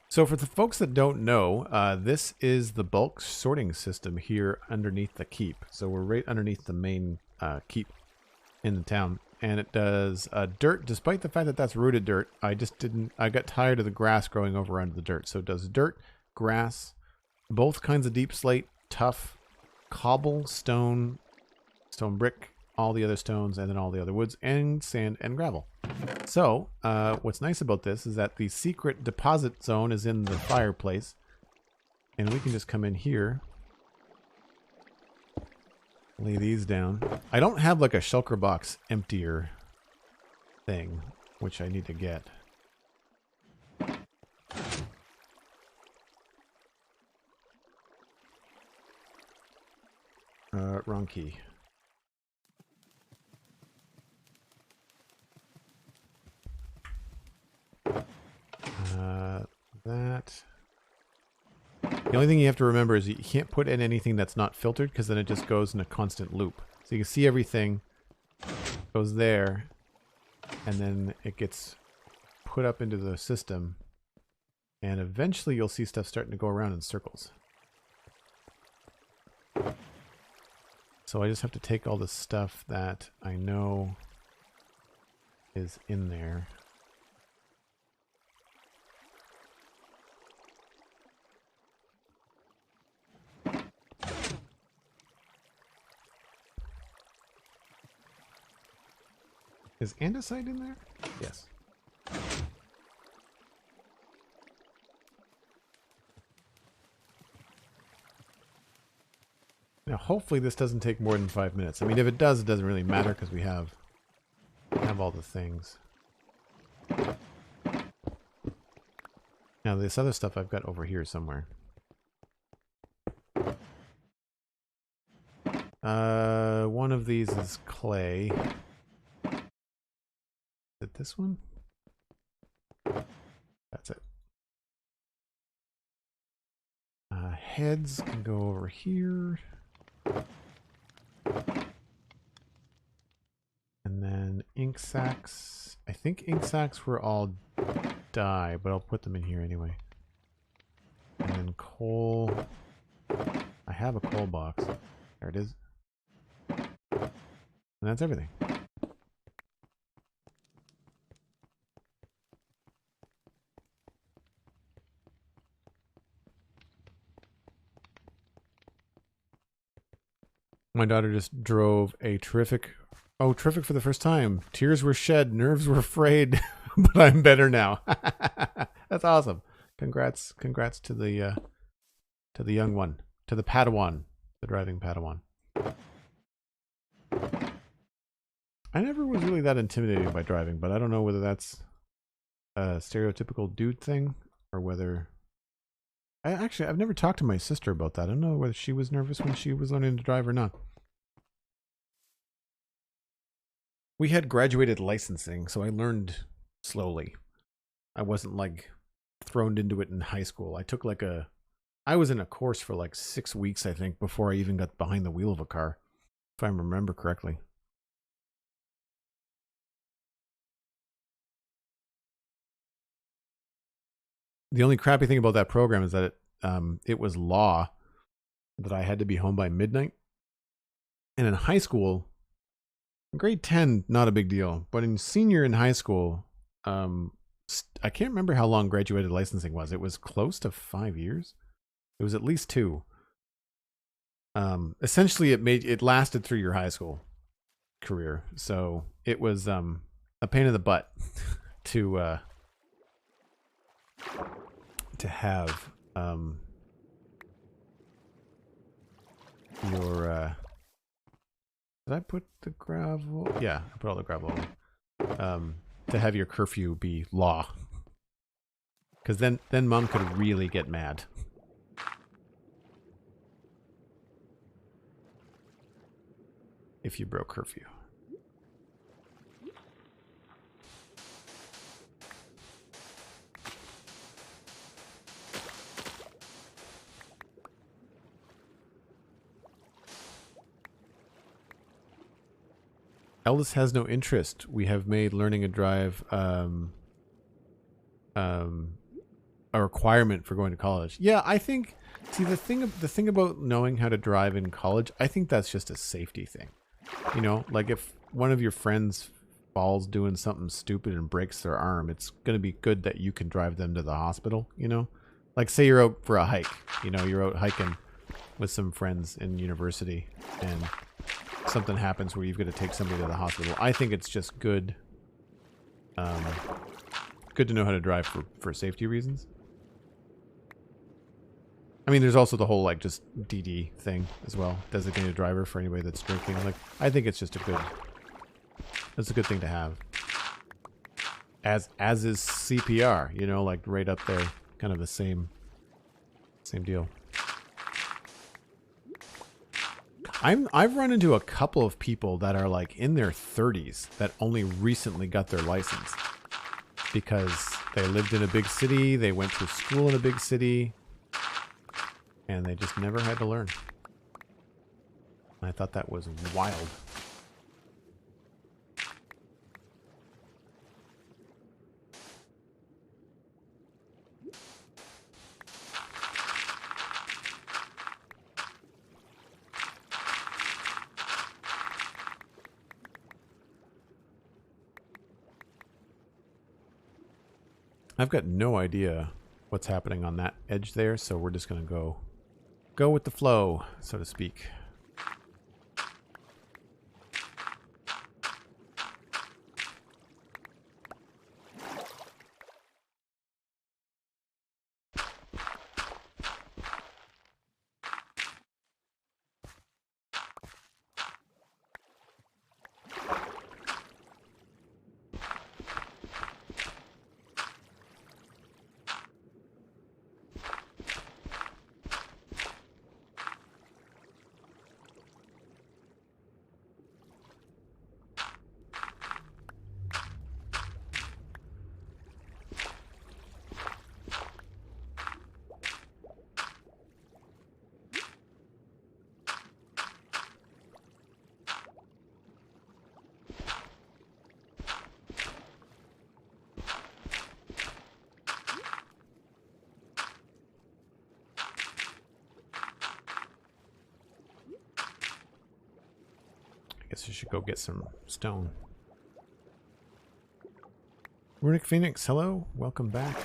So for the folks that don't know, this is the bulk sorting system here underneath the keep. So we're right underneath the main keep in the town. And it does dirt, despite the fact that that's rooted dirt. I got tired of the grass growing over under the dirt. So it does dirt, grass, both kinds of deep slate, tough, cobble, stone brick, all the other stones, and then all the other woods, and sand and gravel. So, what's nice about this is that the secret deposit zone is in the fireplace, and we can just come in here, lay these down. I don't have like a shulker box emptier thing, which I need to get. Wrong key. That. The only thing you have to remember is you can't put in anything that's not filtered, because then it just goes in a constant loop. So you can see everything goes there, and then it gets put up into the system, and eventually you'll see stuff starting to go around in circles. So I just have to take all the stuff that I know is in there. Is andesite in there? Yes. Now, hopefully this doesn't take more than 5 minutes. I mean, if it does, it doesn't really matter because we have all the things. Now, this other stuff I've got over here somewhere. One of these is clay. Is it this one? That's it. Heads can go over here. And then ink sacks. I think ink sacks were all dye, but I'll put them in here anyway. And then coal. I have a coal box. There it is. And that's everything. My daughter just drove a terrific, oh, terrific for the first time. Tears were shed, nerves were frayed, but I'm better now. That's awesome. Congrats to the young one, to the Padawan, the driving Padawan. I never was really that intimidated by driving, but I don't know whether that's a stereotypical dude thing or whether... I've never talked to my sister about that. I don't know whether she was nervous when she was learning to drive or not. We had graduated licensing, so I learned slowly. I wasn't like thrown into it in high school. I was in a course for like 6 weeks, I think, before I even got behind the wheel of a car, if I remember correctly. The only crappy thing about that program is that it was law that I had to be home by midnight. And in high school, grade 10, not a big deal. But in senior in high school, I can't remember how long graduated licensing was. It was close to 5 years. It was at least 2. Essentially, it lasted through your high school career. So it was a pain in the butt to have your did I put the gravel? Yeah, I put all the gravel in. To have your curfew be law, because then mom could really get mad. If you broke curfew. Eldest has no interest. We have made learning a drive a requirement for going to college. Yeah, I think. See, the thing about knowing how to drive in college, I think that's just a safety thing. You know, like if one of your friends falls doing something stupid and breaks their arm, it's going to be good that you can drive them to the hospital. You know, like say you're out for a hike. You know, you're out hiking with some friends in university and something happens where you've got to take somebody to the hospital. I think it's just good good to know how to drive for safety reasons. I mean, there's also the whole like just DD thing as well, designated driver for anybody that's drinking. Like, I think it's just that's a good thing to have. As is CPR, you know, like right up there, kind of the same deal. I've run into a couple of people that are like in their 30s that only recently got their license because they lived in a big city, they went to school in a big city, and they just never had to learn. I thought that was wild. I've got no idea what's happening on that edge there, so we're just going to go with the flow, so to speak. Guess I should go get some stone. Runic Phoenix, hello, welcome back.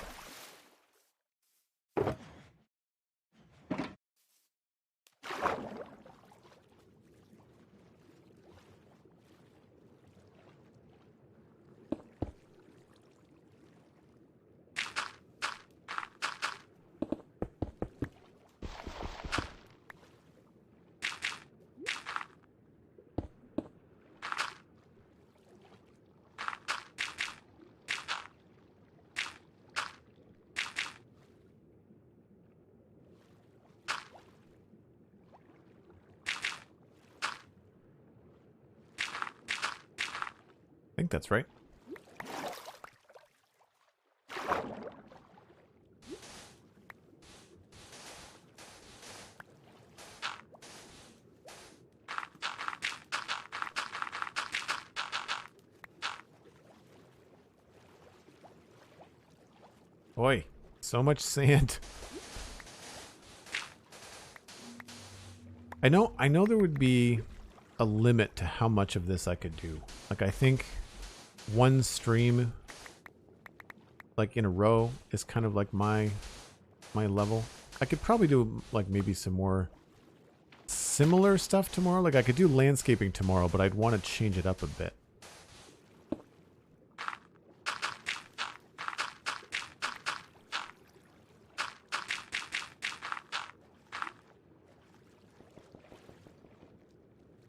think that's right. Boy, so much sand. I know there would be a limit to how much of this I could do. Like, I think one stream, like in a row, is kind of like my level. I could probably do like maybe some more similar stuff tomorrow. Like I could do landscaping tomorrow, but I'd want to change it up a bit.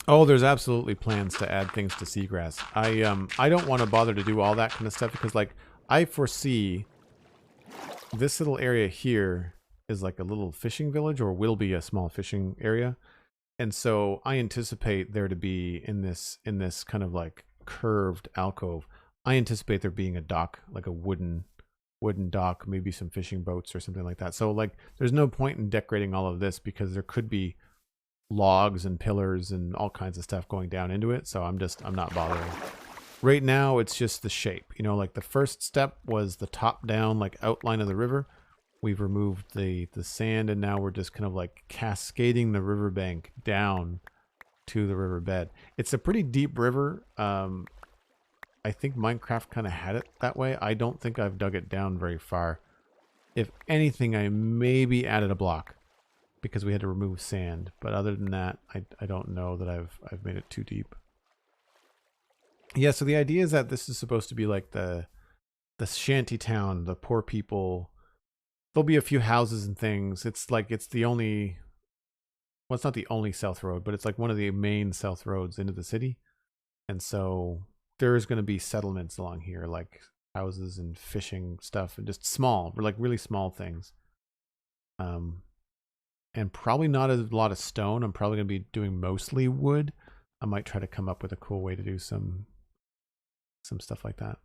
Oh, there's absolutely plans to add things to seagrass. I don't want to bother to do all that kind of stuff because, like, I foresee this little area here is like a little fishing village, or will be a small fishing area, and so I anticipate there to be in this kind of like curved alcove. I anticipate there being a dock, like a wooden dock, maybe some fishing boats or something like that. So like, there's no point in decorating all of this because there could be logs and pillars and all kinds of stuff going down into it, so I'm not bothering. Right now it's just the shape, you know, like the first step was the top down like outline of the river. We've removed the sand, and now we're just kind of like cascading the riverbank down to the riverbed. It's a pretty deep river. I think Minecraft kind of had it that way. I don't think I've dug it down very far. If anything, I maybe added a block because we had to remove sand, but other than that, I don't know that I've made it too deep. Yeah, so the idea is that this is supposed to be like the shanty town, the poor people. There'll be a few houses and things. It's like it's the only, well, it's not the only south road, but it's like one of the main south roads into the city. And so there's going to be settlements along here, like houses and fishing stuff, and just small, like really small things. And probably not a lot of stone. I'm probably going to be doing mostly wood. I might try to come up with a cool way to do some stuff like that.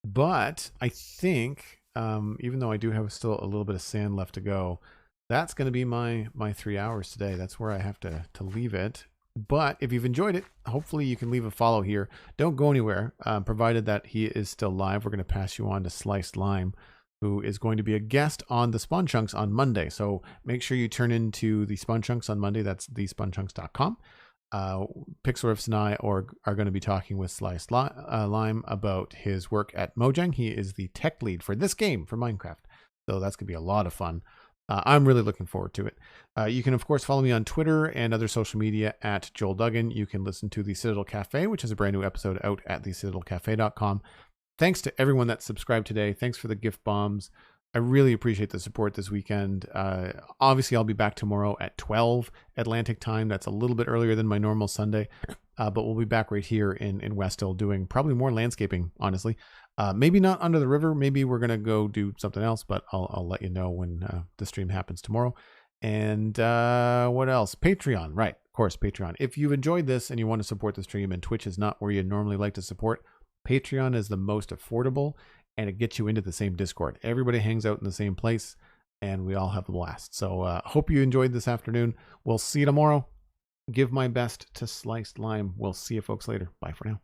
But I think, even though I do have still a little bit of sand left to go, that's going to be my 3 hours today. That's where I have to leave it. But if you've enjoyed it, hopefully you can leave a follow here. Don't go anywhere, provided that he is still live. We're going to pass you on to Sliced Lime, who is going to be a guest on the Spawn Chunks on Monday. So make sure you turn into the Spawn Chunks on Monday. That's thespawnchunks.com. Pixelriffs and I are going to be talking with Sliced Lime about his work at Mojang. He is the tech lead for this game for Minecraft. So that's going to be a lot of fun. I'm really looking forward to it. You can, of course, follow me on Twitter and other social media at Joel Duggan. You can listen to the Citadel Cafe, which is a brand new episode out at thecitadelcafe.com. Thanks to everyone that subscribed today. Thanks for the gift bombs. I really appreciate the support this weekend. Obviously, I'll be back tomorrow at 12 Atlantic time. That's a little bit earlier than my normal Sunday, but we'll be back right here in Westhill doing probably more landscaping, honestly. Maybe not under the river. Maybe we're going to go do something else, but I'll let you know when the stream happens tomorrow. And what else? Patreon, right? Of course, Patreon. If you've enjoyed this and you want to support the stream and Twitch is not where you normally like to support, Patreon is the most affordable, and it gets you into the same Discord. Everybody hangs out in the same place, and we all have a blast. So hope you enjoyed this afternoon. We'll see you tomorrow. Give my best to Sliced Lime. We'll see you folks later. Bye for now.